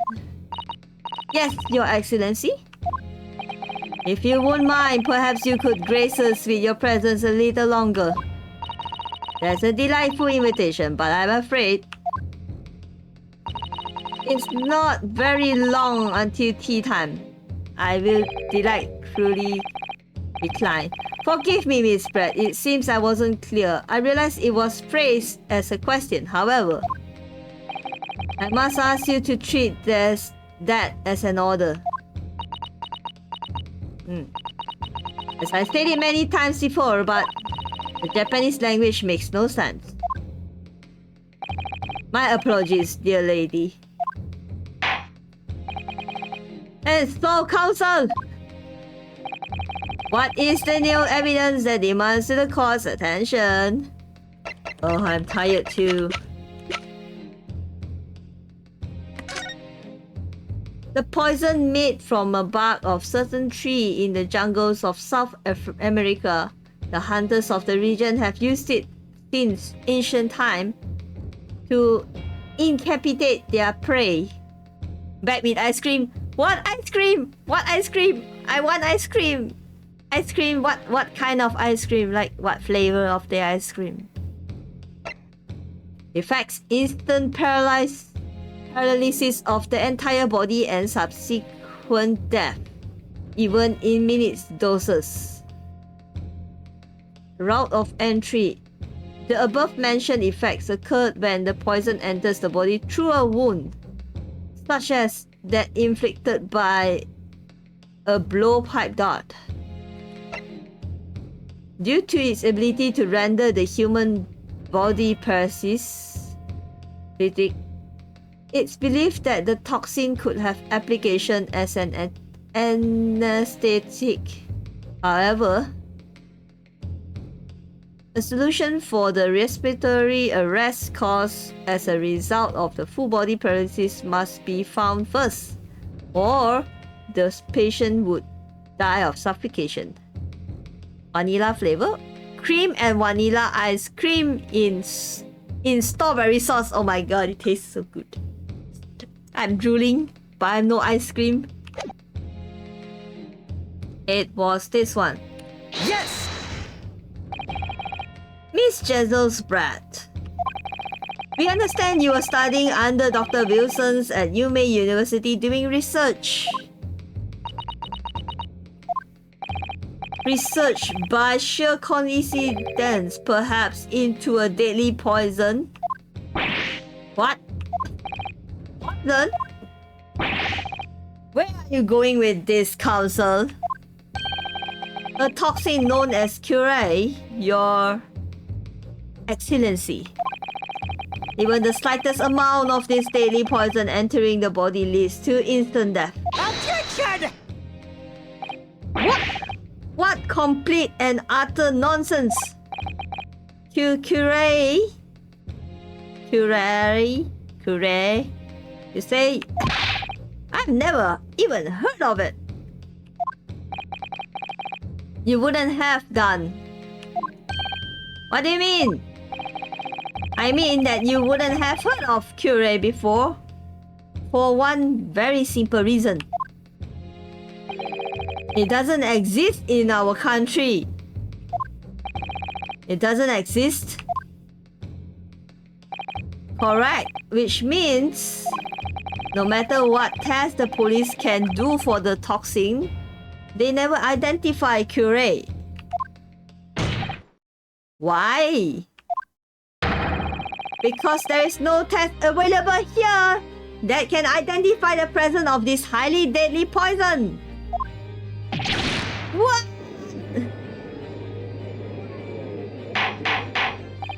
Yes, Your Excellency. If you won't mind, perhaps you could grace us with your presence a little longer. That's a delightful invitation, but I'm afraid it's not very long until tea time. I will delightfully decline. Forgive me, Miss Brett. It seems I wasn't clear. I realized it was phrased as a question. However, I must ask you to treat this that as an order. As I stated many times before, but the Japanese language makes no sense. My apologies, dear lady. And so, counsel, what is the new evidence that demands the court's attention? Oh, I'm tired too. The poison made from a bark of certain tree in the jungles of South America. The hunters of the region have used it since ancient time to incapitate their prey. Back with ice cream. What ice cream? What ice cream? I want ice cream. Ice cream, what kind of ice cream? Like what flavor of the ice cream? Effects instant paralysis of the entire body and subsequent death, even in minutes doses. Route of entry. The above-mentioned effects occurred when the poison enters the body through a wound, such as that inflicted by a blowpipe dart. Due to its ability to render the human body parasitic, it's believed that the toxin could have application as an anesthetic. However, a solution for the respiratory arrest caused as a result of the full body paralysis must be found first, or the patient would die of suffocation. Vanilla flavor, cream and vanilla ice cream in strawberry sauce. Oh my god, it tastes so good. I'm drooling, but I have no ice cream. It was this one. Yes! Miss Jezel's brat. We understand you are studying under Dr. Wilson's at UMay University doing research. Research by sheer coincidence, perhaps into a deadly poison. What? Poison? Where are you going with this, counsel? A toxin known as curare, Your Excellency. Even the slightest amount of this deadly poison entering the body leads to instant death. Objection! What complete and utter nonsense! Curare? You say? I've never even heard of it. You wouldn't have done. What do you mean? I mean that you wouldn't have heard of curare before. For one very simple reason. It doesn't exist in our country. It doesn't exist. Correct, which means no matter what test the police can do for the toxin, they never identify curare. Why? Because there is no test available here that can identify the presence of this highly deadly poison. What?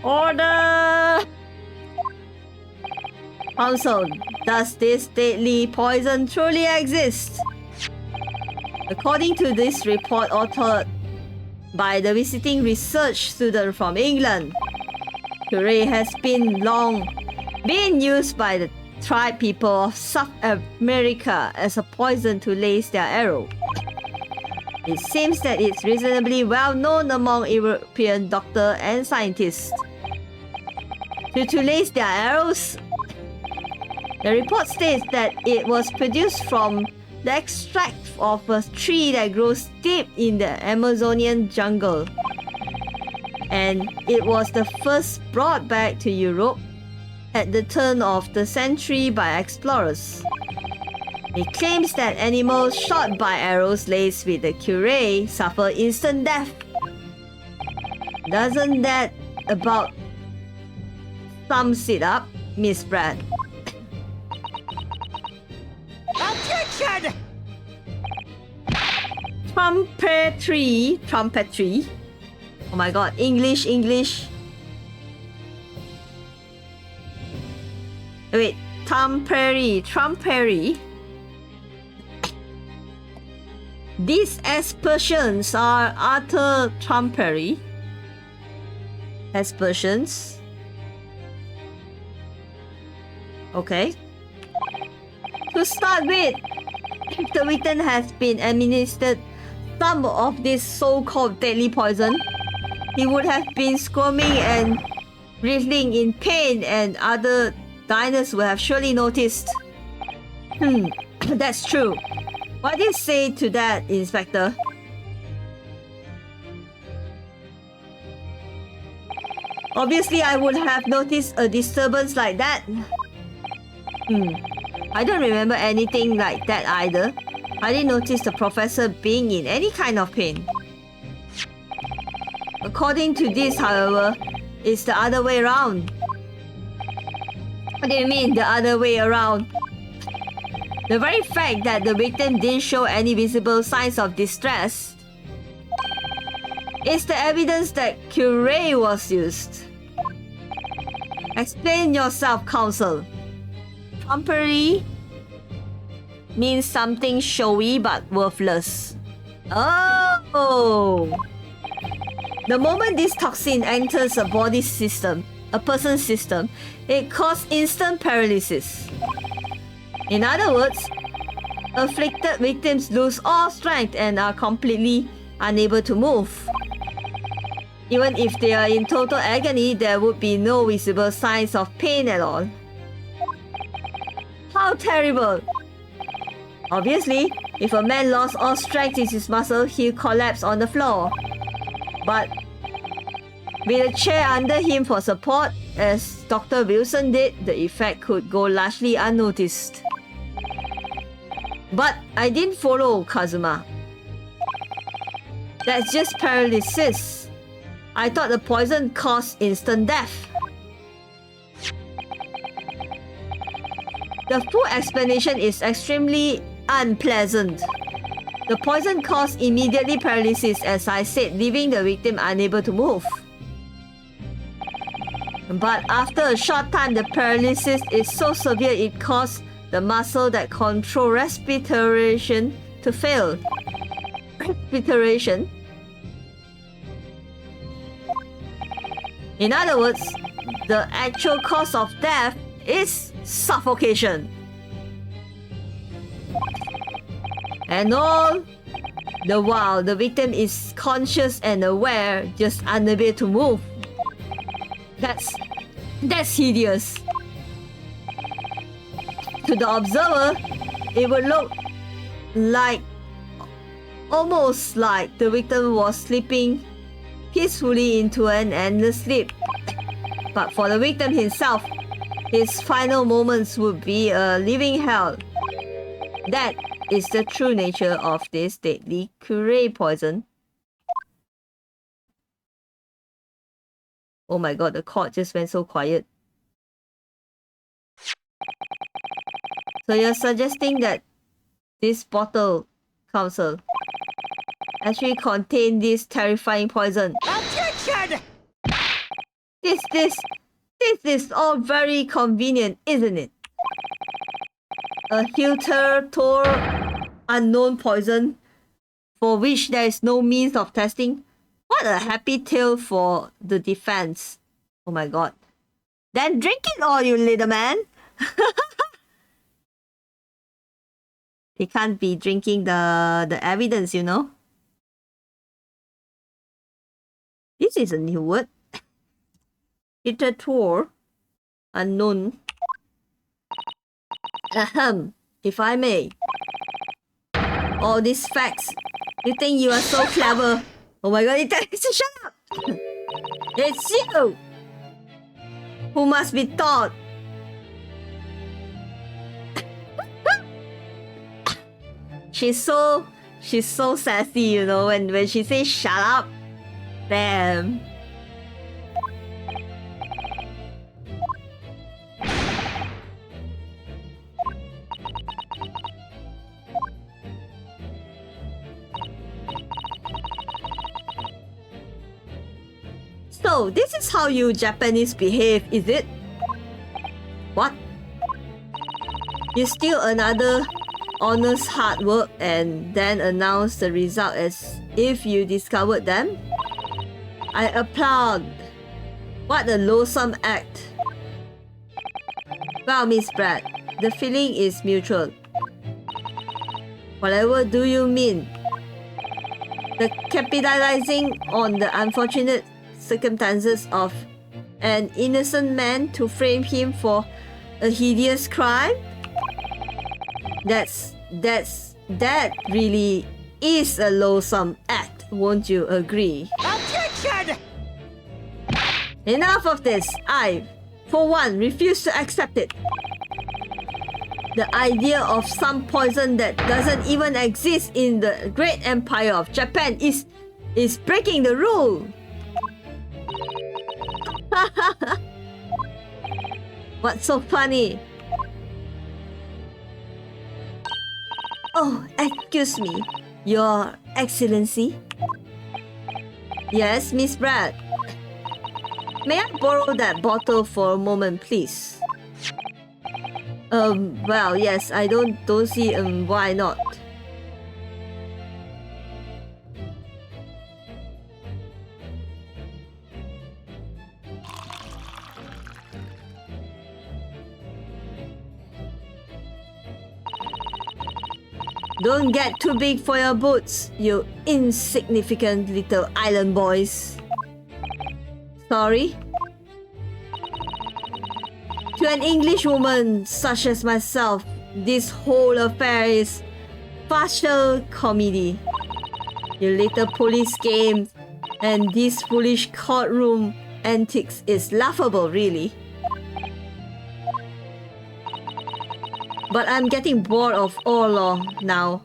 Order! Counsel, does this deadly poison truly exist? According to this report authored by the visiting research student from England, curare has long been used by the tribe people of South America as a poison to lace their arrow. It seems that it's reasonably well known among European doctors and scientists. To lace their arrows, the report states that it was produced from the extract of a tree that grows deep in the Amazonian jungle. And it was the first brought back to Europe at the turn of the century by explorers. It claims that animals shot by arrows laced with the curare suffer instant death. Doesn't that about sums it up, Miss Brad? trumpetry. Oh my god, English. Wait, trumpery. These aspersions are utter trumpery. Aspersions. Okay. To start with, if the victim has been administered some of this so-called deadly poison, he would have been squirming and writhing in pain, and other diners would have surely noticed. That's true. What do you say to that, Inspector? Obviously, I would have noticed a disturbance like that. I don't remember anything like that either. I didn't notice the professor being in any kind of pain. According to this, however, it's the other way around. What do you mean, the other way around? The very fact that the victim didn't show any visible signs of distress is the evidence that curare was used. Explain yourself, counsel. Trumpery means something showy but worthless. Oh! The moment this toxin enters a body system, a person's system, it causes instant paralysis. In other words, afflicted victims lose all strength and are completely unable to move. Even if they are in total agony, there would be no visible signs of pain at all. How terrible! Obviously, if a man lost all strength in his muscle, he'll collapse on the floor. But with a chair under him for support, as Dr. Wilson did, the effect could go largely unnoticed. But I didn't follow Kazuma. That's just paralysis. I thought the poison caused instant death. The full explanation is extremely unpleasant. The poison caused immediately paralysis, as I said, leaving the victim unable to move. But after a short time, the paralysis is so severe it caused the muscle that control respiration to fail. Respiration. In other words, the actual cause of death is suffocation. And all the while, the victim is conscious and aware, just unable to move. That's hideous. To the observer, it would look like almost like the victim was sleeping peacefully into an endless sleep. But for the victim himself, his final moments would be a living hell. That is the true nature of this deadly curare poison. Oh my god, the court just went so quiet. So you're suggesting that this bottle, counsel, actually contained this terrifying poison. Objection! This is all very convenient, isn't it? A hitherto unknown poison for which there is no means of testing. What a happy tale for the defense. Oh my god. Then drink it all, you little man. They can't be drinking the evidence, you know. This is a new word. Hitherto unknown. Ahem, if I may. All these facts. You think you are so clever. Oh my god, shut up! It's you who must be taught. She's so sassy, you know, when she says shut up. Damn. So, this is how you Japanese behave, is it? What? You steal another honest hard work and then announce the result as if you discovered them? I applaud. What a loathsome act. Well, Miss Brad, the feeling is mutual. Whatever do you mean? The capitalizing on the unfortunate circumstances of an innocent man to frame him for a hideous crime? That really is a loathsome act, won't you agree? Objection! Enough of this. I, for one, refuse to accept it. The idea of some poison that doesn't even exist in the great empire of Japan is breaking the rule. What's so funny? Oh, excuse me, Your Excellency. Yes, Miss Brad. May I borrow that bottle for a moment, please? Well, yes, I don't see why not. Don't get too big for your boots, you insignificant little island boys. Sorry? To an English woman such as myself, this whole affair is partial comedy. Your little police game and these foolish courtroom antics is laughable, really. But I'm getting bored of all law now.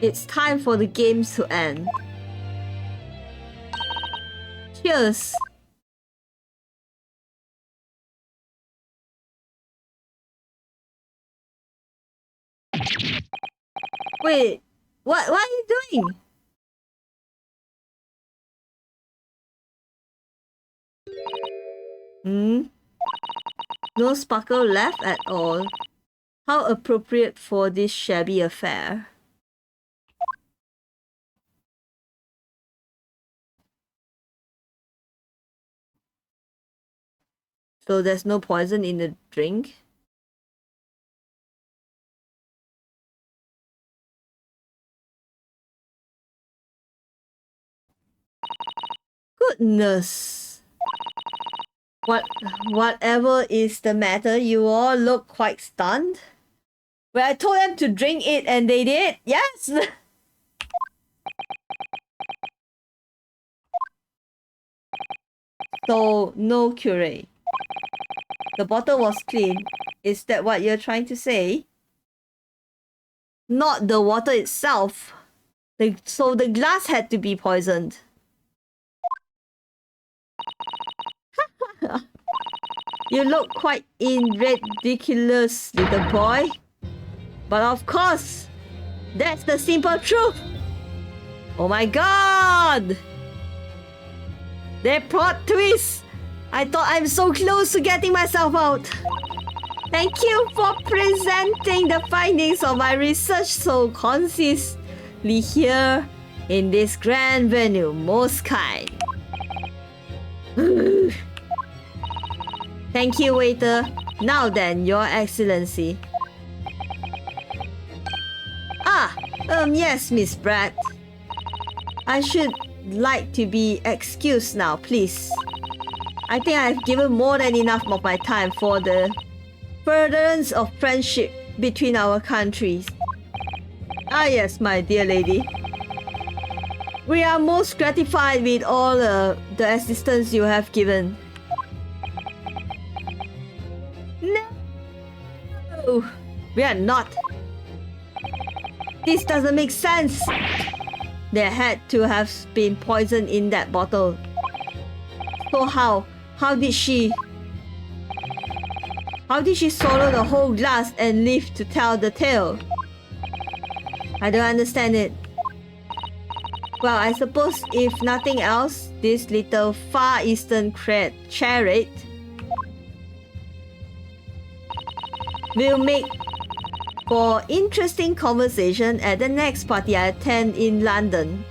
It's time for the games to end. Cheers! Wait, what are you doing? No sparkle left at all. How appropriate for this shabby affair. So there's no poison in the drink? Goodness! Whatever is the matter, you all look quite stunned. Well, I told them to drink it and they did. Yes! So, no cure. The bottle was clean. Is that what you're trying to say? Not the water itself. So the glass had to be poisoned. You look quite ridiculous, little boy. But of course, that's the simple truth. Oh my god! Their plot twist! I thought I'm so close to getting myself out. Thank you for presenting the findings of my research so concisely here in this grand venue. Most kind. Thank you, waiter. Now then, Your Excellency. Yes, Miss Brad. I should like to be excused now, please. I think I've given more than enough of my time for the furtherance of friendship between our countries. Ah yes, my dear lady. We are most gratified with all the assistance you have given. No, we are not. This doesn't make sense. There had to have been poison in that bottle. So how did she swallow the whole glass and live to tell the tale? I don't understand it. Well, I suppose if nothing else, this little Far Eastern chariot will make for interesting conversation at the next party I attend in London.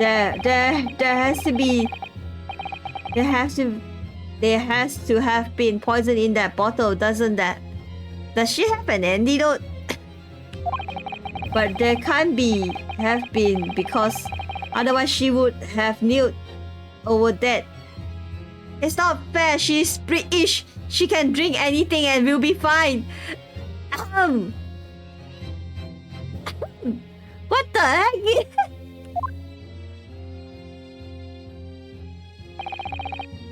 There has to have been poison in that bottle, doesn't that? Does she have an antidote? But there can't have been, because otherwise she would have kneeled over that. It's not fair. She's British. She can drink anything and will be fine. What the heck?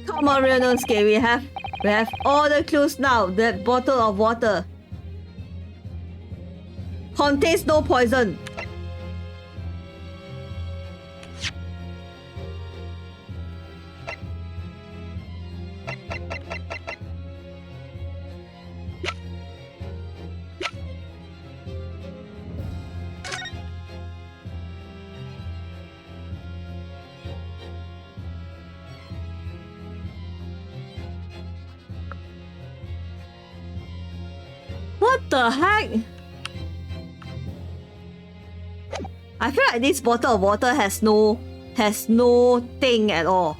Come on, Ryunosuke. We have all the clues now. That bottle of water contains no poison. What the heck? I feel like this bottle of water has no thing at all.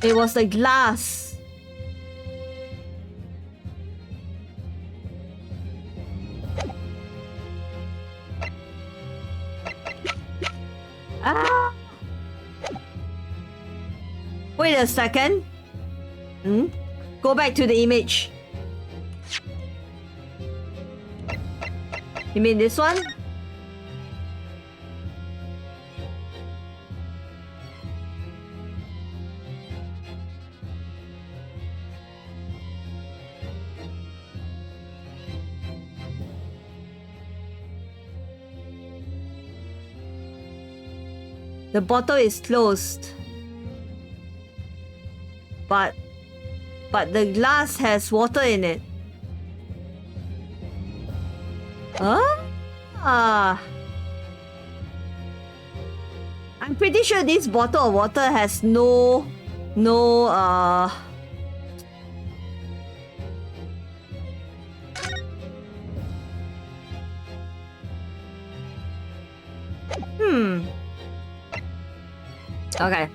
It was the glass. Ah! Wait a second. Go back to the image. You mean this one? The bottle is closed. But the glass has water in it. I'm pretty sure this bottle of water has no Okay.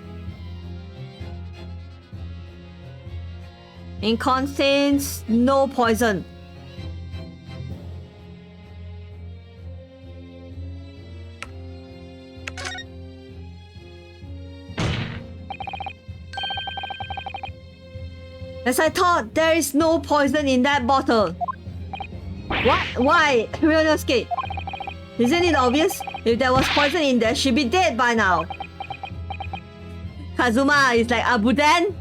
It contains no poison. As I thought, there is no poison in that bottle. What? Why? Ryunosuke, isn't it obvious? If there was poison in there, she'd be dead by now. Kazuma is like Abuden.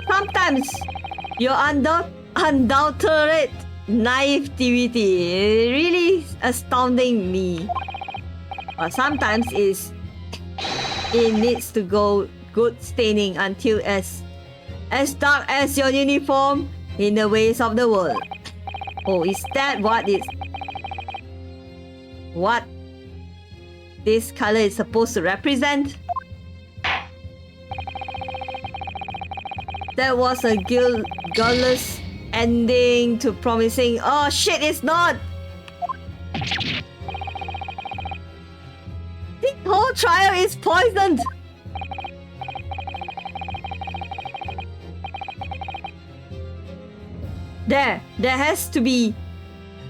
Sometimes your unadulterated naivety really astounding me. But sometimes it needs to go good staining until as dark as your uniform in the ways of the world. Oh, is that what this color is supposed to represent? That was a guiltless ending to promising. Oh shit, it's not! The whole trial is poisoned! There has to be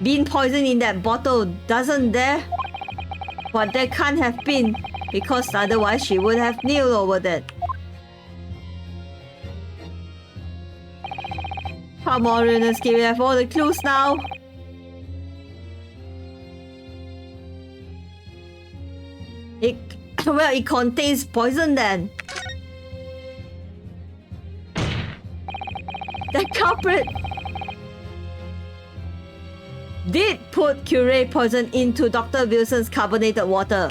been poison in that bottle, doesn't there? But there can't have been, because otherwise she would have kneeled over that. Come on, Ryunosuke, we have all the clues now. It contains poison then. The culprit did put Curare poison into Dr. Wilson's carbonated water.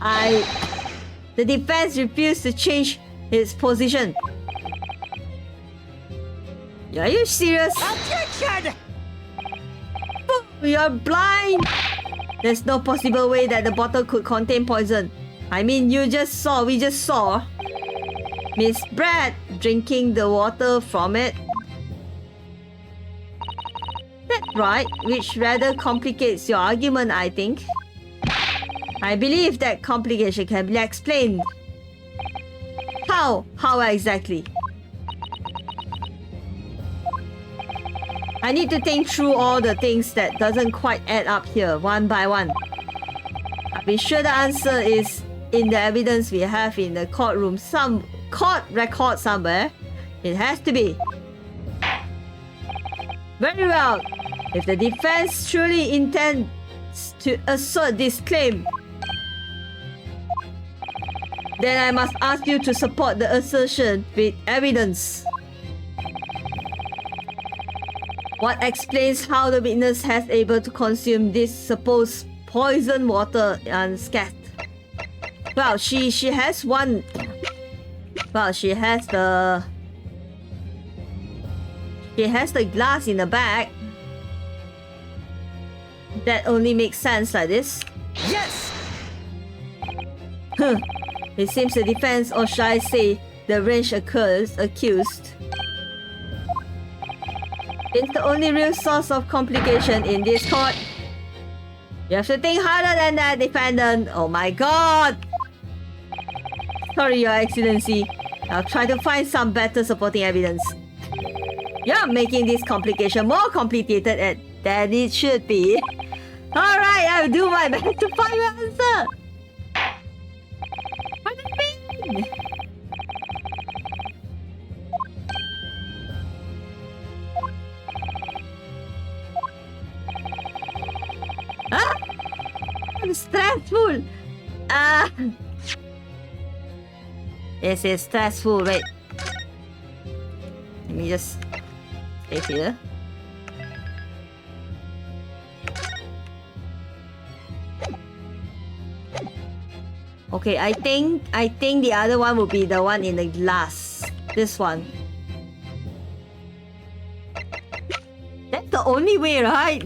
The defense refused to change its position. Are you serious? Objection! You're blind! There's no possible way that the bottle could contain poison. I mean, we just saw Miss Brad drinking the water from it. That's right, which rather complicates your argument, I think. I believe that complication can be explained. How? How exactly? I need to think through all the things that doesn't quite add up here, one by one. I'll be sure the answer is in the evidence we have in the courtroom, some court record somewhere. It has to be. Very well. If the defense truly intends to assert this claim, then I must ask you to support the assertion with evidence. What explains how the witness has able to consume this supposed poison water unscathed? Well, she has one. Well, she has the glass in the bag. That only makes sense like this. Yes! It seems the defense, or shall I say, the range accused, is the only real source of complication in this court. You have to think harder than that, defendant. Oh my god! Sorry, Your Excellency. I'll try to find some better supporting evidence. You're making this complication more complicated than it should be. Alright, I'll do my best to find your answer. What do you mean? Huh? I'm stressful. This is stressful. Wait. Let me just stay here. Okay, I think the other one will be the one in the glass. This one. That's the only way, right?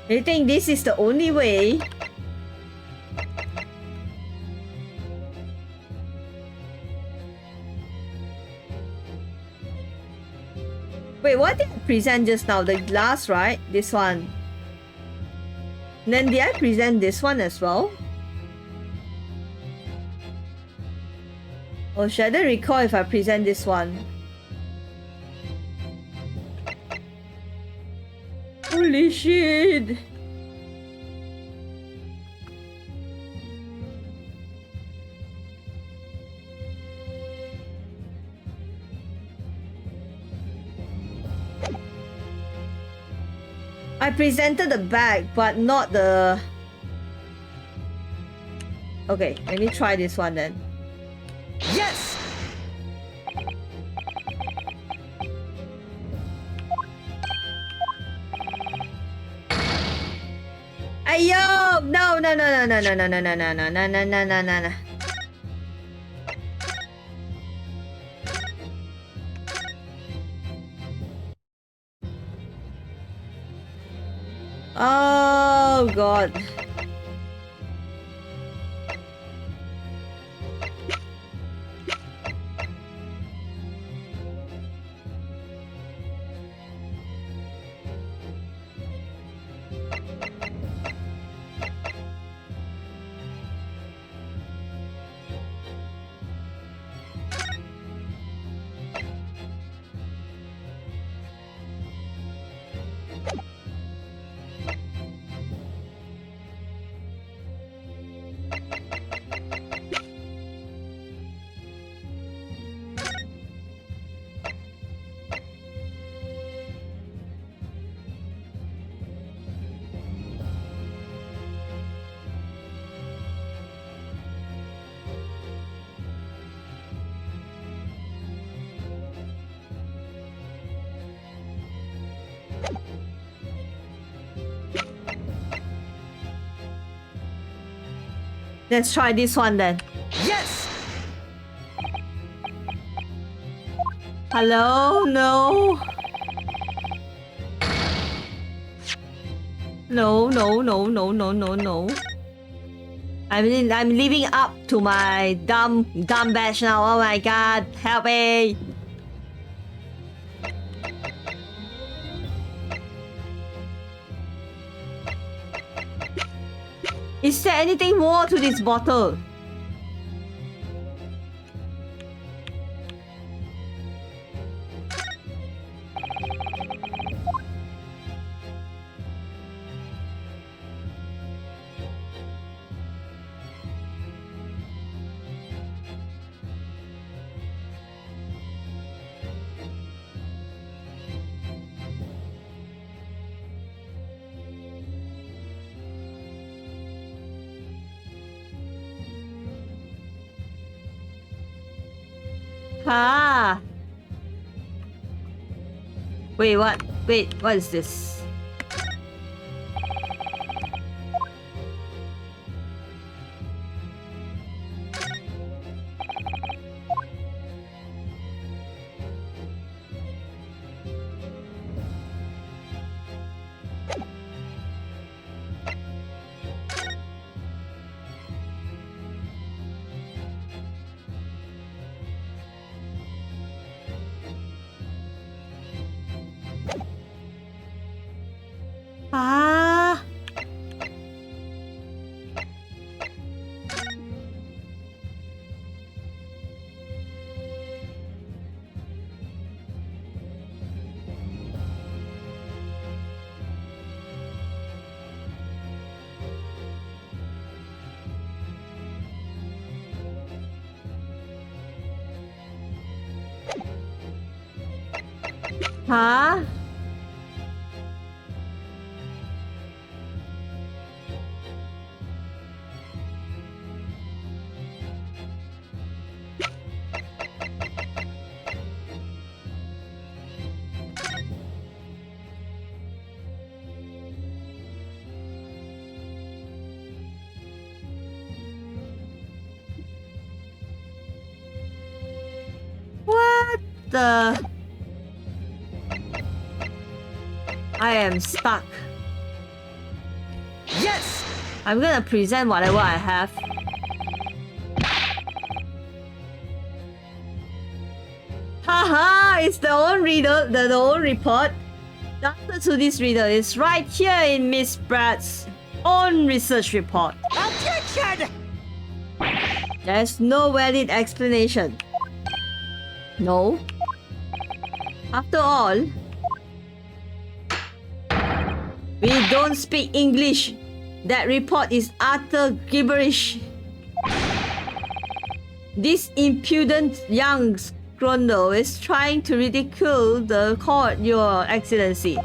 You think this is the only way? Wait, what did I present just now? The glass, right? This one. And then did I present this one as well? Or should I don't recall if I present this one? Holy shit! I presented the bag, but not the Okay, let me try this one then. Yes! Ayo! No, no, no, no, no, no, no, no, no, no, no, no, no, no, no, no, no. Oh God. Let's try this one then. Yes! Hello? No. No, no, no, no, no, no, no. I'm living up to my dumb badge now. Oh my God, help me! Is there anything more to this bottle? Ah. Wait, what? Wait, what is this? Ah. Huh? What the? I am stuck. Yes! I'm gonna present whatever I have. Haha, it's the own reader, the own report. The answer to this reader is right here in Miss Brad's own research report. Objection! There's no valid explanation. No. After all, we don't speak English. That report is utter gibberish. This impudent young scoundrel is trying to ridicule the court, Your Excellency.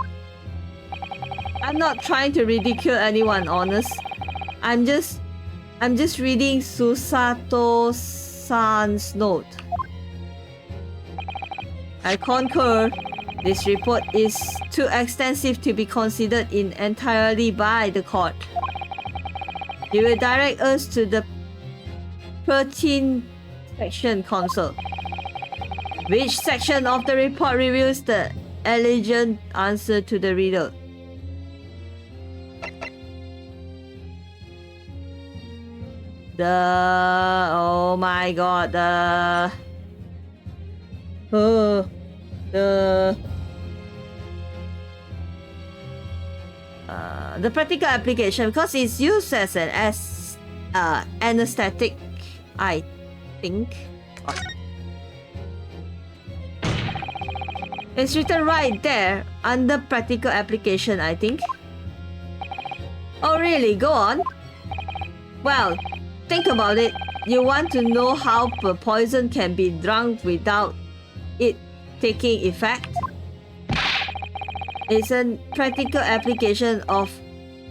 I'm not trying to ridicule anyone, honest. I'm just I'm just reading Susato-san's note. I concur. This report is too extensive to be considered in entirely by the court. You will direct us to the pertinent section, counsel. Which section of the report reveals the elegant answer to the riddle? Oh my god, the practical application, because it's used as an anesthetic, I think. It's written right there under practical application, I think. Oh really? Go on. Well, think about it. You want to know how the poison can be drunk without it taking effect? It's a practical application of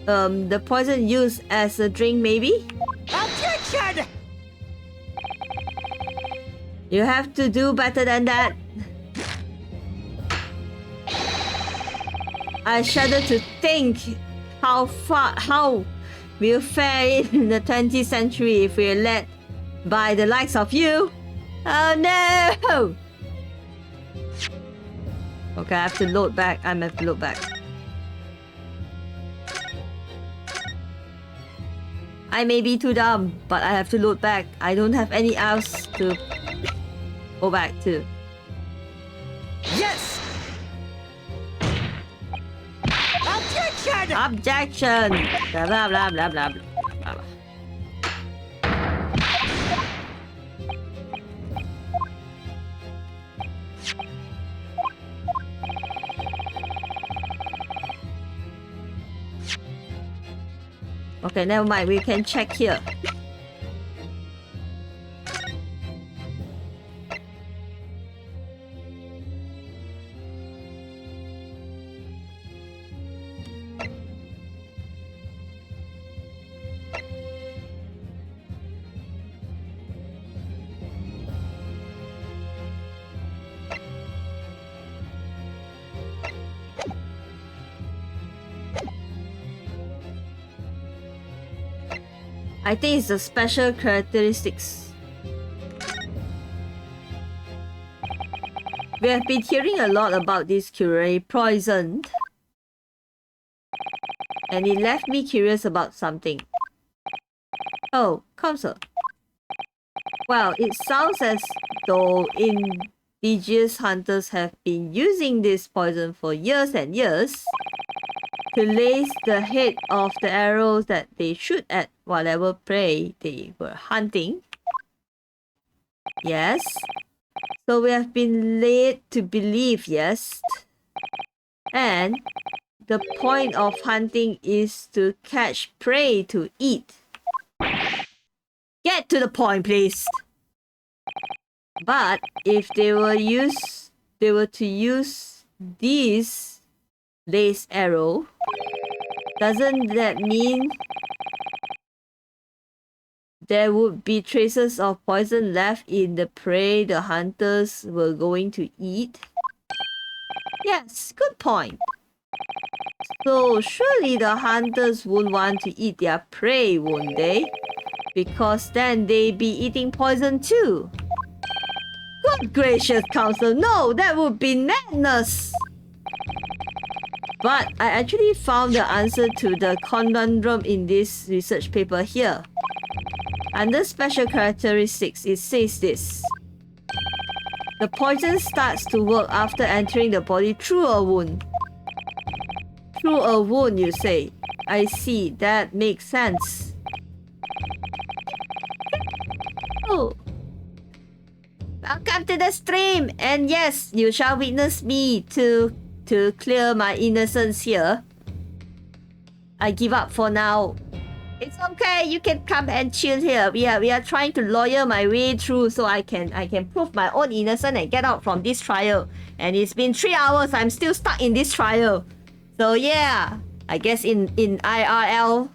the poison used as a drink, maybe? Objection! You have to do better than that. I shudder to think how we'll fare in the 20th century if we're led by the likes of you. Oh no! Okay, I have to load back. I have to load back. I may be too dumb, but I have to load back. I don't have any else to go back to. Yes! Objection! Objection! Blah blah blah blah blah blah. Okay, never mind. We can check here. I think it's the special characteristics. We have been hearing a lot about this curare poison, and it left me curious about something. Oh, counsel. Well, it sounds as though indigenous hunters have been using this poison for years and years to lace the head of the arrows that they shoot at whatever prey they were hunting. Yes. So we have been led to believe, yes. And the point of hunting is to catch prey to eat. Get to the point, please. But if they were to use these lace arrow, doesn't that mean there would be traces of poison left in the prey the hunters were going to eat? Yes, good point. So surely the hunters would want to eat their prey, won't they? Because then they'd be eating poison too. Good gracious, counsel, no, that would be madness! But I actually found the answer to the conundrum in this research paper here. Under special characteristics, it says this. The poison starts to work after entering the body through a wound. Through a wound, you say? I see, that makes sense. Oh. Welcome to the stream! And yes, you shall witness me to clear my innocence here. I give up for now. It's okay, you can come and chill here. We are trying to lawyer my way through so I can prove my own innocence and get out from this trial. And it's been 3 hours, I'm still stuck in this trial. So yeah, I guess in IRL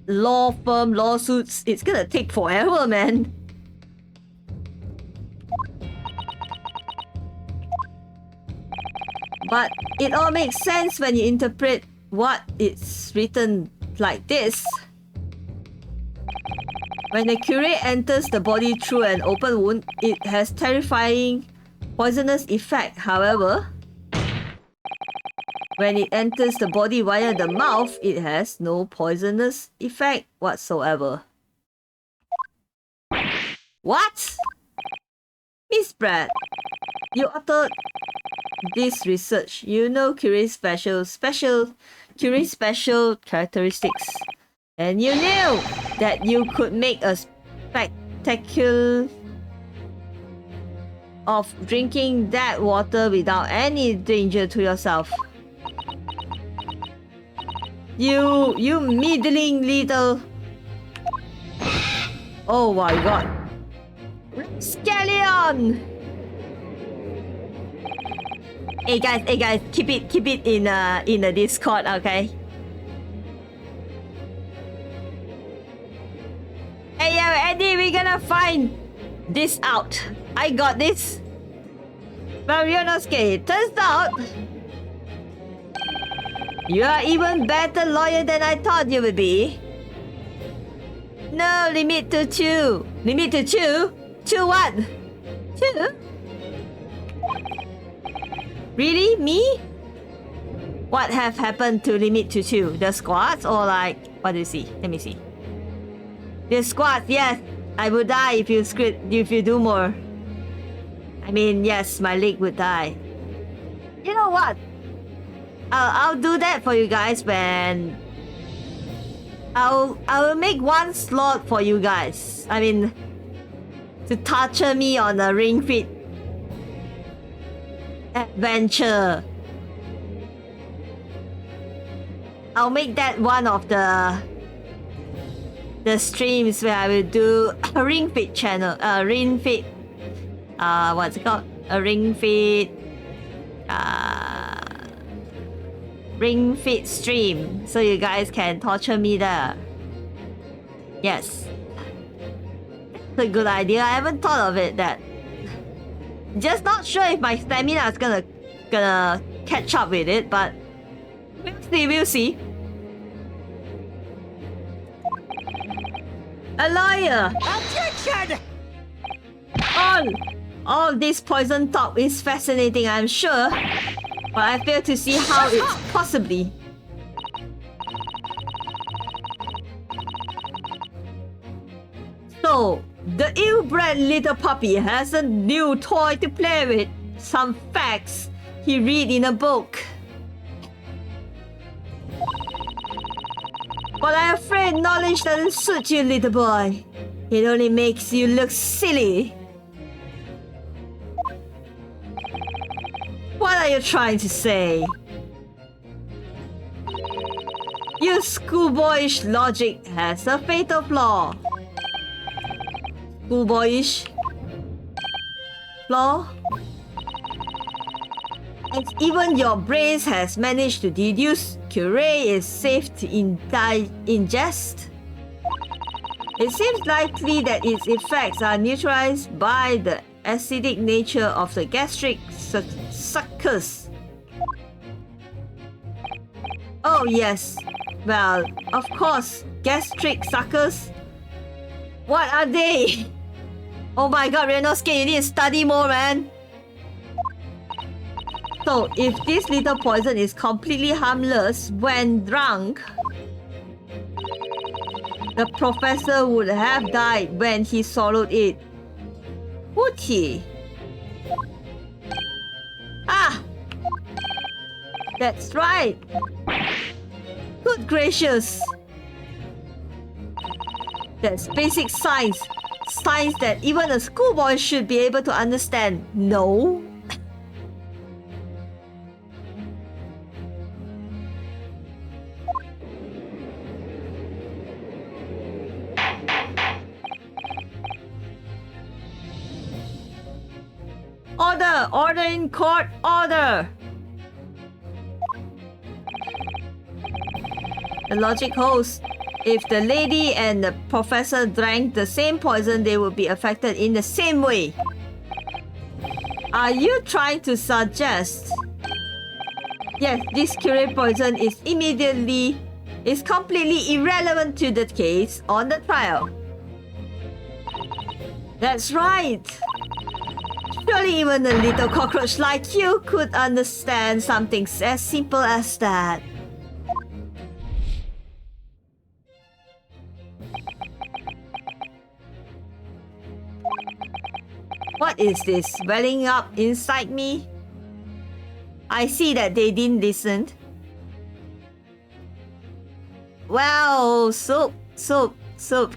law firm lawsuits, it's gonna take forever, man. But it all makes sense when you interpret what it's written like this. When the curate enters the body through an open wound, it has terrifying poisonous effect. However, when it enters the body via the mouth, it has no poisonous effect whatsoever. What? Miss Brad, you authored this research. You know Curie's Curie's special characteristics. And you knew that you could make a spectacle of drinking that water without any danger to yourself. You middling little... Oh my god. Scallion! Hey guys, keep it in the Discord, okay? Hey yo, Eddie, we're gonna find this out. I got this. But you're not scared. Turns out you are even better lawyer than I thought you would be. No, limit to 2. Limit to 2? 2 what? 2? Really? Me? What have happened to limit to 2? The squats or like... What do you see? Let me see. The squats, yes. I would die if you do more. I mean, yes, my leg would die. You know what? I'll do that for you guys when... I'll make one slot for you guys. I mean, to torture me on a Ring Fit adventure. I'll make that one of the streams where I will do a Ring Fit channel. Ring Fit... what's it called? A Ring Fit... Ring Fit stream. So you guys can torture me there. Yes. That's a good idea. I haven't thought of it that... Just not sure if my stamina is gonna catch up with it, but... We'll see. A lawyer! Objection! All this poison talk is fascinating, I'm sure. But I fail to see how it's possibly... So, the ill-bred little puppy has a new toy to play with. Some facts he read in a book. But I'm afraid knowledge doesn't suit you, little boy. It only makes you look silly. What are you trying to say? Your schoolboyish logic has a fatal flaw. Schoolboyish flaw? And even your brains has managed to deduce Curare is safe to ingest? It seems likely that its effects are neutralized by the acidic nature of the gastric suckers. Oh yes, well, of course, gastric suckers. What are they? Oh my god, Renosuke, you need to study more, man. So, if this little poison is completely harmless when drunk, the professor would have died when he swallowed it. Would he? Ah! That's right! Good gracious! That's basic science. Science that even a schoolboy should be able to understand. No? Order! Order in court! Order! The logic holds. if the lady and the professor drank the same poison, they would be affected in the same way. Are you trying to suggest? Yes, this curate poison is completely irrelevant to the case on the trial. That's right. Surely even a little cockroach like you could understand something as simple as that. What is this welling up inside me? I see that they didn't listen. Wow, soup.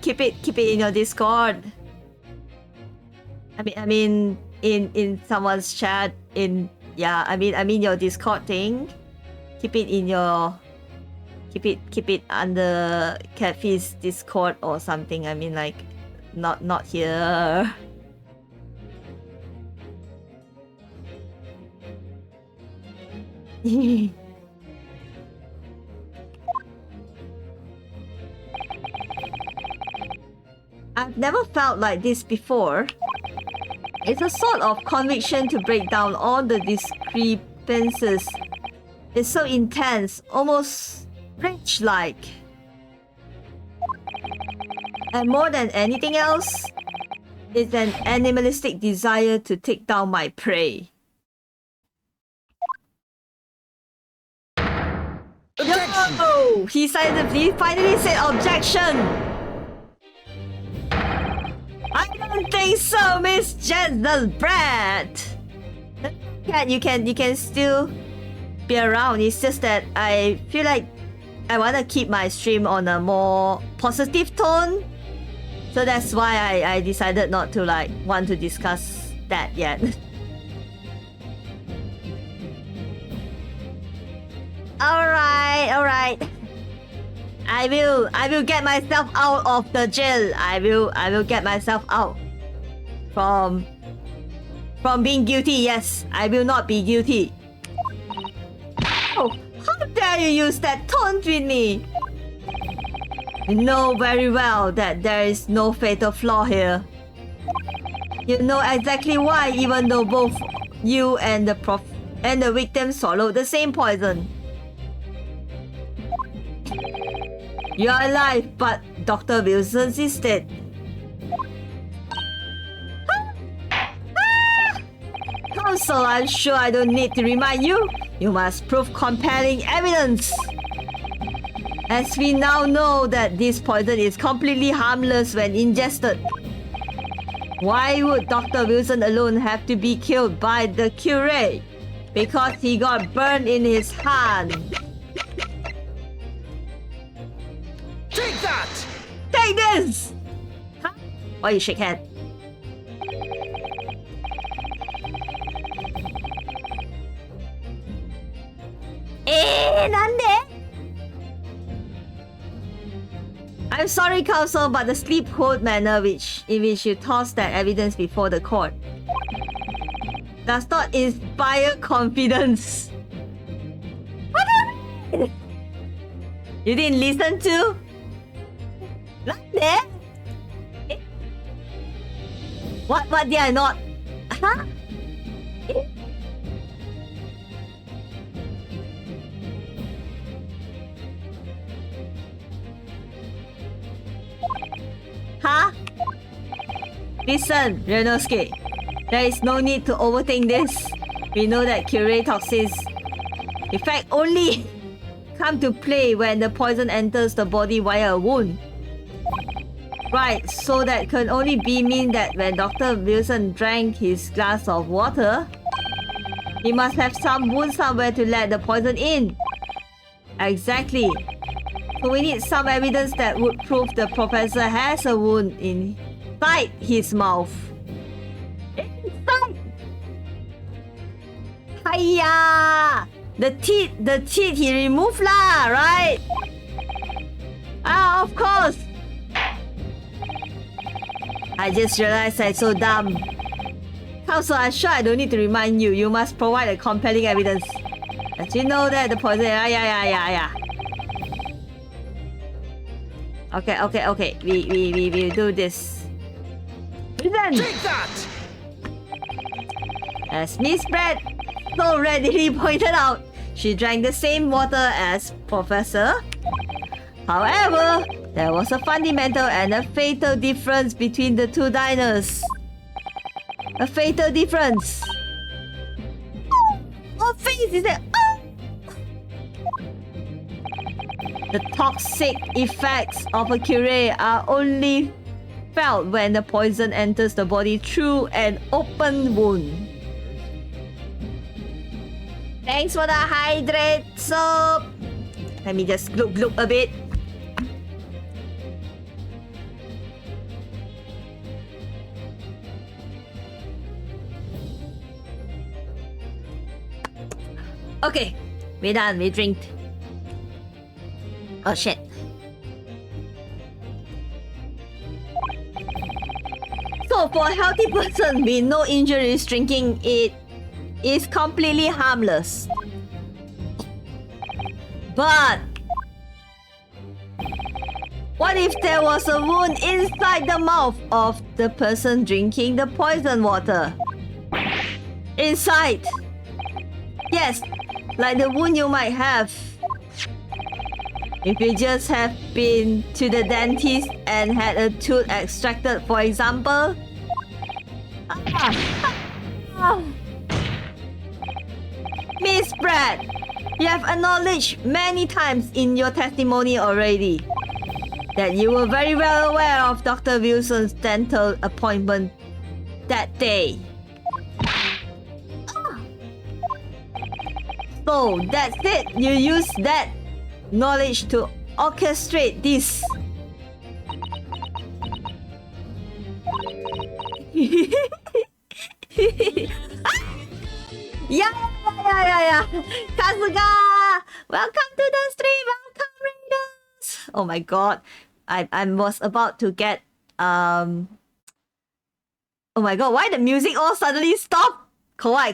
Keep it in your Discord. I mean, in someone's chat. I mean your Discord thing. Keep it in your. Keep it under Catfish Discord or something. I mean, like, not here. I've never felt like this before. It's a sort of conviction to break down all the discrepancies. It's so intense, almost rage-like. And more than anything else, it's an animalistic desire to take down my prey. Yo! He finally said objection! I don't think so, Miss Gentle Brat! You can still be around. It's just that I feel like I want to keep my stream on a more positive tone. So that's why I decided not to want to discuss that yet. Alright. I will get myself out of the jail. I will get myself out from being guilty. Yes, I will not be guilty. Oh, how dare you use that tone with me? You know very well that there is no fatal flaw here. You know exactly why, even though both you and the victim swallowed the same poison. You are alive, but Dr. Wilson is dead. Counsel, I'm sure I don't need to remind you. You must prove compelling evidence. As we now know that this poison is completely harmless when ingested. Why would Dr. Wilson alone have to be killed by the curate? Because he got burned in his hand. Take that! Take this! Huh? Why you shake hand? Nande? I'm sorry, Counsel, but the sleep code manner in which you toss that evidence before the court does not inspire confidence. What do you mean? You didn't listen to? Nande? What did I not? Huh? Huh? Listen, Renosuke. There is no need to overthink this. We know that curate toxins, in fact, only come to play when the poison enters the body via a wound. Right, so that can only mean that when Dr. Wilson drank his glass of water, he must have some wound somewhere to let the poison in. Exactly. So we need some evidence that would prove the professor has a wound inside his mouth. Inside! Hiya! The teeth he removed lah, right? Ah, of course! I just realized I'm so dumb. Counsel, I'm sure I don't need to remind you. You must provide a compelling evidence. As you know that the poison... Yeah. Okay. We will do this. Listen, Take that! as Miss Brad so readily pointed out, she drank the same water as Professor. However, there was a fundamental and a fatal difference between the two diners. A fatal difference. What face is that? The toxic effects of a curare are only felt when the poison enters the body through an open wound. Thanks for the hydrate soap. Let me just gloop a bit. Okay, we're done. We drink. Oh shit. So for a healthy person with no injuries, drinking it is completely harmless. But what if there was a wound inside the mouth of the person drinking the poison water? Inside. Yes, like the wound you might have if you just have been to the dentist and had a tooth extracted, for example. Miss Brad, you have acknowledged many times in your testimony already that you were very well aware of Dr. Wilson's dental appointment that day. So that's it. You use that knowledge to orchestrate this. Yeah. Kasuga! Welcome to the stream. Welcome, Raiders. Oh my god. I was about to get oh my god, why the music all suddenly stop? Kawaii.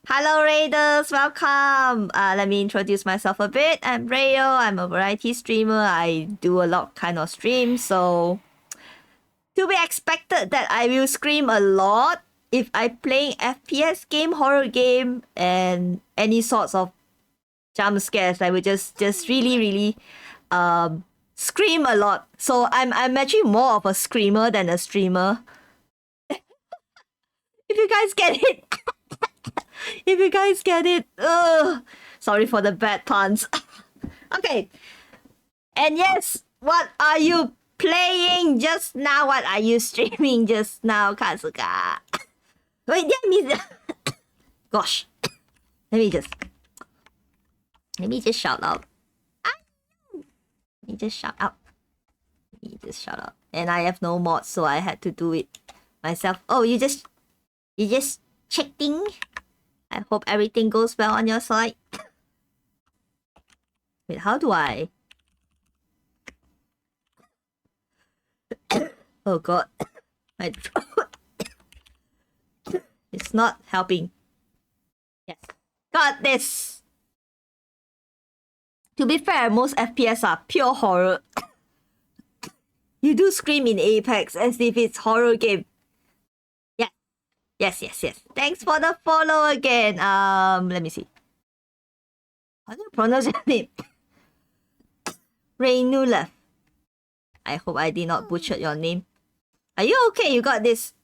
Hello Raiders, welcome. Let me introduce myself a bit. I'm Rayo. I'm a variety streamer. I do a lot kind of streams, so to be expected that I will scream a lot if I play FPS game, horror game, and any sorts of jump scares. I will just really scream a lot. So I'm actually more of a screamer than a streamer. If you guys get it. If you guys get it. Sorry for the bad puns. Okay. And yes, what are you playing just now? What are you streaming just now, Kazuka? Wait, let me... Gosh. Let me just shout out. Let me just shout out. And I have no mods, so I had to do it myself. Oh, you just checking? I hope everything goes well on your side. Wait, how do I? Oh god. My throat. It's not helping. Yes. Got this! To be fair, most FPS are pure horror. You do scream in Apex as if it's horror game. Yes. Thanks for the follow again. Let me see. How do you pronounce your name? Rainulev. I hope I did not butcher your name. Are you okay? You got this.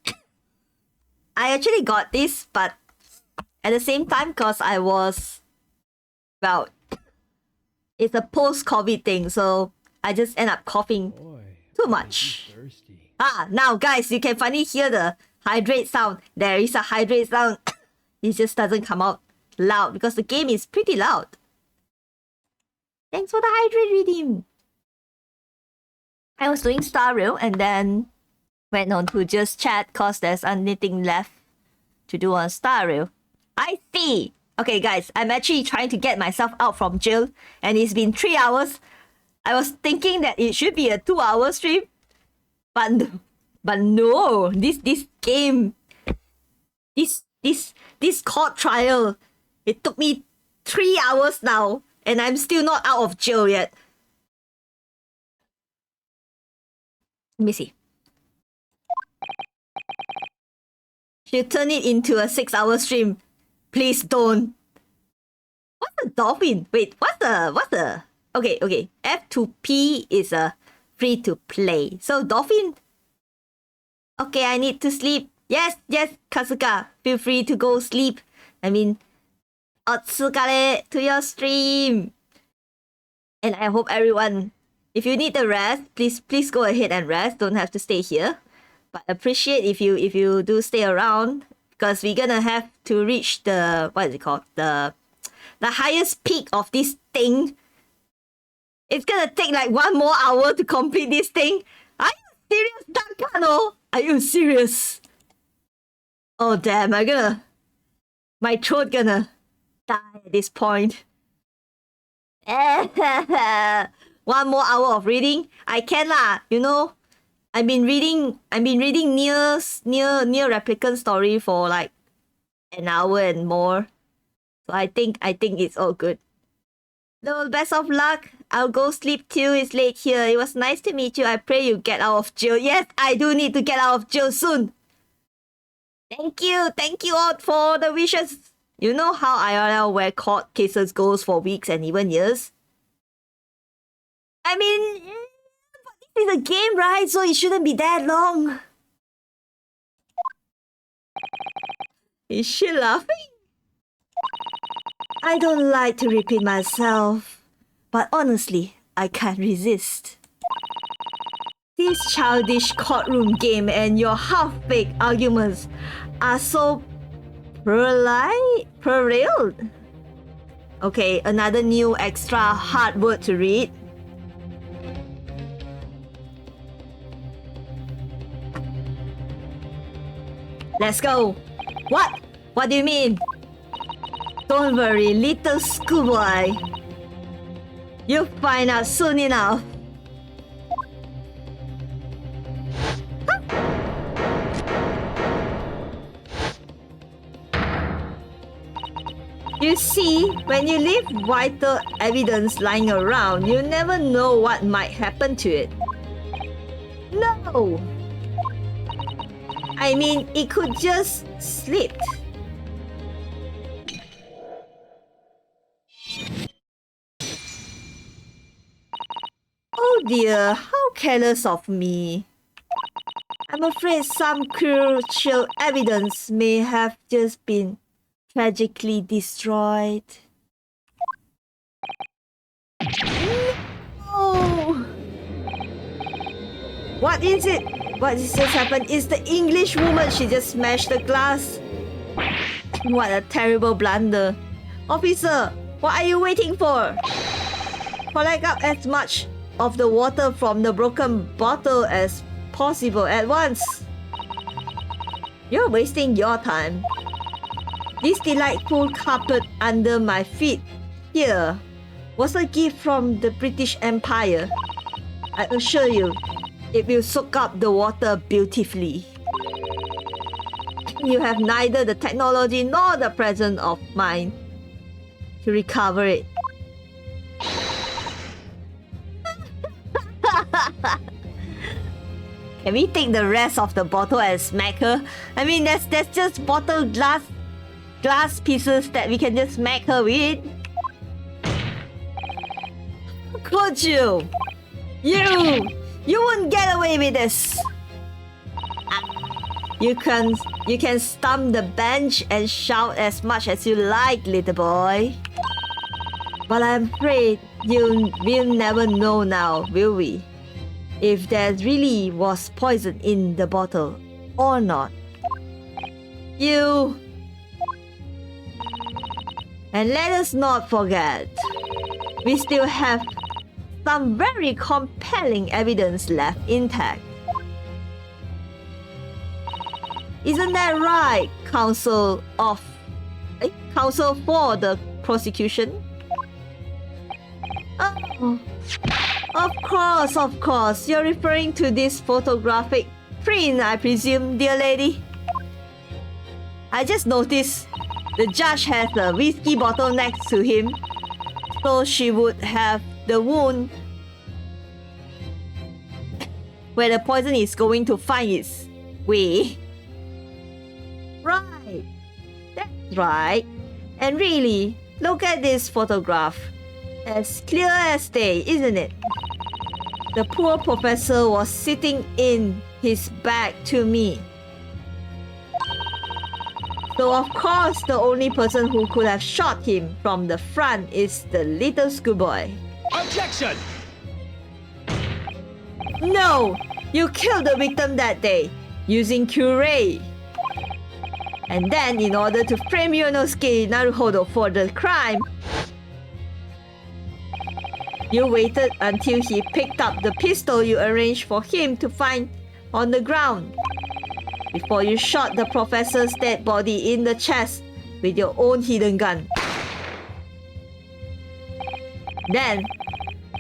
I actually got this, but at the same time, because I was... Well, it's a post-COVID thing, so I just end up coughing too much. Now guys, you can finally hear the hydrate sound. There is a hydrate sound. It just doesn't come out loud because the game is pretty loud. Thanks for the hydrate redeem. I was doing Star Rail and then went on to just chat because there's anything left to do on Star Rail. I see. Okay guys, I'm actually trying to get myself out from jail and it's been 3 hours. I was thinking that it should be a 2-hour stream. But no, this game, this court trial, it took me 3 hours now, and I'm still not out of jail yet. Let me see. She'll turn it into a 6-hour stream. Please don't. What's a dolphin? Wait, what's the... Okay. F2P is a free to play. So dolphin. Okay, I need to sleep. Yes, Kasuka. Feel free to go sleep. I mean, otsukare to your stream. And I hope everyone, if you need a rest, please go ahead and rest. Don't have to stay here. But appreciate if you do stay around, because we're gonna have to reach the, what is it called? The highest peak of this thing. It's gonna take like 1 more hour to complete this thing. Are you serious, Dakano? Are you serious? Oh damn, my throat gonna die at this point. 1 more hour of reading. I can lah, you know. I've been reading near replicant story for like an hour and more. So I think it's all good. No, best of luck. I'll go sleep too. It's late here. It was nice to meet you. I pray you get out of jail. Yes, I do need to get out of jail soon. Thank you all for the wishes. You know how IRL where court cases goes for weeks and even years? I mean, it's a game, right? So it shouldn't be that long. Is she laughing? I don't like to repeat myself, but honestly, I can't resist. This childish courtroom game and your half-baked arguments are so periled. Okay, another new extra hard word to read. Let's go. What? What do you mean? Don't worry, little schoolboy. You'll find out soon enough. You see, when you leave vital evidence lying around, you never know what might happen to it. No! I mean, it could just slip. Oh dear, how careless of me. I'm afraid some crucial evidence may have just been tragically destroyed. No! What is it? What has just happened? Is the English woman, she just smashed the glass. What a terrible blunder. Officer, what are you waiting for? Collect up as much of the water from the broken bottle as possible at once. You're wasting your time. This delightful carpet under my feet here was a gift from the British Empire. I assure you, it will soak up the water beautifully. You have neither the technology nor the presence of mind to recover it. Can we take the rest of the bottle and smack her? I mean, that's just bottle glass pieces that we can just smack her with. Could you? You won't get away with this. You can stomp the bench and shout as much as you like, little boy. But I'm afraid we'll never know now, will we? If there really was poison in the bottle or not. And let us not forget, we still have some very compelling evidence left intact. Isn't that right, counsel for the prosecution? Oh, of course. You're referring to this photographic print, I presume, dear lady. I just noticed the judge has a whiskey bottle next to him, so she would have the wound where the poison is going to find its way. Right. That's right. And really, look at this photograph. As clear as day, isn't it? The poor professor was sitting in his back to me. So of course, the only person who could have shot him from the front is the little schoolboy. Objection! No! You killed the victim that day, using curare. And then, in order to frame Ryonosuke Naruhodo for the crime, you waited until he picked up the pistol you arranged for him to find on the ground before you shot the professor's dead body in the chest with your own hidden gun. Then,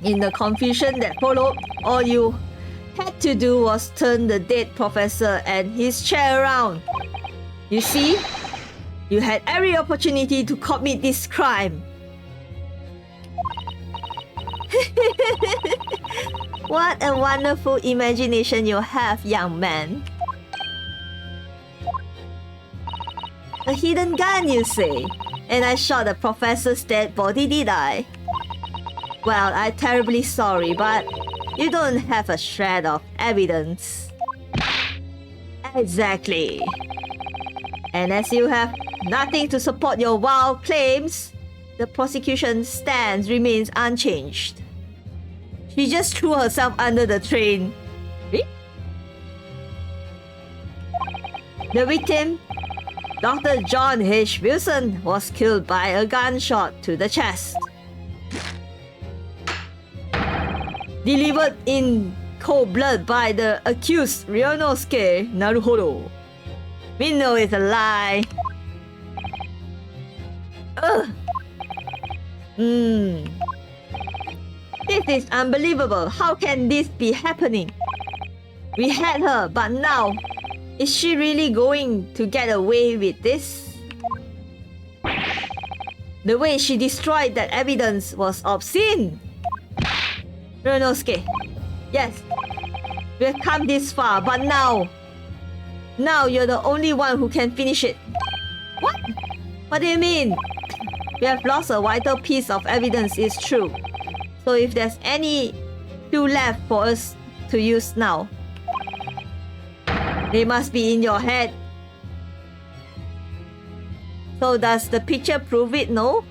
in the confusion that followed, all you had to do was turn the dead professor and his chair around. You see, you had every opportunity to commit this crime. What a wonderful imagination you have, young man. A hidden gun, you say? And I shot the professor's dead body, did I? Well, I'm terribly sorry, but you don't have a shred of evidence. Exactly. And as you have nothing to support your wild claims, the prosecution's stance remains unchanged. She just threw herself under the train. The victim, Dr. John H. Wilson, was killed by a gunshot to the chest. Delivered in cold blood by the accused Ryonosuke Naruhodo. We know it's a lie. Ugh. This is unbelievable. How can this be happening? We had her, but now, is she really going to get away with this? The way she destroyed that evidence was obscene. Ryonosuke, yes, we've come this far, but now you're the only one who can finish it. What? What do you mean? We have lost a vital piece of evidence, it's true. So if there's any clue left for us to use now, they must be in your head. So does the picture prove it, no?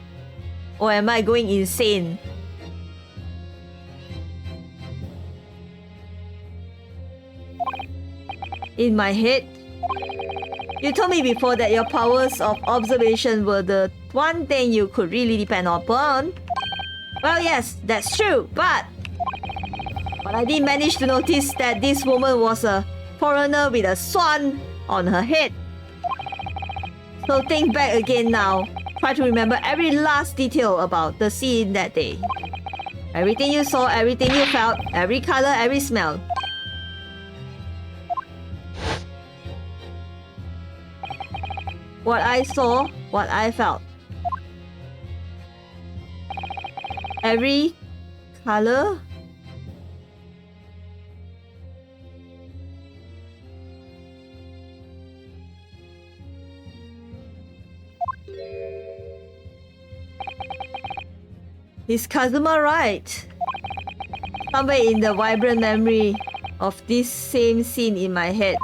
Or am I going insane? In my head? You told me before that your powers of observation were the one thing you could really depend upon. Well, yes, that's true, but I did manage to notice that this woman was a foreigner with a swan on her head. So think back again now. Try to remember every last detail about the scene that day. Everything you saw, everything you felt, every color, every smell. What I saw, what I felt. Every color. Is Kazuma right? Somewhere in the vibrant memory of this same scene in my head.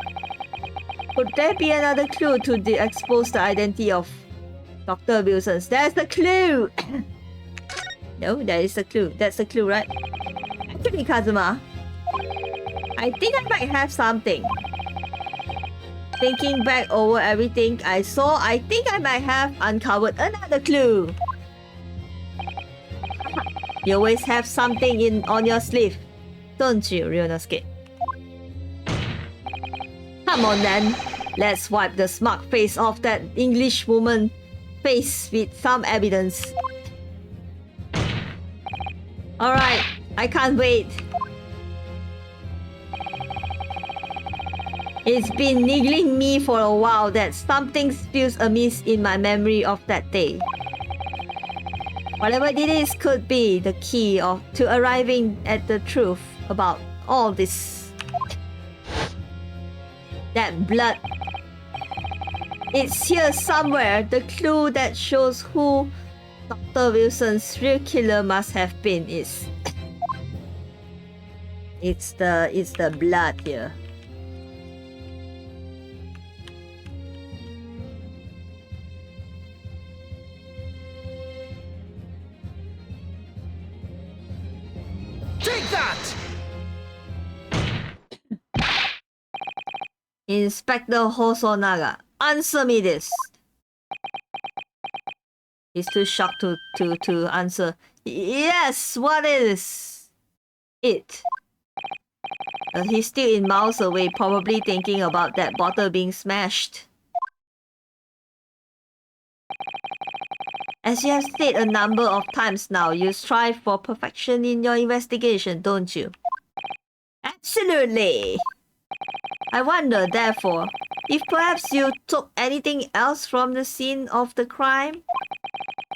Could there be another clue to expose the identity of Dr. Wilson? There's the clue! No, there is a clue. That's a clue, right? Actually, Kazuma, I think I might have something. Thinking back over everything I saw, I think I might have uncovered another clue. You always have something on your sleeve, don't you, Ryonosuke? Come on then, let's wipe the smug face off that English woman's face with some evidence. Alright, I can't wait. It's been niggling me for a while that something feels amiss in my memory of that day. Whatever it is could be the key to arriving at the truth about all this. That blood. It's here somewhere. The clue that shows who Dr. Wilson's real killer must have been is... It's the blood here. Take that! Inspector Hosonaga, answer me this. He's too shocked to answer. Yes, what is it? He's still in miles away, probably thinking about that bottle being smashed. As you have said a number of times now, you strive for perfection in your investigation, don't you? Absolutely! I wonder, therefore, if perhaps you took anything else from the scene of the crime?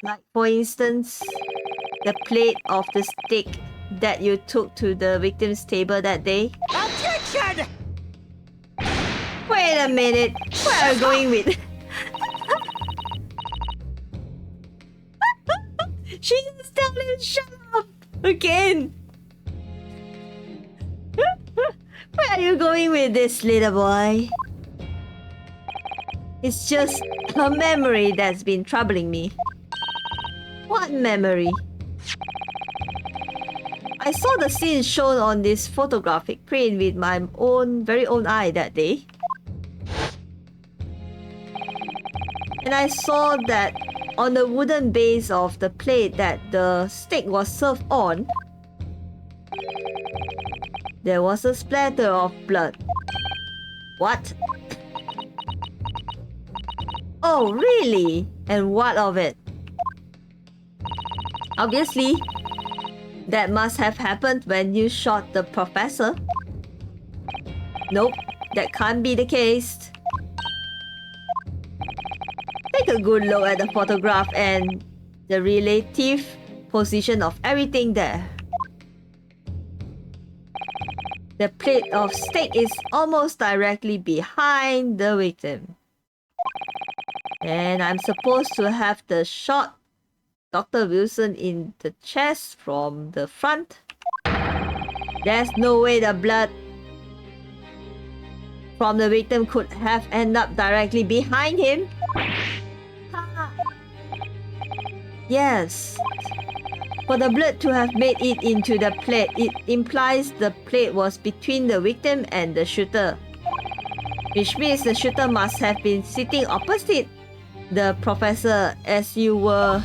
Like, for instance, the plate of the steak that you took to the victim's table that day? Attention! Wait a minute, where are you going with? She just told him shut up again. Where are you going with this, little boy? It's just a memory that's been troubling me. What memory? I saw the scene shown on this photographic print with my very own eye that day. And I saw that on the wooden base of the plate that the steak was served on, there was a splatter of blood. What? Oh, really? And what of it? Obviously, that must have happened when you shot the professor. Nope, that can't be the case. Take a good look at the photograph and the relative position of everything there. The plate of steak is almost directly behind the victim. And I'm supposed to have the shot Dr. Wilson in the chest from the front. There's no way the blood from the victim could have ended up directly behind him. Yes. For the blood to have made it into the plate, it implies the plate was between the victim and the shooter. Which means the shooter must have been sitting opposite the professor as you were...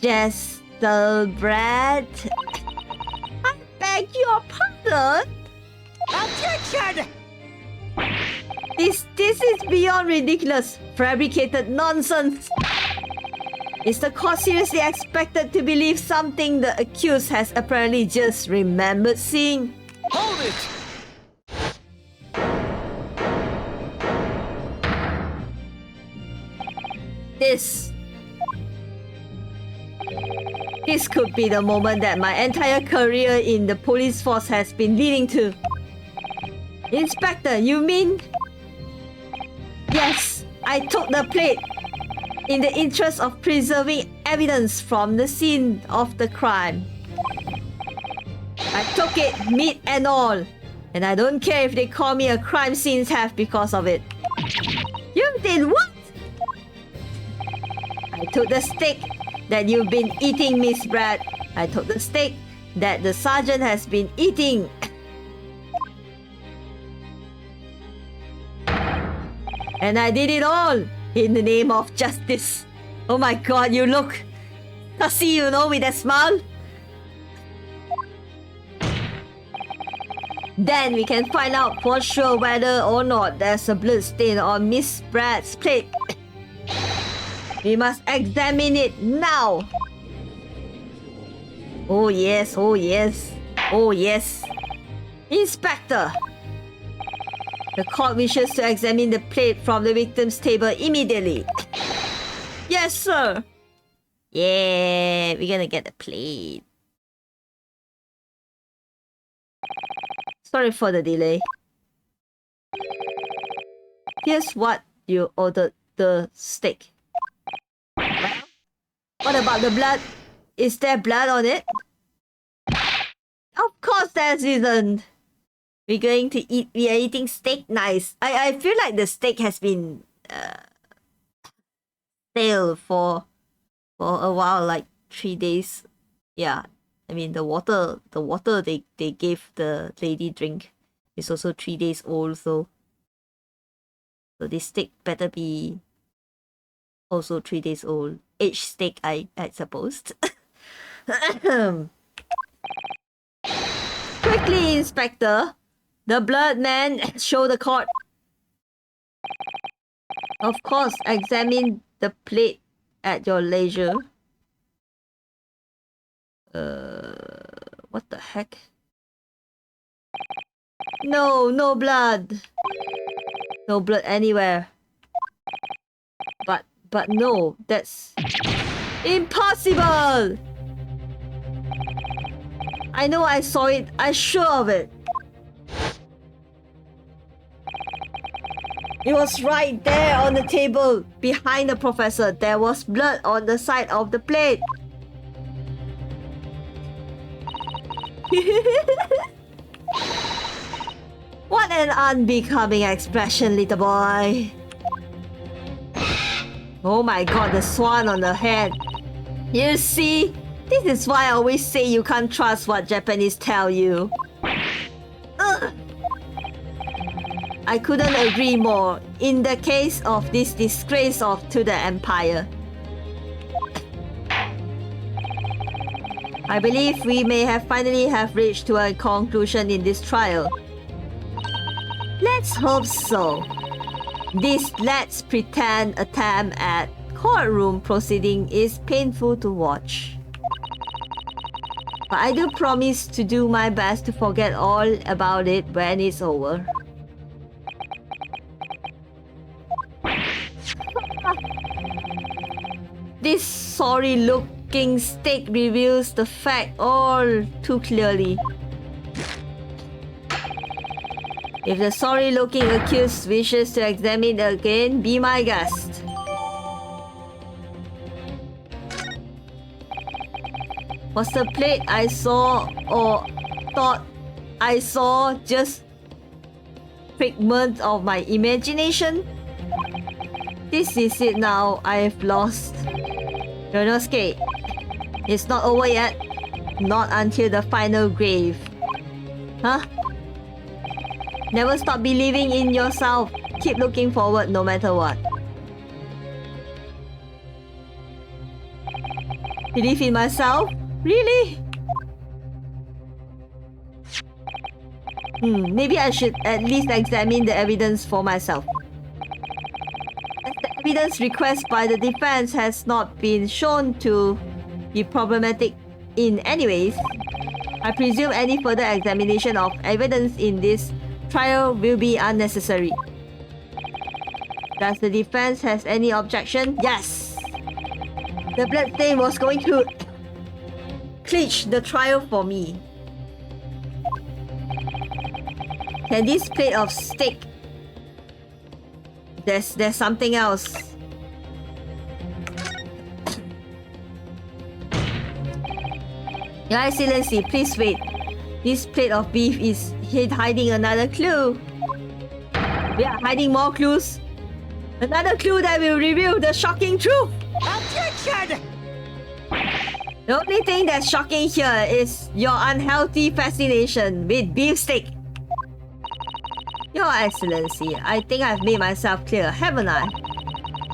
Brad. I beg your pardon? Attention! This is beyond ridiculous, fabricated nonsense. Is the court seriously expected to believe something the accused has apparently just remembered seeing? Hold it! This could be the moment that my entire career in the police force has been leading to. Inspector, you mean? Yes, I took the plate in the interest of preserving evidence from the scene of the crime. I took it, meat and all. And I don't care if they call me a crime scene thief because of it. You did what? I took the steak that you've been eating, Miss Brad. I took the steak that the sergeant has been eating. And I did it all in the name of justice. Oh my god, you look fussy, you know, with that smile. Then we can find out for sure whether or not there's a blood stain on Miss Brad's plate. We must examine it now. Oh yes, oh yes, oh yes. Inspector, the court wishes to examine the plate from the victim's table immediately. Yes, sir. Yeah, we're gonna get the plate. Sorry for the delay. Here's what you ordered, the steak. What about the blood? Is there blood on it? Of course there isn't. We are eating steak. Nice. I feel like the steak has been stale for a while, like 3 days. Yeah. I mean the water they gave the lady drink is also 3 days old, so this steak better be also 3 days old. Aged steak, I suppose. Quickly, Inspector. The blood man, show the court. Of course, examine the plate at your leisure. What the heck? No blood. No blood anywhere. But no, that's impossible! I know I saw it. I'm sure of it. It was right there on the table behind the professor. There was blood on the side of the plate. What an unbecoming expression, little boy. Oh my god, the swan on the head. You see? This is why I always say you can't trust what Japanese tell you. Ugh. I couldn't agree more in the case of this disgrace to the empire. I believe we may finally have reached to a conclusion in this trial. Let's hope so. This let's pretend attempt at courtroom proceeding is painful to watch. But I do promise to do my best to forget all about it when it's over. This sorry-looking steak reveals the fact all too clearly. If the sorry-looking accused wishes to examine it again, be my guest. Was the plate I saw or thought I saw just figment of my imagination? This is it now. I have lost. Yonosuke, it's not over yet. Not until the final grave. Huh? Never stop believing in yourself. Keep looking forward no matter what. Believe in myself? Really? Maybe I should at least examine the evidence for myself. As the evidence requested by the defense has not been shown to be problematic in any ways, I presume any further examination of evidence in this trial will be unnecessary. Does the defense has any objection? Yes! The bloodstain was going to clinch the trial for me. Can this plate of steak... There's something else. Your Excellency, please wait. This plate of beef is hiding another clue. We are hiding more clues. Another clue that will reveal the shocking truth. Objection! The only thing that's shocking here is your unhealthy fascination with beefsteak. Your Excellency, I think I've made myself clear, haven't I?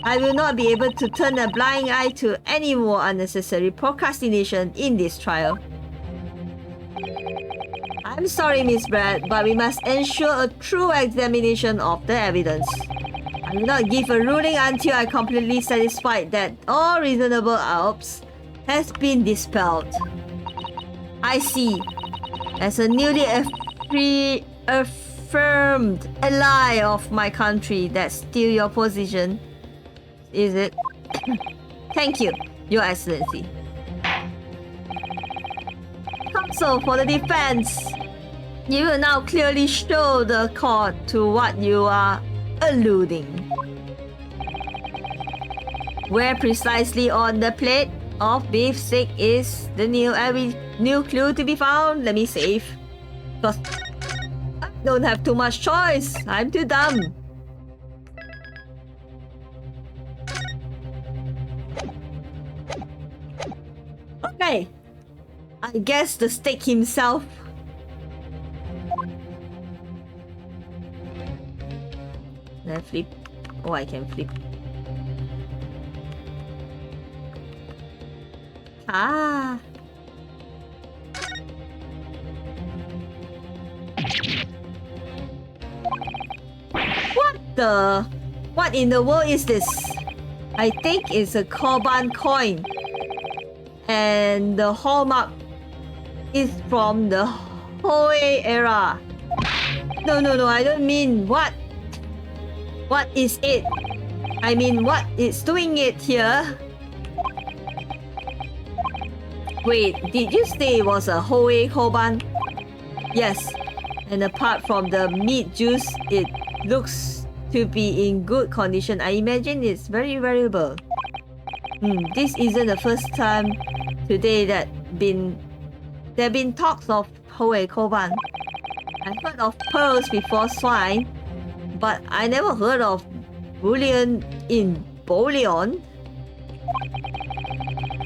I will not be able to turn a blind eye to any more unnecessary procrastination in this trial. I'm sorry, Miss Brad, but we must ensure a true examination of the evidence. I will not give a ruling until I completely satisfied that all reasonable doubts has been dispelled. I see. As a newly affirmed ally of my country, that's still your position, is it? Thank you, Your Excellency. Counsel for the defense. You will now clearly show the court to what you are alluding. Where precisely on the plate of beef stick is the new clue to be found? Let me save. Because I don't have too much choice. I'm too dumb. Okay. I guess the steak himself. Can I flip? Oh, I can flip. Ah. What in the world is this? I think it's a Korban coin. And the hallmark is from the Hoei era. No, I don't mean what. What is it? I mean, what is doing it here? Wait, did you say it was a Hoei Korban? Yes, and apart from the meat juice, it looks to be in good condition. I imagine it's very valuable. This isn't the first time today there have been talks of Hoei Korban. I've heard of pearls before swine, but I never heard of bullion in bullion.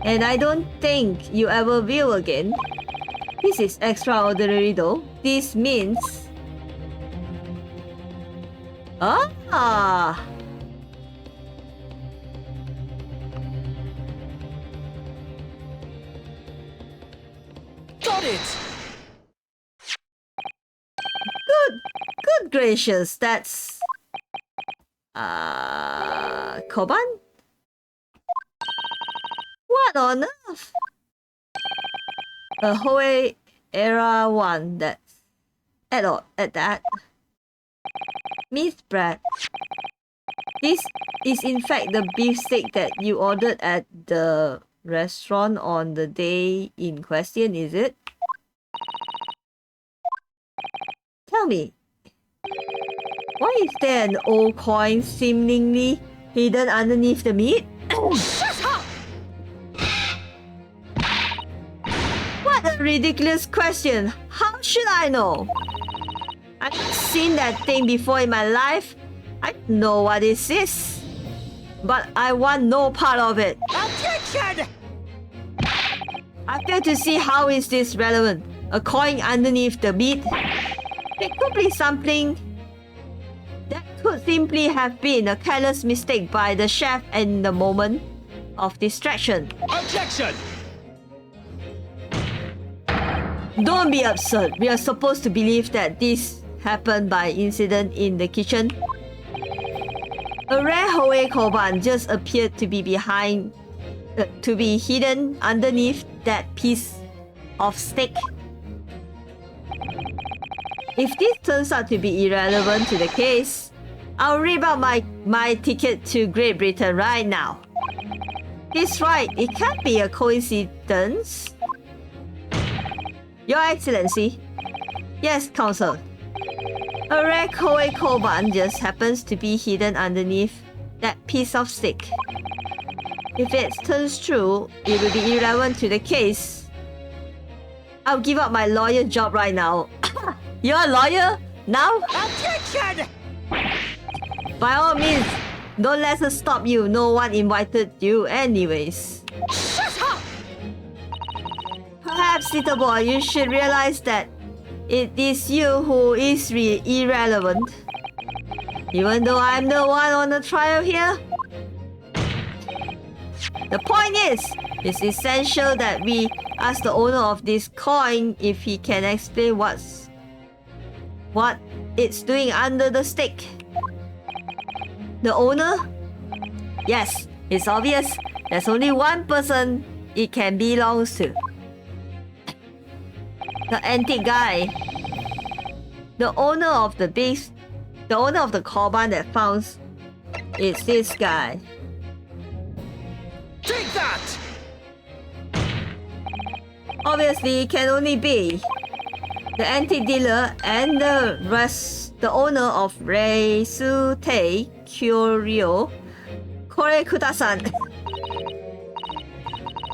And I don't think you ever will again. This is extraordinary though. This means... Ah! Got it! Good gracious, that's... Korban? What on earth? A Hoei era one that's... At that. Meat bread. This is in fact the beef steak that you ordered at the restaurant on the day in question, is it? Tell me, why is there an old coin seemingly hidden underneath the meat? Shut up! What a ridiculous question! How should I know? I've seen that thing before in my life. I know what it is. But I want no part of it. Objection! I fail to see how is this relevant. A coin underneath the meat? It could be something that could simply have been a careless mistake by the chef in the moment of distraction. Objection! Don't be absurd. We are supposed to believe that this happened by incident in the kitchen. A rare Hoei Korban just appeared to be hidden underneath that piece of steak. If this turns out to be irrelevant to the case, I'll rip out my ticket to Great Britain right now. He's right, it can't be a coincidence. Your Excellency. Yes, Counsel. A rare Hoei Korban just happens to be hidden underneath that piece of steak. If it turns true, it will be irrelevant to the case. I'll give up my lawyer job right now. You're a lawyer? Now? Objection! By all means, don't let us stop you. No one invited you anyways. Shut up! Perhaps, little boy, you should realize that it is you who is irrelevant. Even though I'm the one on the trial here. The point is, it's essential that we ask the owner of this coin if he can explain what it's doing under the steak. The owner? Yes, it's obvious. There's only one person it can belongs to. The antique guy. The owner of the Korban that found it's this guy. Take that! Obviously, it can only be. The antique dealer and the owner of Reisute Kyoryo, Korekuta-san.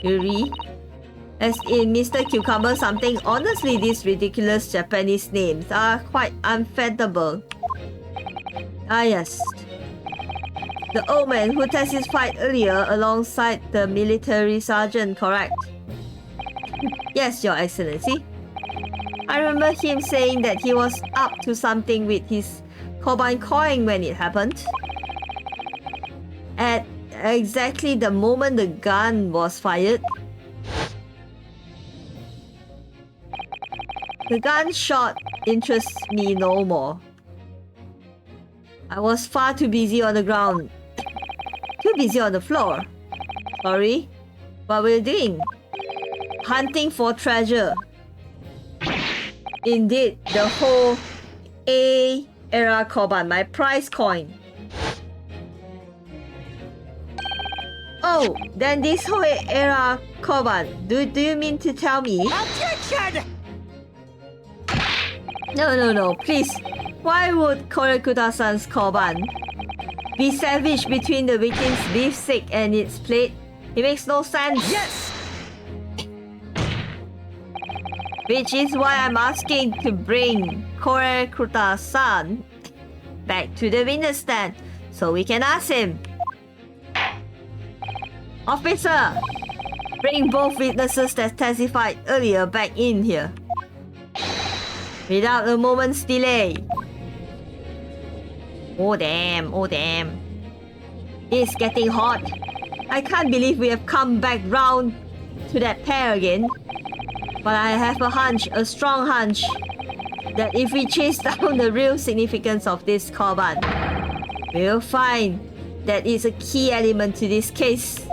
Yuri. As in Mr. Cucumber something, honestly these ridiculous Japanese names are quite unfathomable. Ah yes. The old man who testified earlier alongside the military sergeant, correct? Yes, Your Excellency. I remember him saying that he was up to something with his Koban coin when it happened. At exactly the moment the gun was fired. The gunshot interests me no more. I was far too busy on the ground. Too busy on the floor. Sorry? What were you doing? Hunting for treasure. Indeed, the whole A era Koban, my prize coin. Oh, then this whole era Koban, do you mean to tell me? Objection! No, please. Why would Korekuta-san's Koban be sandwiched between the victim's beefsteak and its plate? It makes no sense. Yes! Which is why I'm asking to bring Korekuta-san back to the witness stand so we can ask him. Officer, bring both witnesses that testified earlier back in here. Without a moment's delay. Oh damn. It's getting hot. I can't believe we have come back round to that pair again. But I have a strong hunch, that if we chase down the real significance of this Koban, we'll find that it's a key element to this case.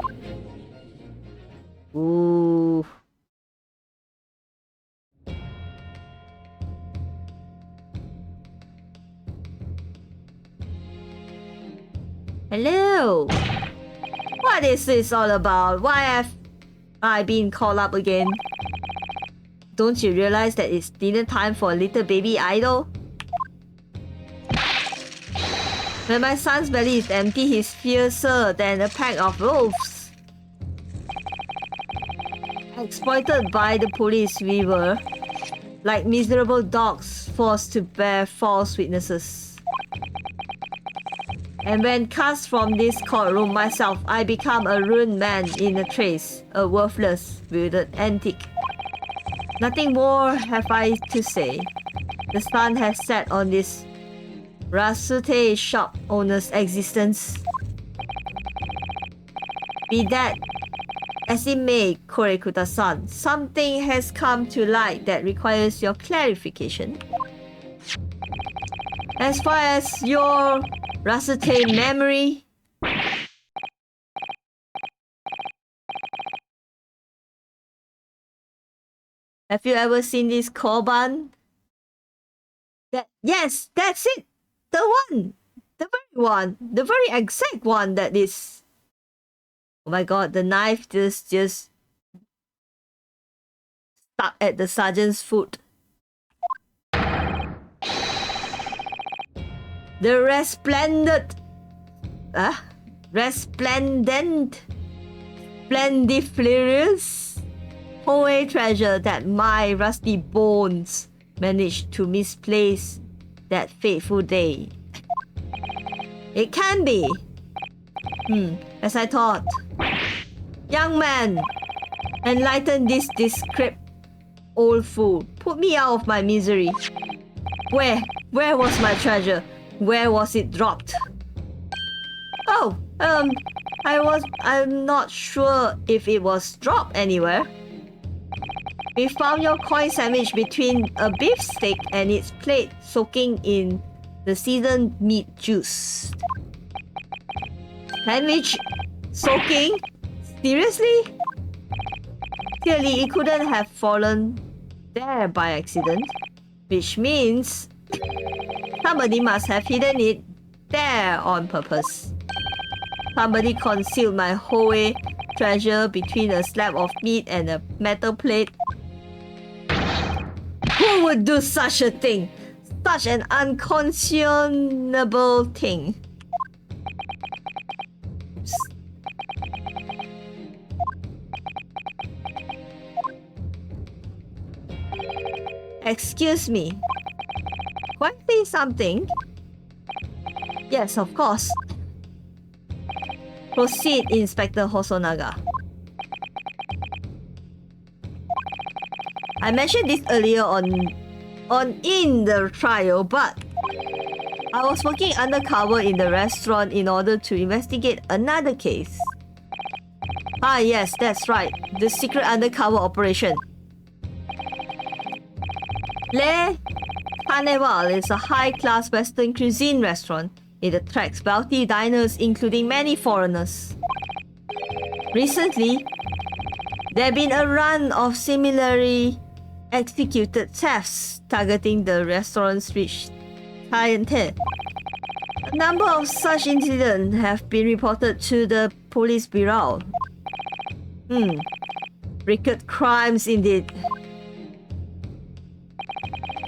Ooh. Hello. What is this all about? Why have I been called up again? Don't you realize that it's dinner time for a little baby idol? When my son's belly is empty, he's fiercer than a pack of wolves. Exploited by the police, we were like miserable dogs forced to bear false witnesses. And when cast from this courtroom myself, I become a ruined man in a trace, a worthless, wilted antique. Nothing more have I to say. The sun has set on this Rasute shop owner's existence. Be that as it may, Korekuta-san, something has come to light that requires your clarification. As far as your Rasute memory, have you ever seen this Koban? Yes, that's it! The one! The very one! The very exact one that is... Oh my god, the knife just stuck at the sergeant's foot. The resplendent, splendiferous Hoey treasure that my rusty bones managed to misplace that fateful day. It can be. As I thought. Young man, enlighten this decrepit old fool. Put me out of my misery. Where was my treasure? Where was it dropped? Oh, I'm not sure if it was dropped anywhere. We found your coin sandwich between a beef steak and its plate soaking in the seasoned meat juice. Sandwich soaking? Seriously? Clearly, it couldn't have fallen there by accident, which means somebody must have hidden it there on purpose. Somebody concealed my Hoey treasure between a slab of meat and a metal plate. Who Who would do such a thing? Such an unconscionable thing. Oops. Excuse me. Can I say something? Yes, of course. Proceed, Inspector Hosonaga. I mentioned this earlier on in the trial, but I was working undercover in the restaurant in order to investigate another case. Ah yes, that's right. The secret undercover operation. Le Carnival is a high-class Western cuisine restaurant. It attracts wealthy diners, including many foreigners. Recently, there have been a run of similarly executed thefts targeting the restaurant's rich clientele. A number of such incidents have been reported to the police bureau. Record crimes indeed.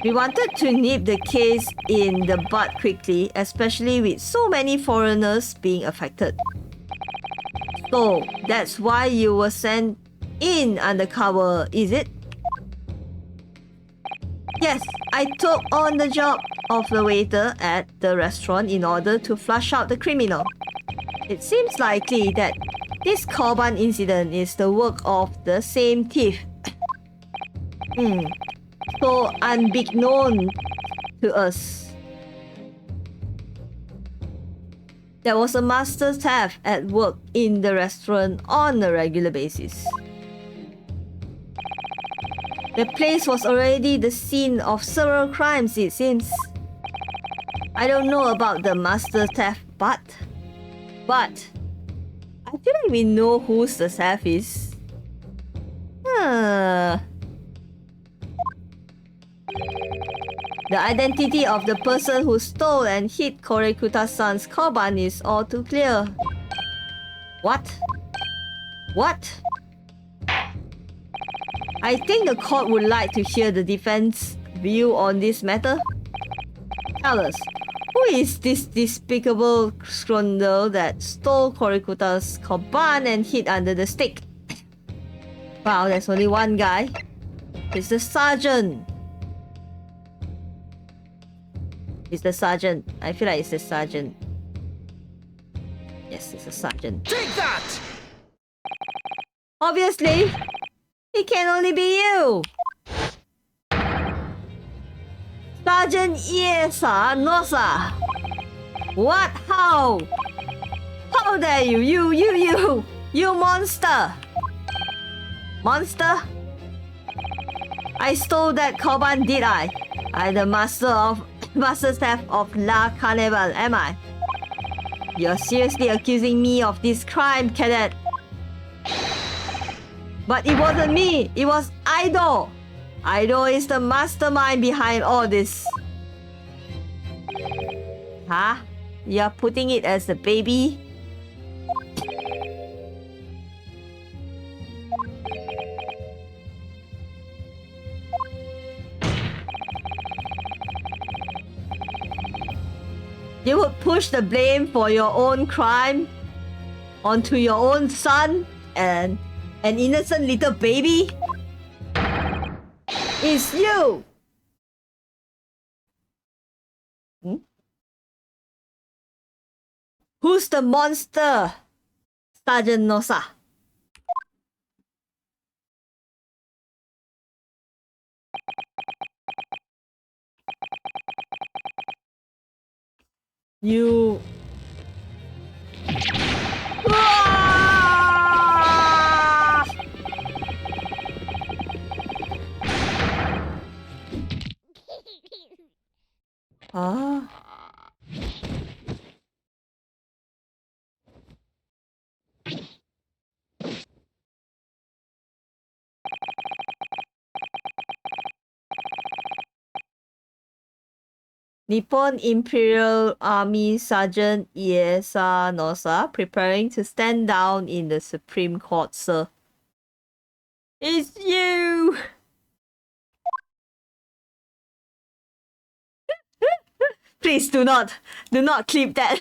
We wanted to nip the case in the bud quickly, especially with so many foreigners being affected. So, that's why you were sent in undercover, is it? Yes, I took on the job of the waiter at the restaurant in order to flush out the criminal. It seems likely that this Korban incident is the work of the same thief. So unbeknown to us. There was a master chef at work in the restaurant on a regular basis. The place was already the scene of several crimes, it seems. I don't know about the master chef, but I feel like we know who the chef is. The identity of the person who stole and hid Korekuta-san's Korban is all too clear. What? What? I think the court would like to hear the defense view on this matter. Tell us, who is this despicable scoundrel that stole Korekuta's Korban and hid under the stick? Wow, there's only one guy. It's the sergeant. It's the sergeant. I feel like it's the sergeant. Yes, it's the sergeant. Take that! Obviously, it can only be you. Sergeant Yesa Nosa. What? How? How dare you? You monster! Monster? I stole that Korban, did I? I'm the master chef of La Carnival, am I? You're seriously accusing me of this crime, cadet? But it wasn't me, it was Aido! Aido is the mastermind behind all this. Huh? You're putting it as a baby? You would push the blame for your own crime onto your own son and an innocent little baby? It's you! Who's the monster? Sergeant Nosa. You... Ah! Ah. Nippon Imperial Army Sergeant Iesa Nosa preparing to stand down in the Supreme Court, sir. It's you! Please do not clip that.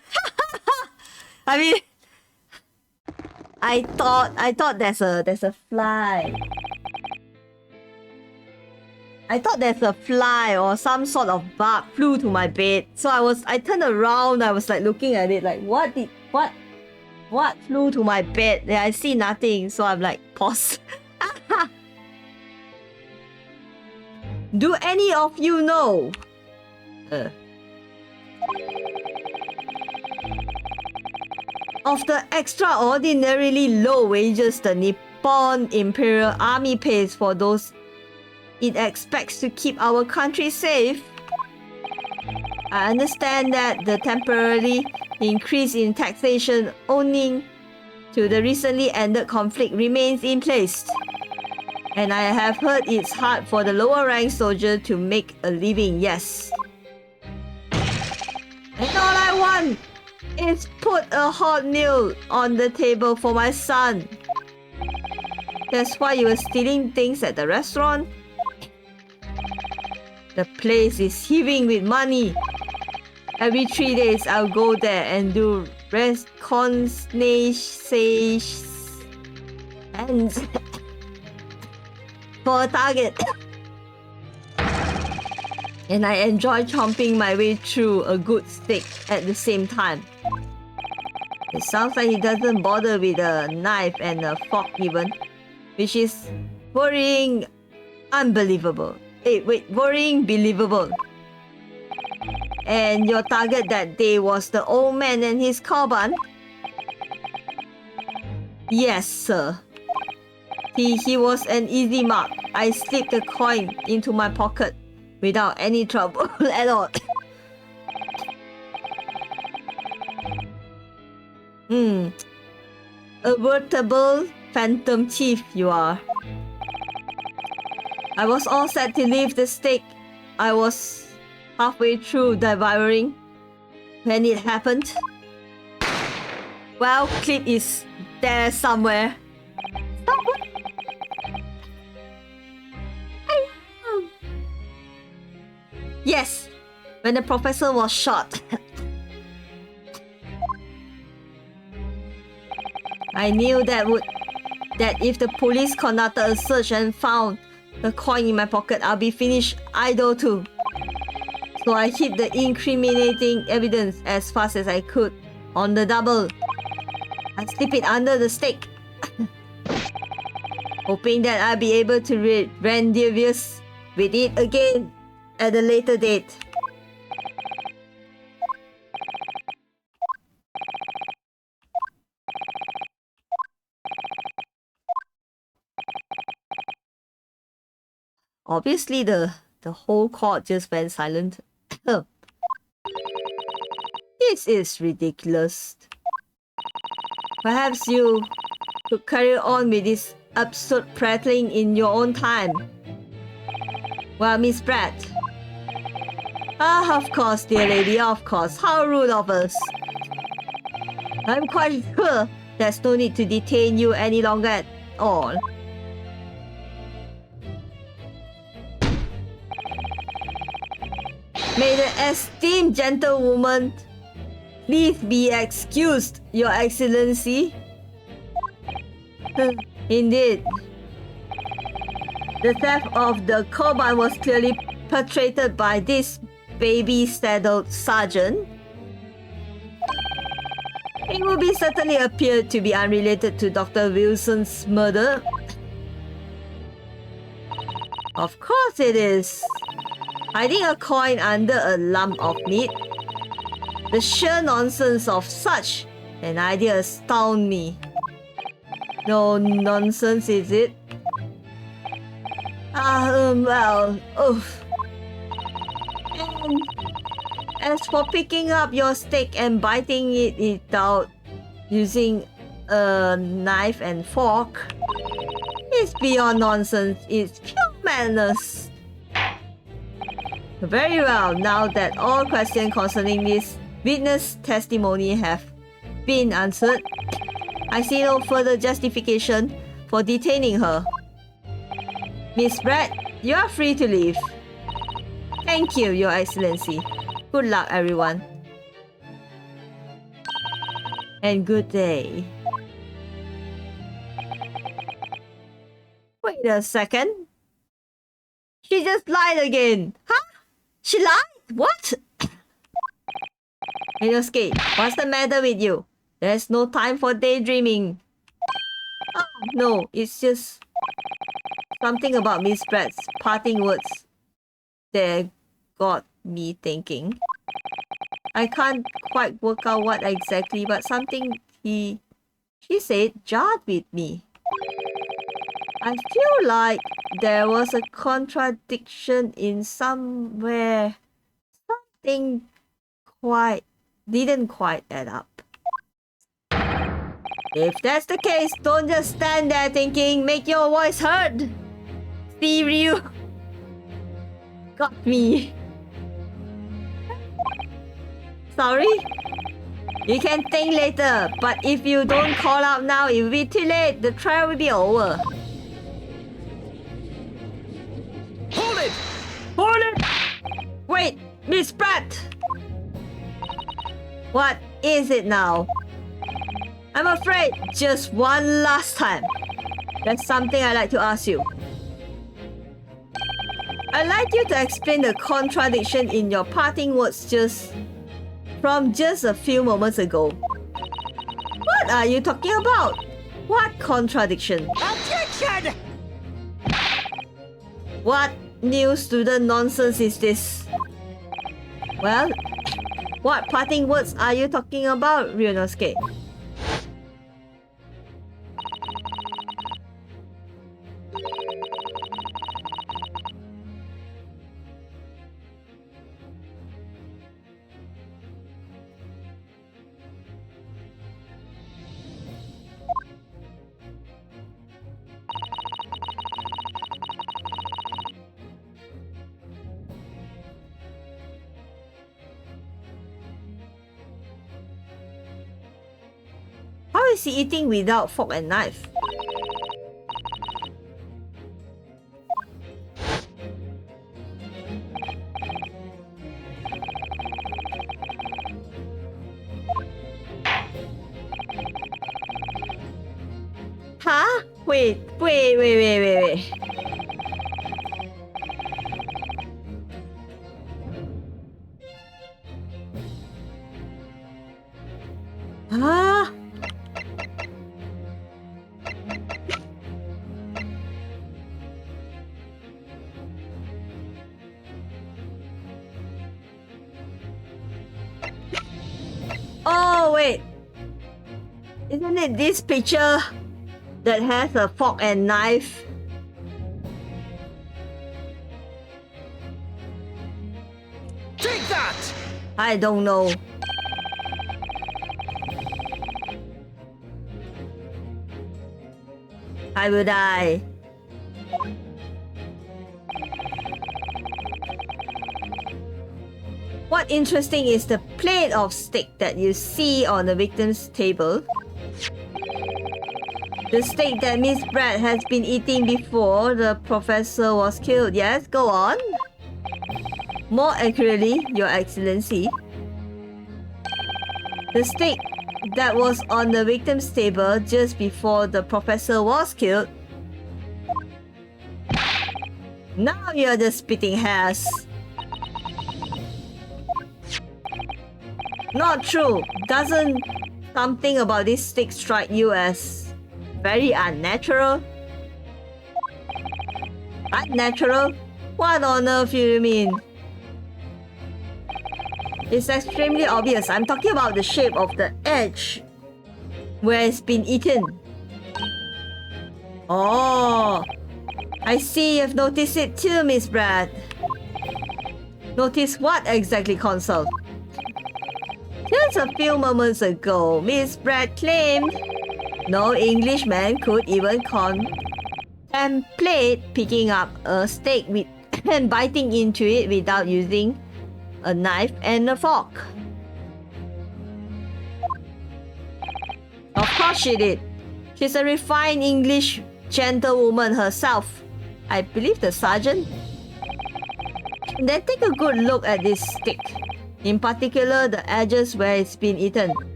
I mean, I thought there's a fly. I thought there's a fly or some sort of bug flew to my bed. So I turned around, I was like looking at it like what flew to my bed? Yeah, I see nothing. So I'm like pause. Do any of you know? Of the extraordinarily low wages the Nippon Imperial Army pays for those it expects to keep our country safe. I understand that the temporary increase in taxation owing to the recently ended conflict remains in place. And I have heard it's hard for the lower rank soldier to make a living, yes. And all I want is put a hot meal on the table for my son. That's why you were stealing things at the restaurant? The place is heaving with money. Every 3 days I'll go there and do reconnaissance and for a target. And I enjoy chomping my way through a good steak at the same time. It sounds like he doesn't bother with a knife and a fork even, which is worrying unbelievable. Worrying believable. And your target that day was the old man and his carbine? Yes, sir. He was an easy mark. I slipped the coin into my pocket without any trouble at all. A veritable phantom thief you are. I was all set to leave the steak. I was halfway through devouring when it happened. Well, clip is there somewhere. Yes, when the professor was shot. I knew that if the police conducted a search and found the coin in my pocket, I'll be finished idle too. So I hid the incriminating evidence as fast as I could on the double. I slip it under the steak, hoping that I'll be able to read rendezvous with it again at a later date. Obviously, the whole court just went silent. This is ridiculous. Perhaps you could carry on with this absurd prattling in your own time. Well, Miss Pratt. Ah, of course, dear lady, of course. How rude of us. I'm quite sure there's no need to detain you any longer at all. May the esteemed gentlewoman please be excused, Your Excellency. Indeed. The theft of the carbine was clearly perpetrated by this baby-saddled sergeant. It will be certainly appear to be unrelated to Dr. Wilson's murder. Of course it is. Hiding a coin under a lump of meat. The sheer nonsense of such an idea astounds me. No nonsense, is it? Well, oof. And as for picking up your steak and biting it out using a knife and fork, it's beyond nonsense. It's pure madness. Very well, now that all questions concerning this witness testimony have been answered, I see no further justification for detaining her. Miss Brett, you are free to leave. Thank you, Your Excellency. Good luck, everyone. And good day. Wait a second. She just lied again. Huh? She lied? What? Inosuke, what's the matter with you? There's no time for daydreaming. Oh, no, it's just something about Miss Pratt's parting words that got me thinking. I can't quite work out what exactly, but something she said jarred with me. I feel like there was a contradiction in somewhere. Something didn't quite add up. If that's the case, don't just stand there thinking, make your voice heard. Steve Ryu got me. Sorry? You can think later, but if you don't call out now, it will be too late. The trial will be over. Hold it! Hold it! Wait, Miss Pratt! What is it now? I'm afraid just one last time. There's something I'd like to ask you. I'd like you to explain the contradiction in your parting words from just a few moments ago. What are you talking about? What contradiction? Objection! What new student nonsense is this? Well, what parting words are you talking about, Ryunosuke? How is he eating without fork and knife? Huh? Wait. Huh? Oh, wait. Isn't it this picture that has a fork and knife? Take that! I don't know. I will die. What interesting is the plate of steak that you see on the victim's table. The steak that Miss Pratt has been eating before the professor was killed. Yes, go on. More accurately, Your Excellency. The steak that was on the victim's table just before the professor was killed. Now you're just spitting hairs. Not true. Doesn't something about this steak strike you as very unnatural? Unnatural? What on earth do you mean? It's extremely obvious. I'm talking about the shape of the edge where it's been eaten. Oh, I see you've noticed it too, Miss Brad. Notice what exactly, Consul? Just a few moments ago, Miss Brad claimed no Englishman could even contemplate picking up a steak and biting into it without using a knife and a fork. Of course she did. She's a refined English gentlewoman herself. I believe the sergeant. Then take a good look at this stick. In particular, the edges where it's been eaten.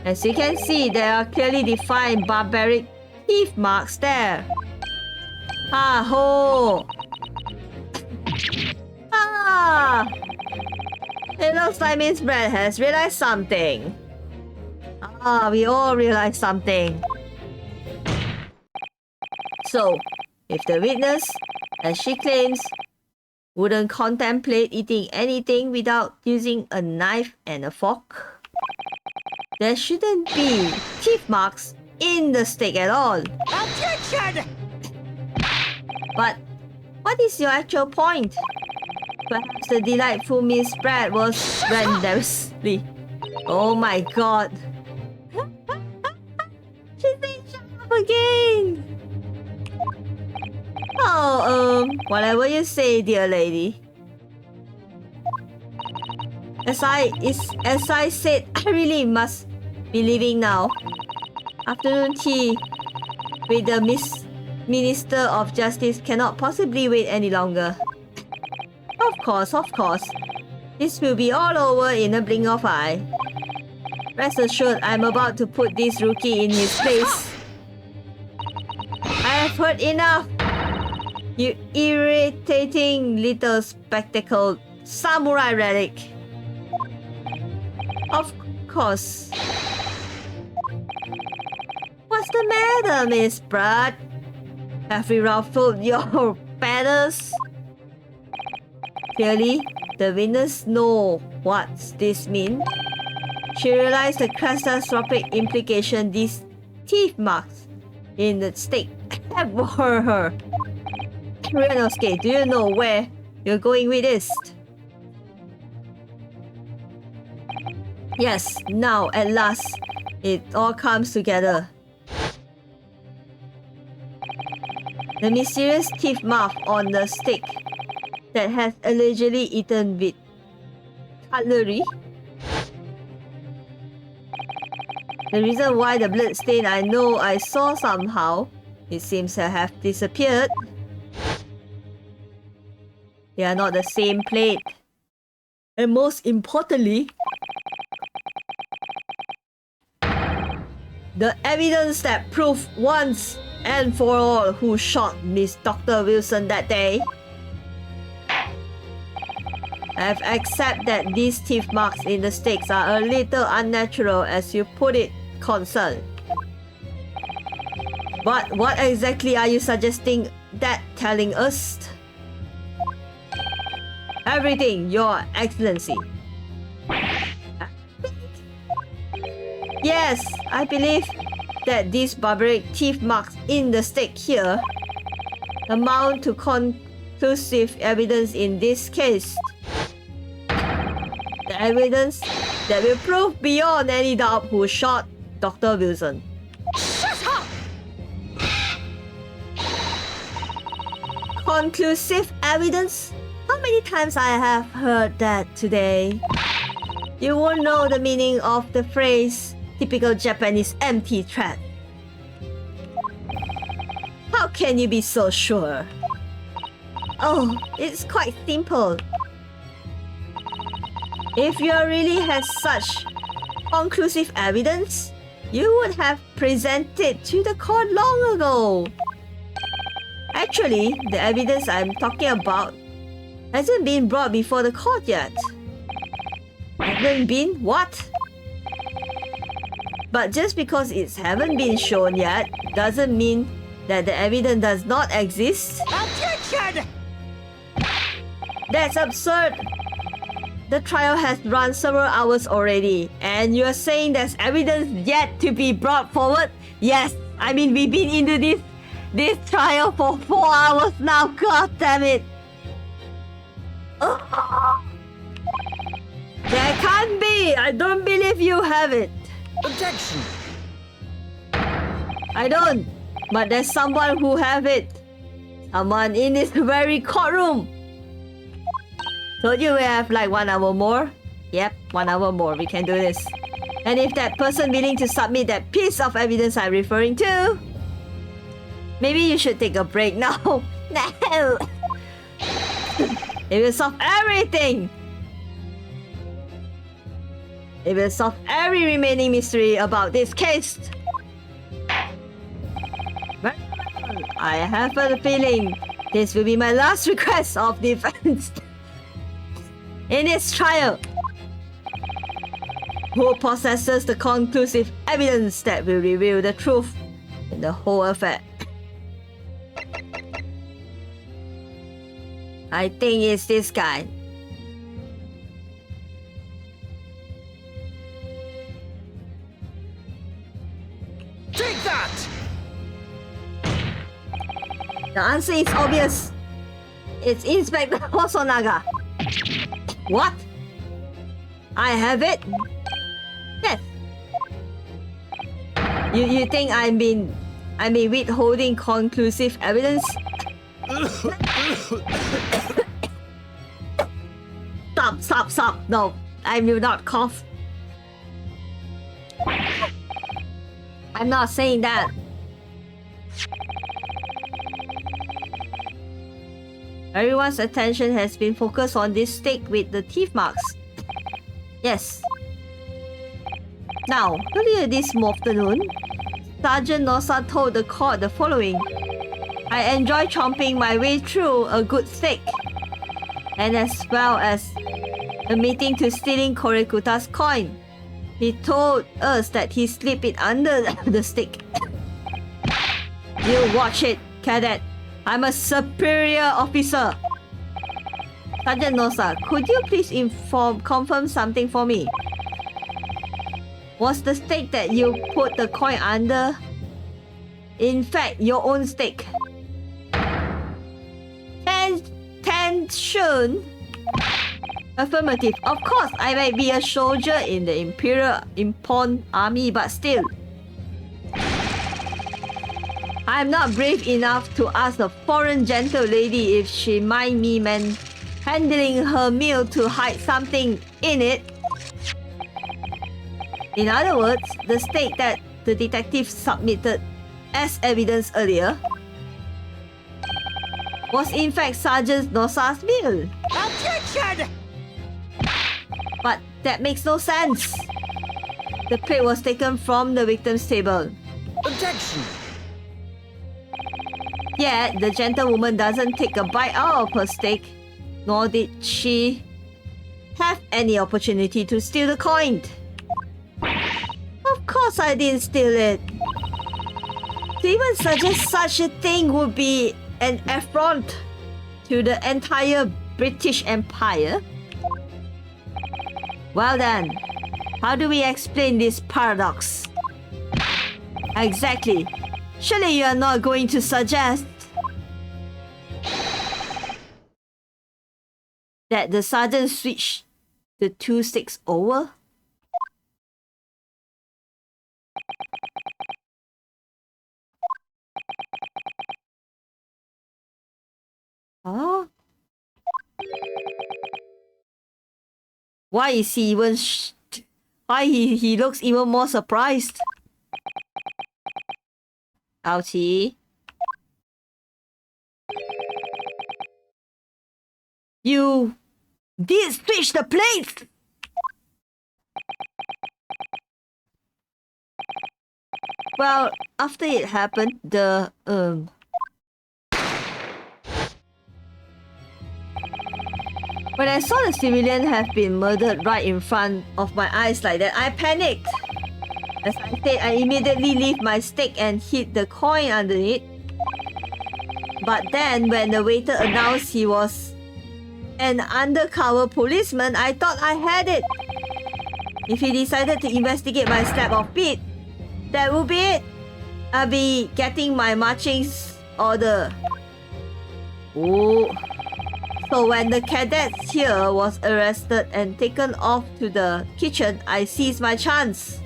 As you can see, there are clearly defined barbaric teeth marks there. Ha ho! Ah! It looks like Miss Brad has realized something. Ah, we all realized something. So, if the witness, as she claims, wouldn't contemplate eating anything without using a knife and a fork, there shouldn't be teeth marks in the steak at all. Objection! But what is your actual point? Perhaps the delightful Miss Brad was randomously. Oh my god. She's saying shut up again. Oh, whatever you say, dear lady. As I said, I really must be leaving now. Afternoon tea with the Minister of Justice cannot possibly wait any longer. Of course. This will be all over in a blink of eye. Rest assured, I'm about to put this rookie in his place. I have heard enough. You irritating little spectacled samurai relic. Of course. What's the matter, Miss Brad? Have we ruffled your feathers? Clearly, the witness know what this means. She realized the catastrophic implication these teeth marks in the steak have for her. Ryunosuke, do you know where you're going with this? Yes, now at last, it all comes together. The mysterious teeth mark on the steak that has allegedly eaten with cutlery. The reason why the blood stain I know I saw somehow, it seems to have disappeared. They are not the same plate. And most importantly, the evidence that proved once and for all who shot Miss Dr. Wilson that day. I've accepted that these teeth marks in the steaks are a little unnatural, as you put it, concern. But what exactly are you suggesting that telling us? Everything, Your Excellency. Yes, I believe that these barbaric teeth marks in the steak here amount to conclusive evidence in this case. The evidence that will prove beyond any doubt who shot Dr. Wilson. Shut up! Conclusive evidence? How many times I have heard that today? You won't know the meaning of the phrase typical Japanese empty threat. How can you be so sure? Oh, it's quite simple. If you really had such conclusive evidence, you would have presented to the court long ago. Actually, the evidence I'm talking about hasn't been brought before the court yet. Haven't been? What? But just because it haven't been shown yet doesn't mean that the evidence does not exist. Objection! That's absurd. The trial has run several hours already, and you're saying there's evidence yet to be brought forward? Yes, I mean we've been into this trial for 4 hours now. God damn it! Ugh. There can't be. I don't believe you have it. Objection! I don't. But there's someone who have it. Someone in this very courtroom. Told you we have like 1 hour more? Yep, 1 hour more. We can do this. And if that person willing to submit that piece of evidence I'm referring to, maybe you should take a break now. No. It will solve everything! It will solve every remaining mystery about this case. I have a feeling this will be my last request of defense in this trial. Who possesses the conclusive evidence that will reveal the truth in the whole affair? I think it's this guy. Take that! The answer is obvious. It's Inspector Hosonaga. What? I have it? Yes. You think I'm been withholding conclusive evidence? Stop. No, I will not cough. I'm not saying that. Everyone's attention has been focused on this stick with the teeth marks. Yes. Now, earlier this afternoon, Sergeant Nosa told the court the following. I enjoy chomping my way through a good steak, and as well as admitting to stealing Korekuta's coin. He told us that he slipped it under the stick. You watch it, cadet. I'm a superior officer. Sergeant Nosa, could you please confirm something for me? Was the stick that you put the coin under, in fact, your own stick? Tension. Affirmative. Of course, I may be a soldier in the Imperial Ippon Army, but still. I am not brave enough to ask a foreign gentle lady if she mind me handling her meal to hide something in it. In other words, the steak that the detective submitted as evidence earlier was in fact Sergeant Nosa's meal. Objection! But that makes no sense. The plate was taken from the victim's table. Objection! Yet, the gentlewoman doesn't take a bite out of her steak, nor did she have any opportunity to steal the coin. Of course I didn't steal it. To even suggest such a thing would be an affront to the entire British Empire. Well then, how do we explain this paradox? Exactly. Surely you are not going to suggest that the sergeant switched the 2 sticks over? Huh? Why is he even why he looks even more surprised? Ouchie. You did switch the plates! Well, after it happened, when I saw the civilian have been murdered right in front of my eyes like that, I panicked. As I said, I immediately lifted my stick and hid the coin underneath. But then, when the waiter announced he was an undercover policeman, I thought I had it. If he decided to investigate my slap of beat, that would be it. I'll be getting my marching order. Oh. So when the cadet here was arrested and taken off to the kitchen, I seized my chance.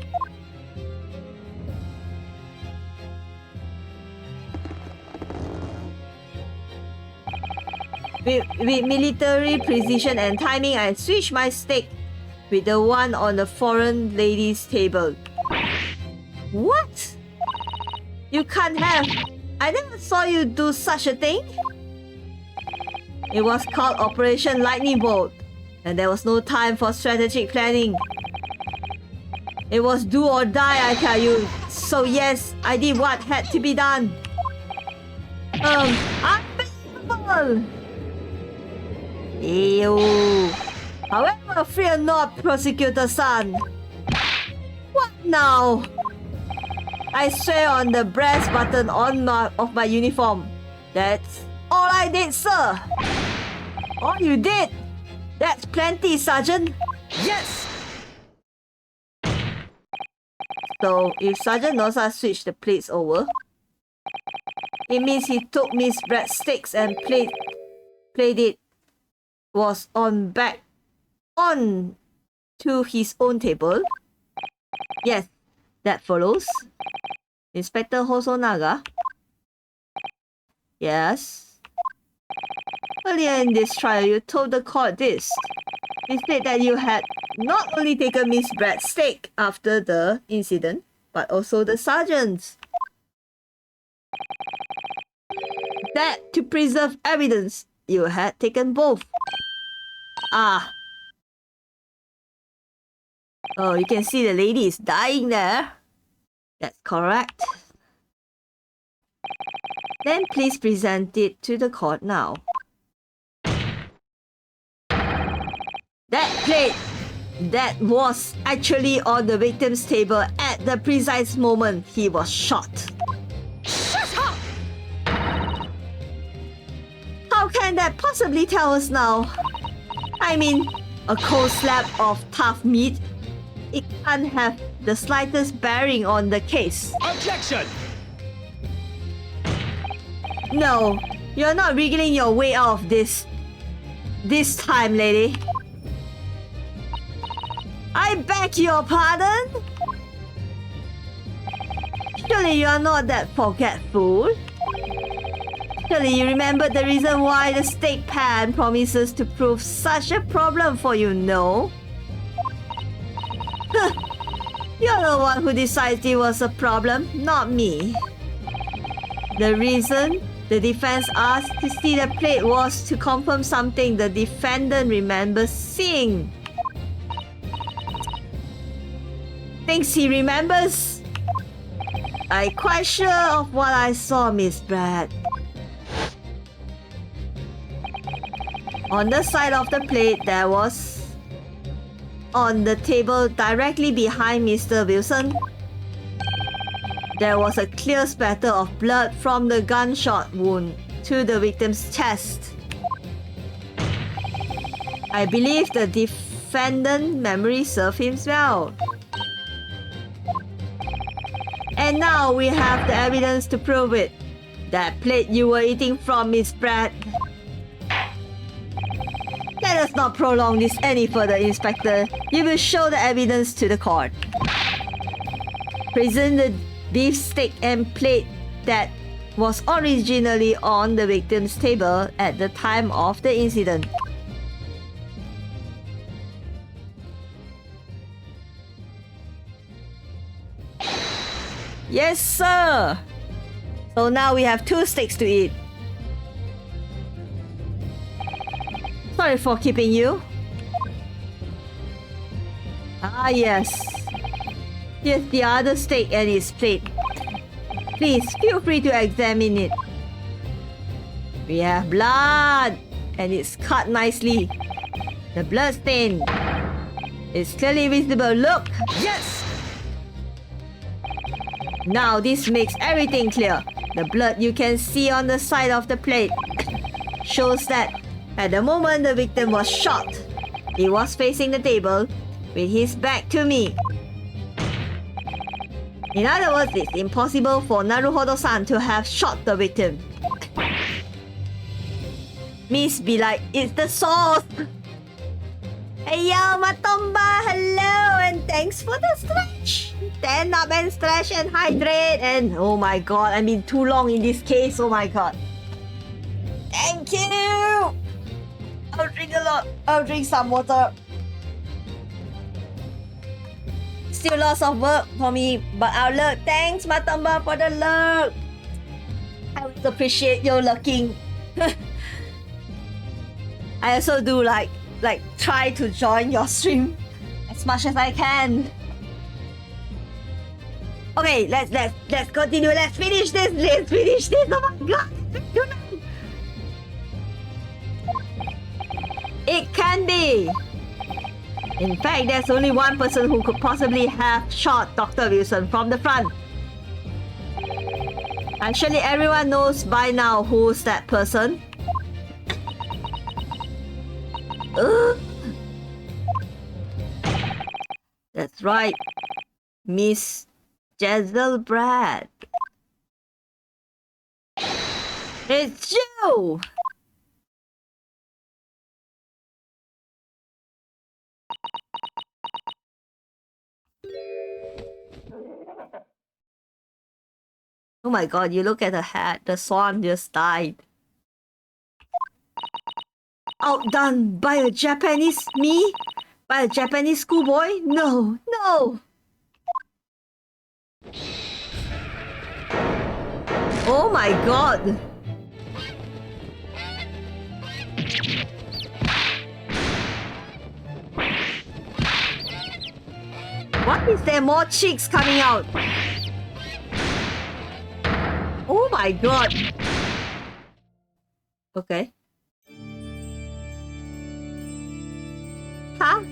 With military precision and timing, I switched my stick with the one on the foreign lady's table. What? You can't have. I never saw you do such a thing. It was called Operation Lightning Bolt, and there was no time for strategic planning. It was do or die, I tell you. So yes, I did what had to be done. Unbelievable! Ew. However, fear not, Prosecutor Son. What now? I swear on the breast button of my uniform. That's all I did, sir. All you did? That's plenty, Sergeant. Yes! So, if Sergeant knows I switched the plates over, it means he took Miss breadsticks and played it was on back on to his own table. Yes, that follows. Inspector Hosonaga. Yes. Earlier in this trial, you told the court this. You said that you had not only taken Miss breadstick after the incident, but also the sergeant's. That to preserve evidence, you had taken both. Ah. Oh, you can see the lady is dying there. That's correct. Then please present it to the court now. That plate that was actually on the victim's table at the precise moment he was shot. Shut up! How can that possibly tell us now? I mean, a cold slab of tough meat, it can't have the slightest bearing on the case. Objection! No, you're not wriggling your way out of this. This time, lady. I beg your pardon? Surely you're not that forgetful. Surely you remember the reason why the steak pan promises to prove such a problem for you, no? You're the one who decided it was a problem, not me. The reason the defense asked to see the plate was to confirm something the defendant remembers seeing. Thinks he remembers? I'm quite sure of what I saw, Miss Brad. On the side of the plate, there was on the table directly behind Mr. Wilson, there was a clear spatter of blood from the gunshot wound to the victim's chest. I believe the defendant's memory served him well. And now we have the evidence to prove it. That plate you were eating from, Miss Pratt. Let us not prolong this any further, Inspector. You will show the evidence to the court. Present the beef steak and plate that was originally on the victim's table at the time of the incident. Yes, sir! So now we have 2 steaks to eat. Sorry for keeping you. Ah, yes. Here's the other steak and its plate. Please feel free to examine it. We have blood, and it's cut nicely. The blood stain is clearly visible. Look! Yes! Now this makes everything clear. The blood you can see on the side of the plate shows that at the moment the victim was shot, he was facing the table with his back to me. In other words, it's impossible for Naruhodo-san to have shot the victim. Miss be like, it's the sauce! Hey yo, Matomba, hello, and thanks for the stretch! Stand up and stretch and hydrate, and oh my god, I mean too long in this case, oh my god. Thank you! I'll drink a lot, I'll drink some water. Still lots of work for me, but I'll lurk. Thanks, Matomba, for the lurk. I would appreciate your lurking. I also do like try to join your stream as much as I can. Okay, let's continue. Let's finish this. Oh my god. It can be. In fact, there's only one person who could possibly have shot Dr. Wilson from the front. Actually, everyone knows by now who's that person. That's right, Miss Jezelbrad. It's you! Oh my god, you look at the hat, the swan just died. Outdone by a Japanese me? By a Japanese schoolboy? No, no! Oh my god! Why is there more cheeks coming out? Oh my god! Okay. Huh?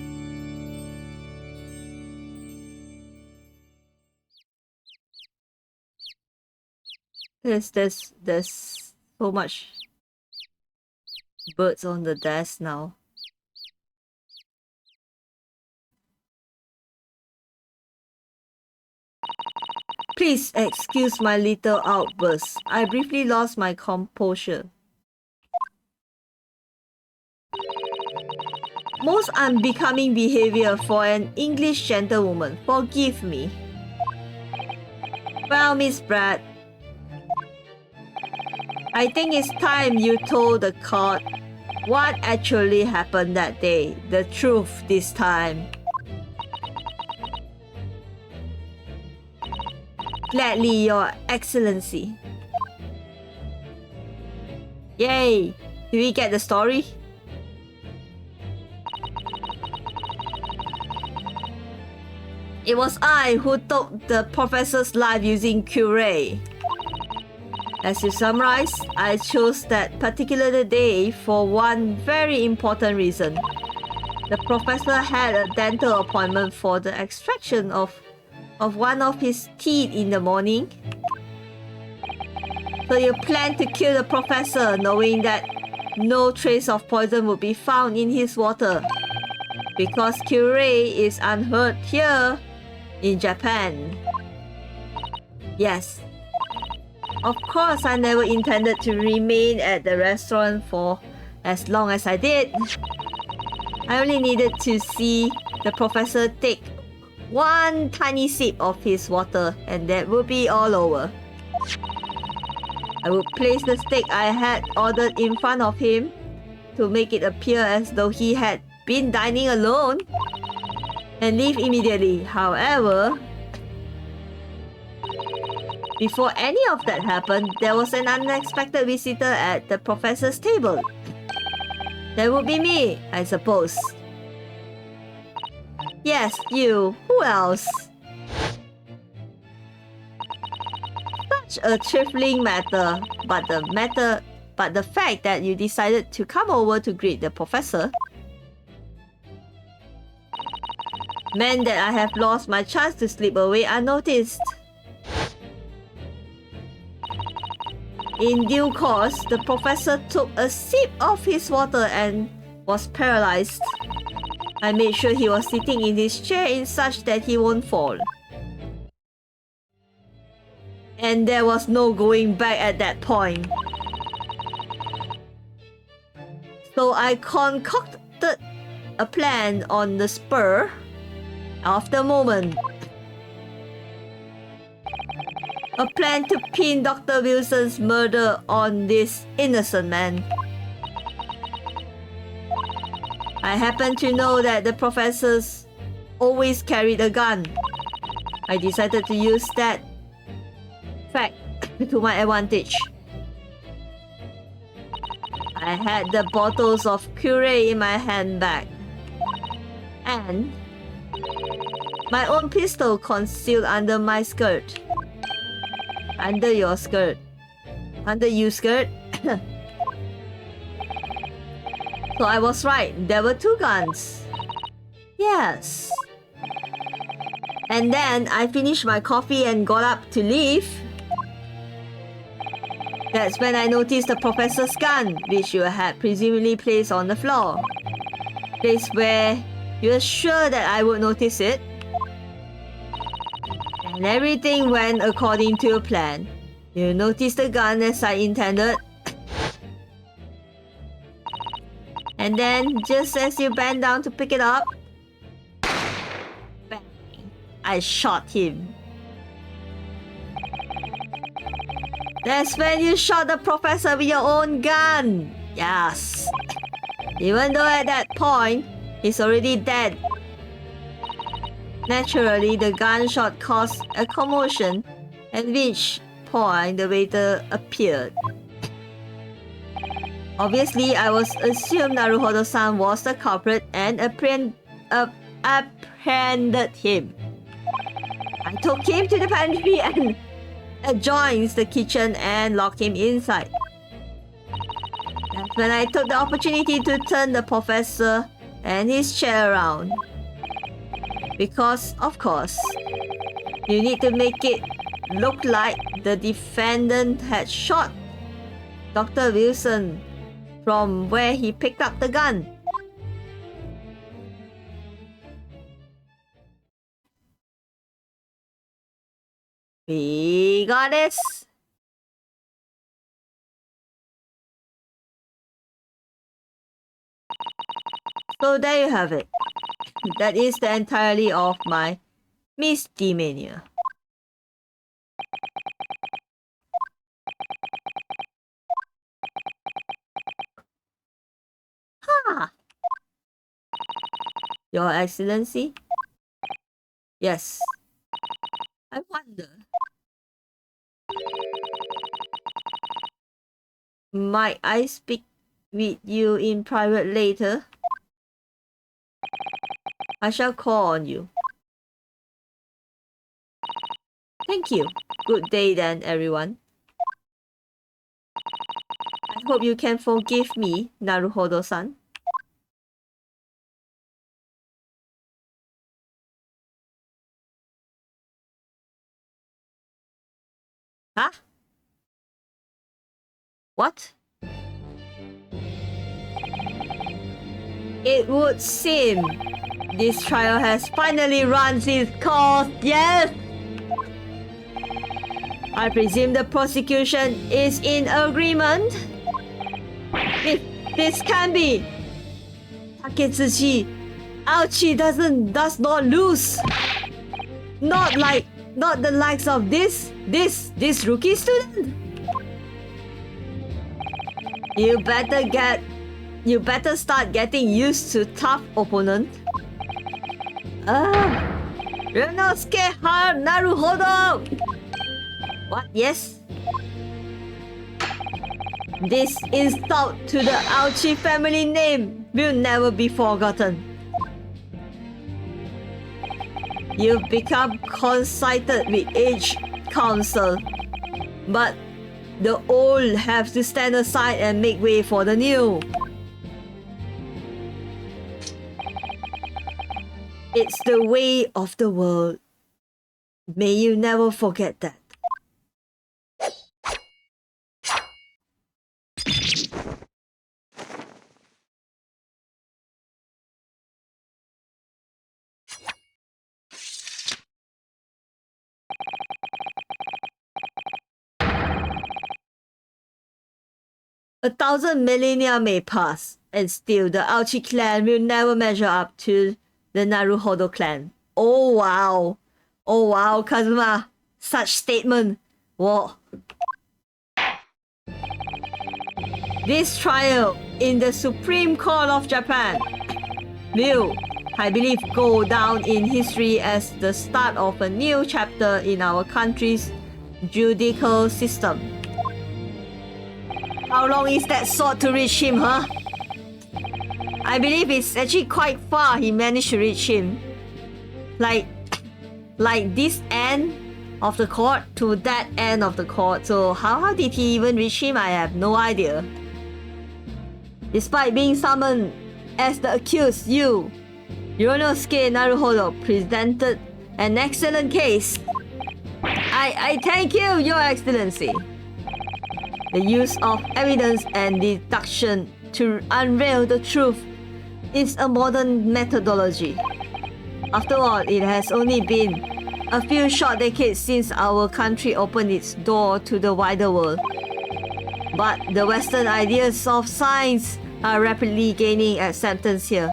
There's so much birds on the desk now. Please excuse my little outburst. I briefly lost my composure. Most unbecoming behavior for an English gentlewoman. Forgive me. Well, Miss Brad, I think it's time you told the court what actually happened that day. The truth this time. Gladly, Your Excellency. Yay! Do we get the story? It was I who took the professor's life using curare. As you summarize, I chose that particular day for one very important reason. The professor had a dental appointment for the extraction of one of his teeth in the morning. So you plan to kill the professor knowing that no trace of poison would be found in his water. Because curare is unheard here in Japan. Yes. Of course, I never intended to remain at the restaurant for as long as I did. I only needed to see the professor take one tiny sip of his water and that would be all over. I would place the steak I had ordered in front of him to make it appear as though he had been dining alone and leave immediately. However, before any of that happened, there was an unexpected visitor at the professor's table. That would be me, I suppose. Yes, you. Who else? Such a trifling matter, but the fact that you decided to come over to greet the professor meant that I have lost my chance to slip away unnoticed. In due course, the professor took a sip of his water and was paralyzed. I made sure he was sitting in his chair in such that he won't fall. And there was no going back at that point. So I concocted a plan on the spur of the moment. A plan to pin Dr. Wilson's murder on this innocent man. I happen to know that the professors always carried a gun. I decided to use that fact to my advantage. I I had the bottles of puree in my handbag. And my own pistol concealed under my skirt. Under your skirt. Under your skirt. So I was right. There were 2 guns. Yes. And then I finished my coffee and got up to leave. That's when I noticed the professor's gun, which you had presumably placed on the floor. Place where you were sure that I would notice it. And everything went according to your plan. You noticed the gun as I intended. And then, just as you bent down to pick it up, bang, I shot him. That's when you shot the professor with your own gun. Yes. Even though at that point, he's already dead. Naturally, the gunshot caused a commotion, at which point the waiter appeared. Obviously, I was assumed Naruhodo-san was the culprit and apprehended him. I took him to the pantry and adjoins the kitchen and locked him inside. That's when I took the opportunity to turn the professor and his chair around. Because, of course, you need to make it look like the defendant had shot Dr. Wilson from where he picked up the gun. We got this. So there you have it. That is the entirety of my misdemeanor. Ha! Your Excellency? Yes. I wonder. Might I speak with you in private later? I shall call on you. Thank you. Good day then, everyone. I hope you can forgive me, Naruhodo-san. Huh? What? It would seem this trial has finally run its course, yes! I presume the prosecution is in agreement? This can be! Taketsuchi, Ouchie does not lose! Not the likes of this rookie student! You better start getting used to tough opponent. Ryunosuke Naruhodo! What? Yes? This insult to the Ouchie family name will never be forgotten. You've become coincided with age council, but the old have to stand aside and make way for the new. It's the way of the world. May you never forget that. A thousand millennia may pass, and still the Ouchie clan will never measure up to the Naruhodo clan. Oh wow. Oh wow, Kazuma. Such statement. Whoa. This trial in the Supreme Court of Japan will, I believe, go down in history as the start of a new chapter in our country's judicial system. How long is that sword to reach him, huh? I believe it's actually quite far he managed to reach him. Like this end of the court to that end of the court. So how did he even reach him? I have no idea. Despite being summoned as the accused, you, Yonosuke Naruhodo, presented an excellent case. I thank you, Your Excellency. The use of evidence and deduction to unveil the truth is a modern methodology. After all, it has only been a few short decades since our country opened its door to the wider world. But the Western ideas of science are rapidly gaining acceptance here.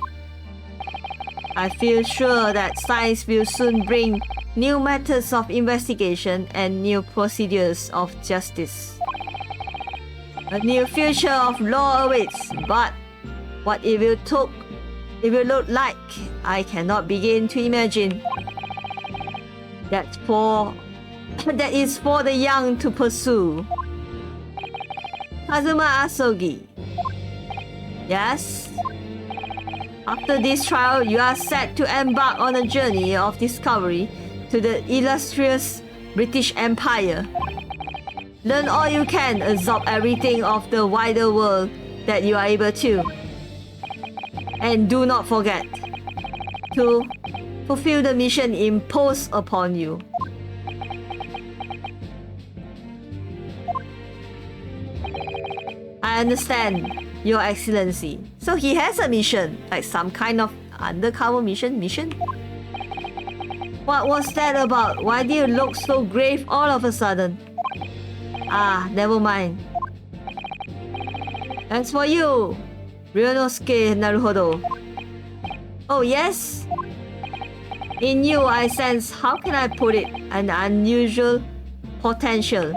I feel sure that science will soon bring new methods of investigation and new procedures of justice. A new future of law awaits, but what it will look like, I cannot begin to imagine. That is for the young to pursue. Kazuma Asogi. Yes? After this trial, you are set to embark on a journey of discovery to the illustrious British Empire. Learn all you can, absorb everything of the wider world that you are able to. And do not forget to fulfill the mission imposed upon you. I understand, Your Excellency. So he has a mission, like some kind of undercover mission? What was that about? Why do you look so grave all of a sudden? Ah, never mind. As for you, Ryonosuke Naruhodo. Oh yes? In you I sense, how can I put it, an unusual potential.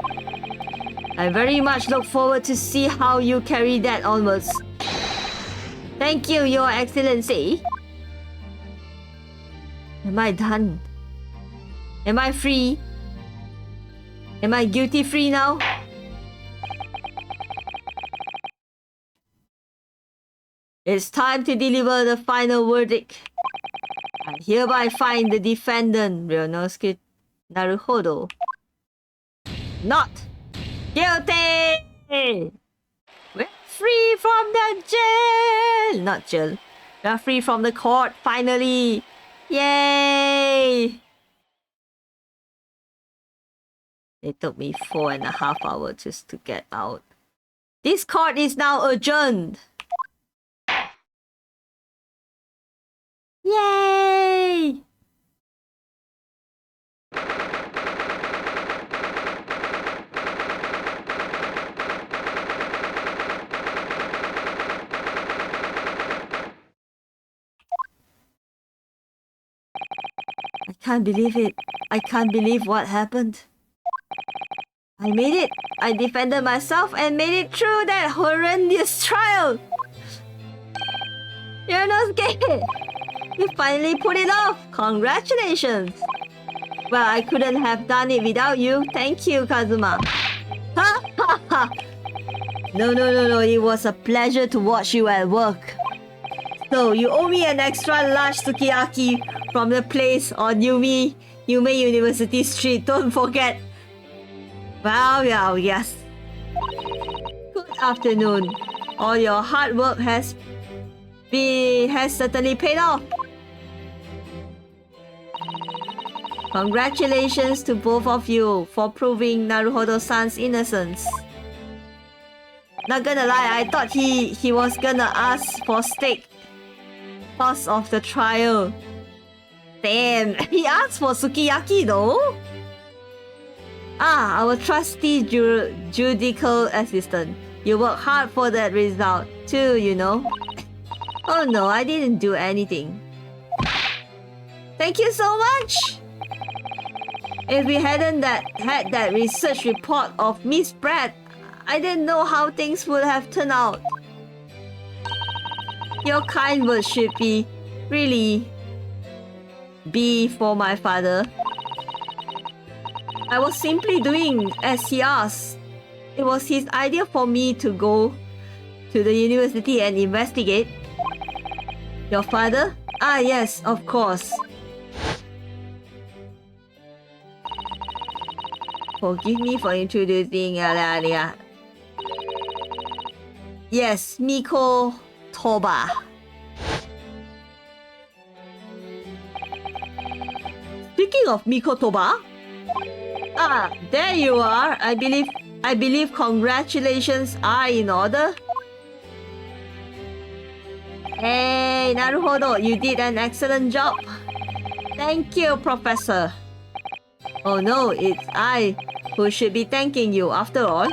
I very much look forward to see how you carry that onwards. Thank you, Your Excellency. Am I done? Am I free? Am I guilty free now? It's time to deliver the final verdict. I hereby find the defendant, Ryonosuke Naruhodo, not guilty! We're free from the jail! Not jail. We're free from the court, finally! Yay! It took me 4.5 hours just to get out. This court is now adjourned! Yay! I can't believe it. I can't believe what happened. I made it. I defended myself and made it through that horrendous trial. Yonosuke, you finally put it off. Congratulations. Well, I couldn't have done it without you. Thank you, Kazuma. Ha ha ha. No. It was a pleasure to watch you at work. So, you owe me an extra large sukiyaki from the place on Yume University Street. Don't forget. Well, yes. Good afternoon. All your hard work has certainly paid off. Congratulations to both of you for proving Naruhodo-san's innocence. Not gonna lie, I thought he was gonna ask for steak because of the trial. Damn, he asked for sukiyaki though. Ah, our trusty judicial assistant. You work hard for that result too, you know. Oh no, I didn't do anything. Thank you so much! If we hadn't had that research report of Miss Pratt, I didn't know how things would have turned out. Your kind words should really be for my father. I was simply doing as he asked. It was his idea for me to go to the university and investigate. Your father? Ah, yes, of course. Forgive me for introducing Alaria. Yes, Miko Toba. Speaking of Miko Toba, ah, there you are. I believe congratulations are in order. Hey, Naruhodo, you did an excellent job. Thank you, Professor. Oh no, it's I who should be thanking you after all.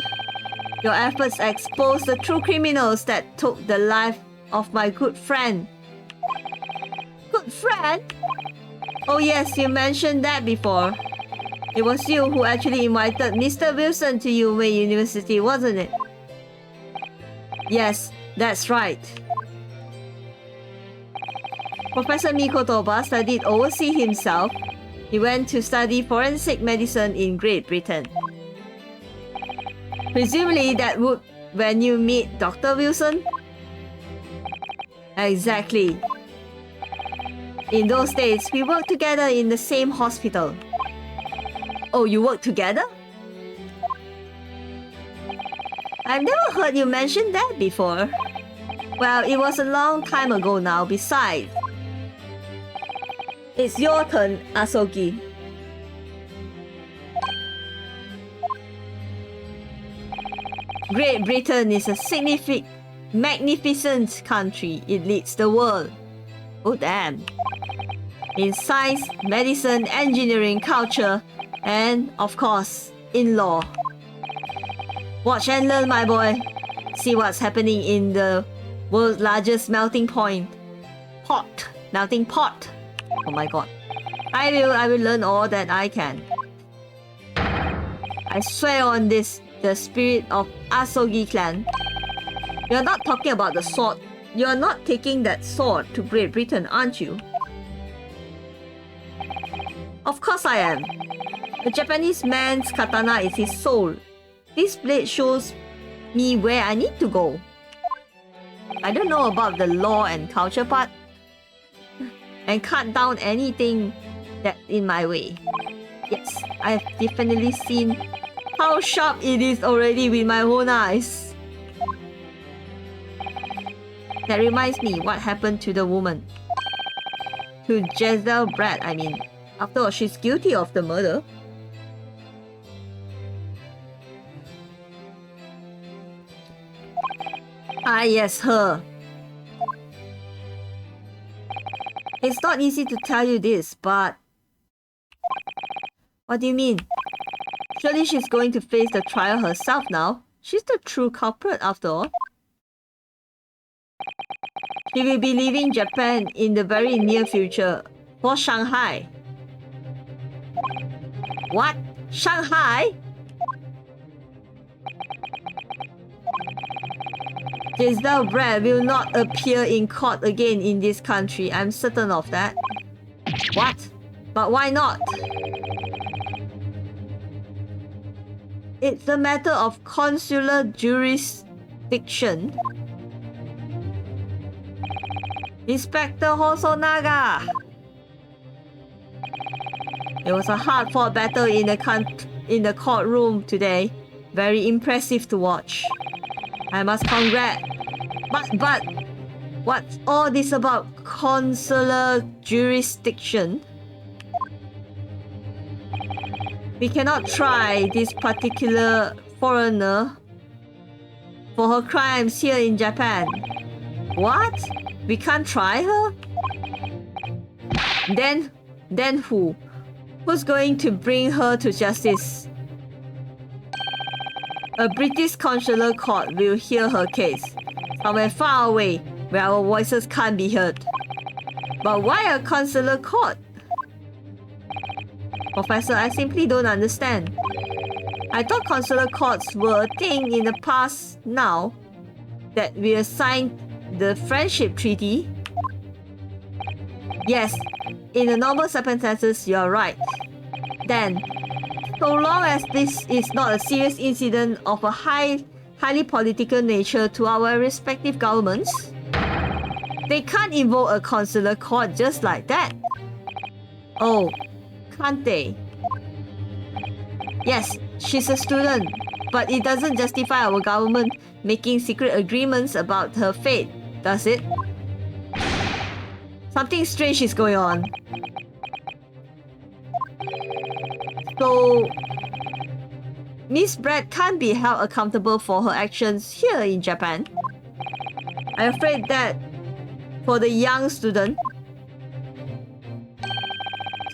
Your efforts exposed the true criminals that took the life of my good friend. Good friend? Oh yes, you mentioned that before. It was you who actually invited Mr. Wilson to Yume University, wasn't it? Yes, that's right. Professor Mikotoba studied overseas himself. He went to study forensic medicine in Great Britain. Presumably that would when you meet Dr. Wilson? Exactly. In those days, we worked together in the same hospital. Oh, you work together? I've never heard you mention that before. Well, it was a long time ago now, besides. It's your turn, Asogi. Great Britain is a magnificent country. It leads the world. Oh damn. In science, medicine, engineering, culture, and, of course, in law. Watch and learn, my boy. See what's happening in the world's largest melting pot. Melting pot. Oh my god. I will learn all that I can. I swear on this, the spirit of Asogi clan. You're not talking about the sword. You're not taking that sword to Great Britain, aren't you? Of course I am. The Japanese man's katana is his soul. This blade shows me where I need to go. I don't know about the law and culture part. And cut down anything that's in my way. Yes, I've definitely seen how sharp it is already with my own eyes. That reminds me, what happened to the woman? To Jezebel Brad, I mean. After all, she's guilty of the murder. Ah yes, her. It's not easy to tell you this, but... What do you mean? Surely she's going to face the trial herself now. She's the true culprit after all. She will be leaving Japan in the very near future for Shanghai. What? Shanghai? Giselle Brad will not appear in court again in this country. I'm certain of that. What? But why not? It's a matter of consular jurisdiction. Inspector Hosonaga! It was a hard-fought battle in the courtroom today. Very impressive to watch. I must congrat. But, what's all this about consular jurisdiction? We cannot try this particular foreigner for her crimes here in Japan. What? We can't try her? Then who? Who's going to bring her to justice? A British consular court will hear her case, somewhere far away, where our voices can't be heard. But why a consular court? Professor, I simply don't understand. I thought consular courts were a thing in the past now that we assigned the friendship treaty. Yes, in the normal circumstances, you're right. Then, So long as this is not a serious incident of a highly political nature to our respective governments, they can't invoke a consular court just like that. Oh, can't they? Yes, she's a student, but it doesn't justify our government making secret agreements about her fate, does it? Something strange is going on. So, Miss Brett can't be held accountable for her actions here in Japan. I'm afraid that for the young student,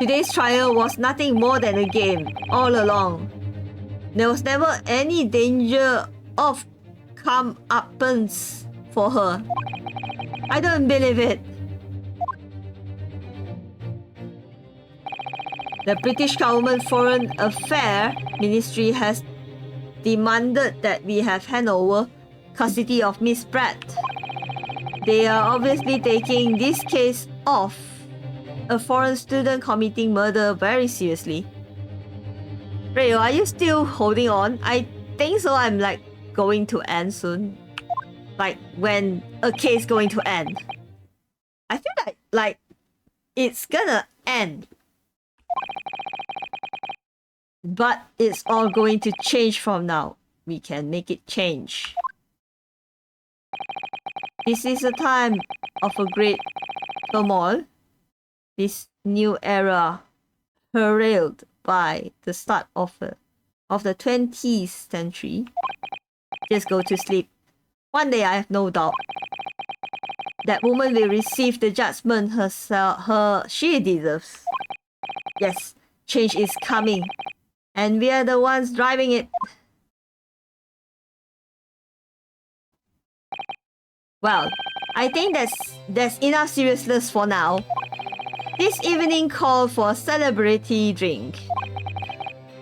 today's trial was nothing more than a game all along. There was never any danger of comeuppance for her. I don't believe it. The British government Foreign Affairs Ministry has demanded that we have handover custody of Miss Pratt. They are obviously taking this case of a foreign student committing murder very seriously. Rayo, are you still holding on? I think so. I'm like going to end soon. Like when a case going to end. I feel like it's gonna end. But it's all going to change from now. We can make it change. This is a time of a great turmoil. This new era heralded by the start of the 20th century. Just go to sleep. One day, I have no doubt that woman will receive the judgment she deserves. Yes, change is coming, and we are the ones driving it. Well, I think that's enough seriousness for now. This evening called for a celebrity drink.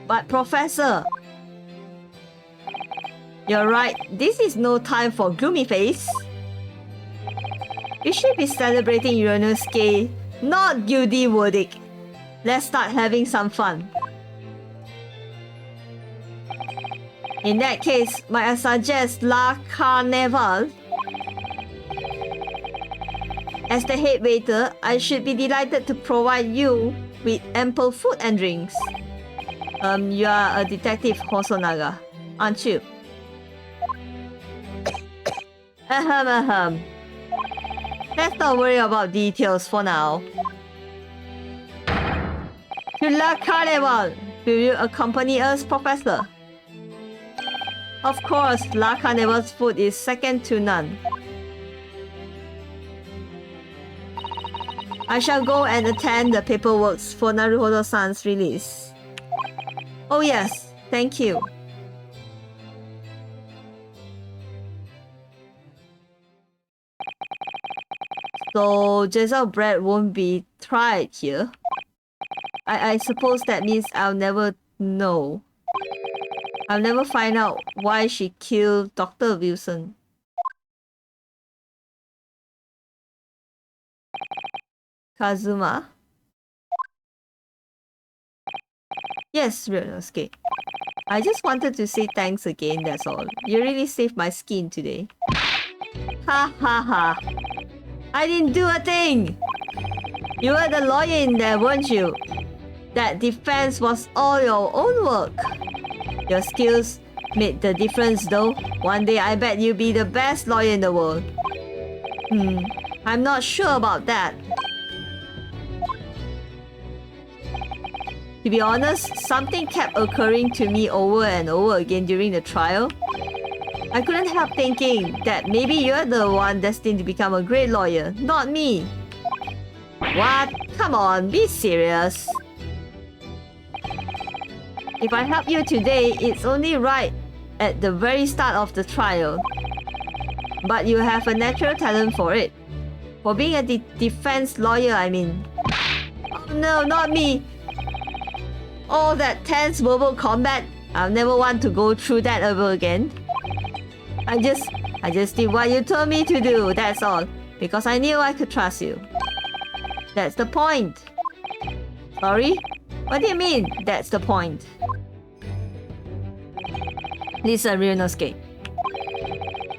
But Professor, you're right, this is no time for gloomy face. We should be celebrating Uranus-K, not guilty verdict. Let's start having some fun. In that case, might I suggest La Carnival? As the head waiter, I should be delighted to provide you with ample food and drinks. You are a detective Hosonaga, aren't you? Ahem. Let's not worry about details for now. To La Carnival, will you accompany us, Professor? Of course, La Carnival's food is second to none. I shall go and attend the paperwork for Naruhodo-san's release. Oh yes, thank you. So, Giselle Brett won't be tried here. I suppose that means I'll never know. I'll never find out why she killed Dr. Wilson. Kazuma? Yes, Ryunosuke. I just wanted to say thanks again, that's all. You really saved my skin today. Ha ha ha. I didn't do a thing! You were the lawyer in there, weren't you? That defense was all your own work. Your skills made the difference though. One day I bet you'll be the best lawyer in the world. I'm not sure about that. To be honest, something kept occurring to me over and over again during the trial. I couldn't help thinking that maybe you're the one destined to become a great lawyer, not me. What? Come on, be serious. If I help you today, it's only right at the very start of the trial. But you have a natural talent for it. For being a defense lawyer, I mean. Oh no, not me. All that tense verbal combat, I'll never want to go through that ever again. I just did what you told me to do, that's all. Because I knew I could trust you. That's the point. Sorry? What do you mean, that's the point? Listen, Ryunosuke.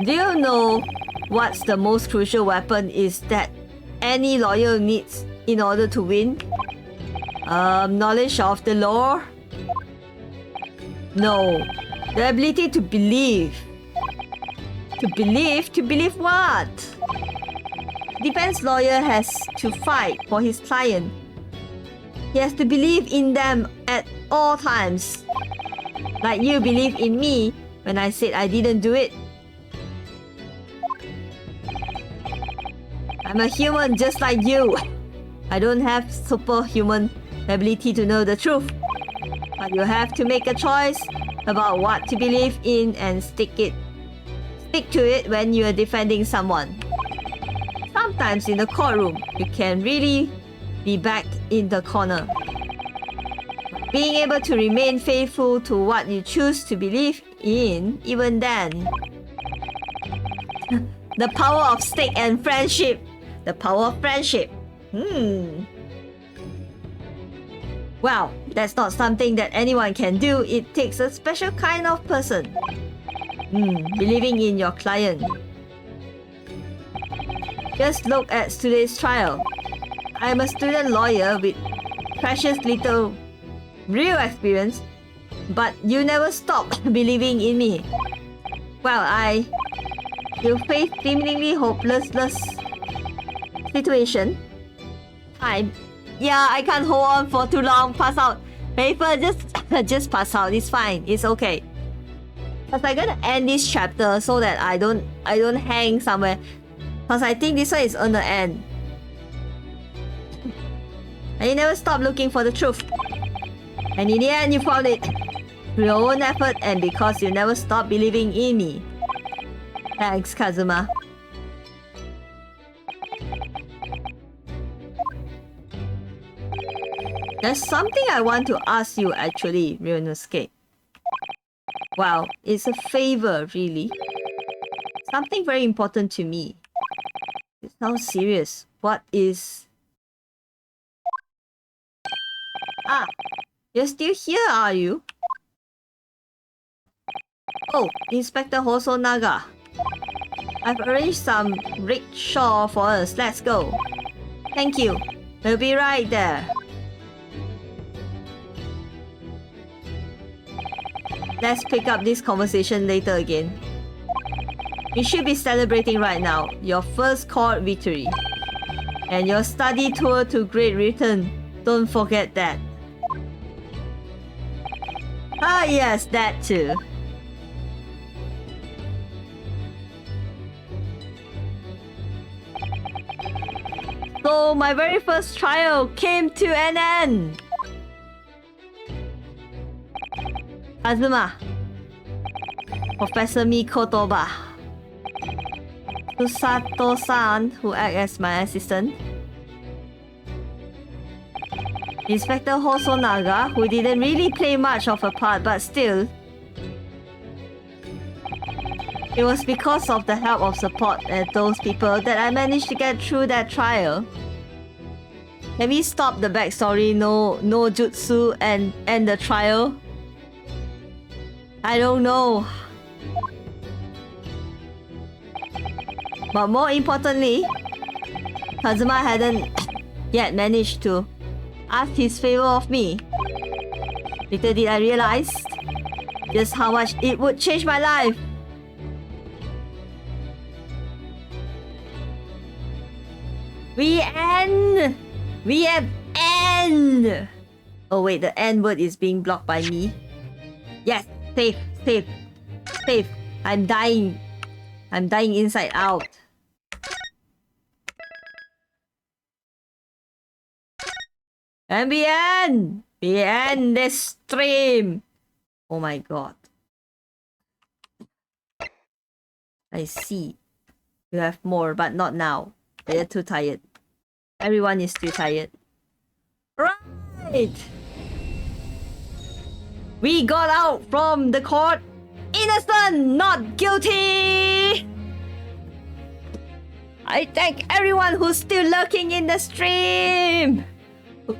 Do you know what's the most crucial weapon is that any lawyer needs in order to win? Knowledge of the law? No. The ability to believe. To believe? To believe what? Defense lawyer has to fight for his client. He has to believe in them at all times. Like you believe in me when I said I didn't do it. I'm a human just like you. I don't have superhuman ability to know the truth. But you have to make a choice about what to believe in and stick to it when you are defending someone. Sometimes in the courtroom, you can really be backed in the corner. Being able to remain faithful to what you choose to believe in, even then. The power of stake and friendship. The power of friendship. Well, that's not something that anyone can do. It takes a special kind of person. Believing in your client. Just look at today's trial. I'm a student lawyer with precious little real experience, but you never stopped believing in me. Well, you face seemingly hopeless situation. Time. Yeah, I can't hold on for too long. Pass out. Paper, just pass out. It's fine. It's okay. Cause I'm gonna end this chapter so that I don't hang somewhere. Cause I think this one is on the end. And you never stop looking for the truth. And in the end, you found it. Through your own effort and because you never stopped believing in me. Thanks, Kazuma. There's something I want to ask you actually, Ryunosuke. Wow, it's a favor, really. Something very important to me. It sounds serious. What is... Ah, you're still here, are you? Oh, Inspector Hosonaga. I've arranged some rickshaw for us. Let's go. Thank you. We'll be right there. Let's pick up this conversation later again. We should be celebrating right now. Your first court victory. And your study tour to Great Britain. Don't forget that. Ah yes, that too. So my very first trial came to an end. Azuma, Professor Mikotoba, Susato-san, who acts as my assistant, Inspector Hosonaga, who didn't really play much of a part, but still, it was because of the help of support at those people that I managed to get through that trial. Can we stop the backstory, no jutsu, and end the trial? I don't know. But more importantly, Kazuma hadn't yet managed to ask his favor of me. Little did I realize just how much it would change my life. We end! We have end! Oh wait, the end word is being blocked by me. Yes! Safe, safe, safe. I'm dying. I'm dying inside out. And we end this stream. Oh my god. I see. You have more, but not now. They're too tired. Everyone is too tired. Right! We got out from the court innocent, not guilty! I thank everyone who's still lurking in the stream!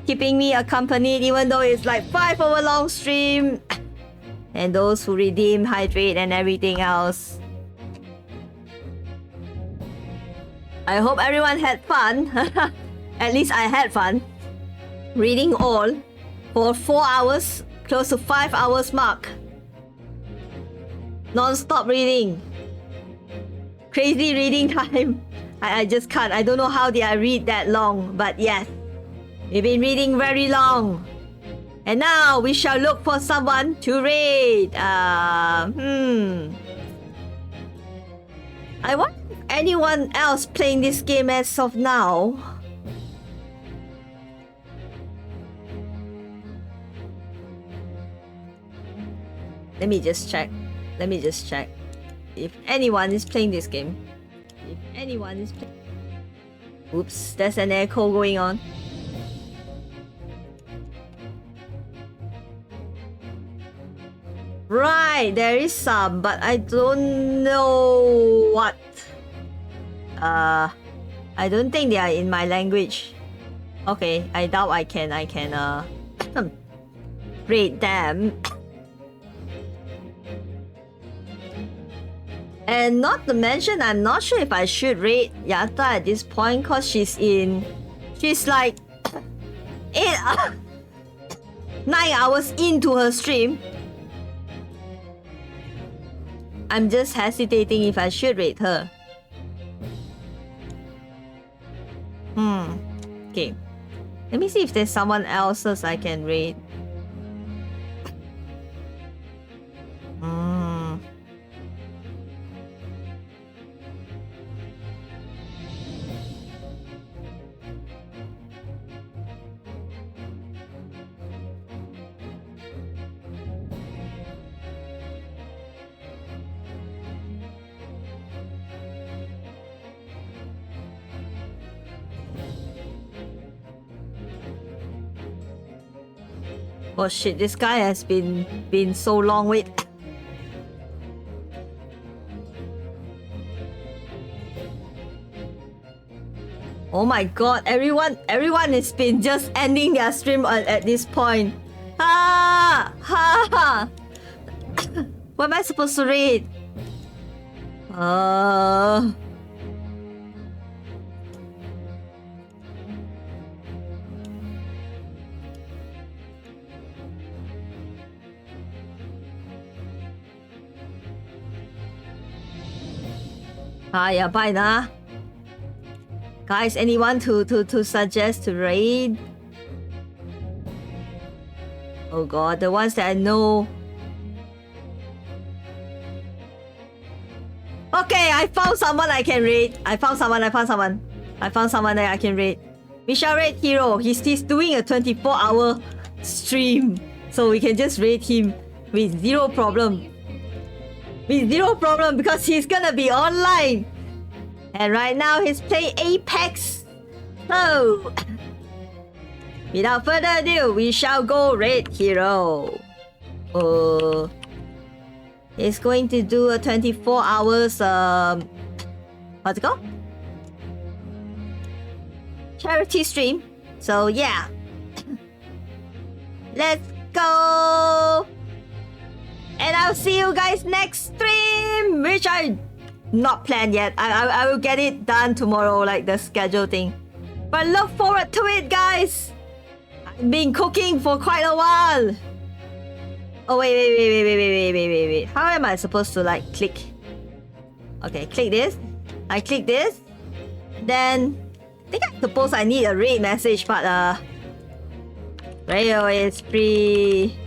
Keeping me accompanied even though it's like 5 hour long stream. And those who redeem, hydrate, and everything else. I hope everyone had fun. At least I had fun. Reading all for 4 hours, close to 5 hours mark. Non-stop reading. Crazy reading time. I just can't. I don't know how did I read that long. But yes, we've been reading very long. And now we shall look for someone to read. I wonder if anyone else playing this game as of now. Let me just check. If anyone is playing this game. Oops, there's an echo going on. Right, there is some, but I don't know what. I don't think they are in my language. Okay, I doubt I can rate them. And not to mention, I'm not sure if I should rate Yata at this point, cause she's like 9 hours into her stream. I'm just hesitating if I should rate her. Okay. Let me see if there's someone else's I can rate. Oh shit, this guy has been so long. Wait. Oh my god, everyone has been just ending their stream at this point. Ha! Ha! What am I supposed to read? Yeah, bye na. Guys, anyone to suggest to raid? Oh god, the ones that I know. Okay, I found someone I can raid. I found someone that I can raid. We shall raid Hero. He's doing a 24-hour stream. So we can just raid him with zero problem. Because he's gonna be online. And right now he's playing Apex. So without further ado, we shall go raid Hero. He's going to do a 24 hours what's it called? Charity stream. So yeah. Let's go. And I'll see you guys next stream, which I not planned yet. I will get it done tomorrow, like the schedule thing. But look forward to it, guys. I've been cooking for quite a while. Oh wait. How am I supposed to like click? Okay, click this. I click this. Then I think I suppose I need a raid message, but radio is free.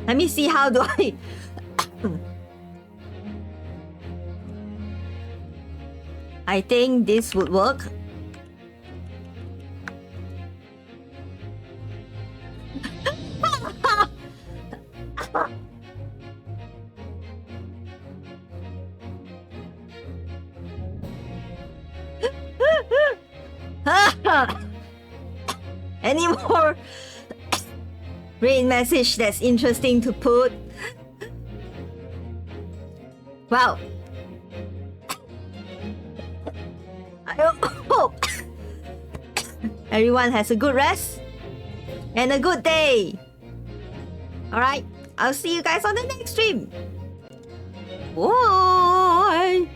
Let me see how do I I think this would work. Any more raid message that's interesting to put? Well, I hope everyone has a good rest and a good day. Alright, I'll see you guys on the next stream. Bye!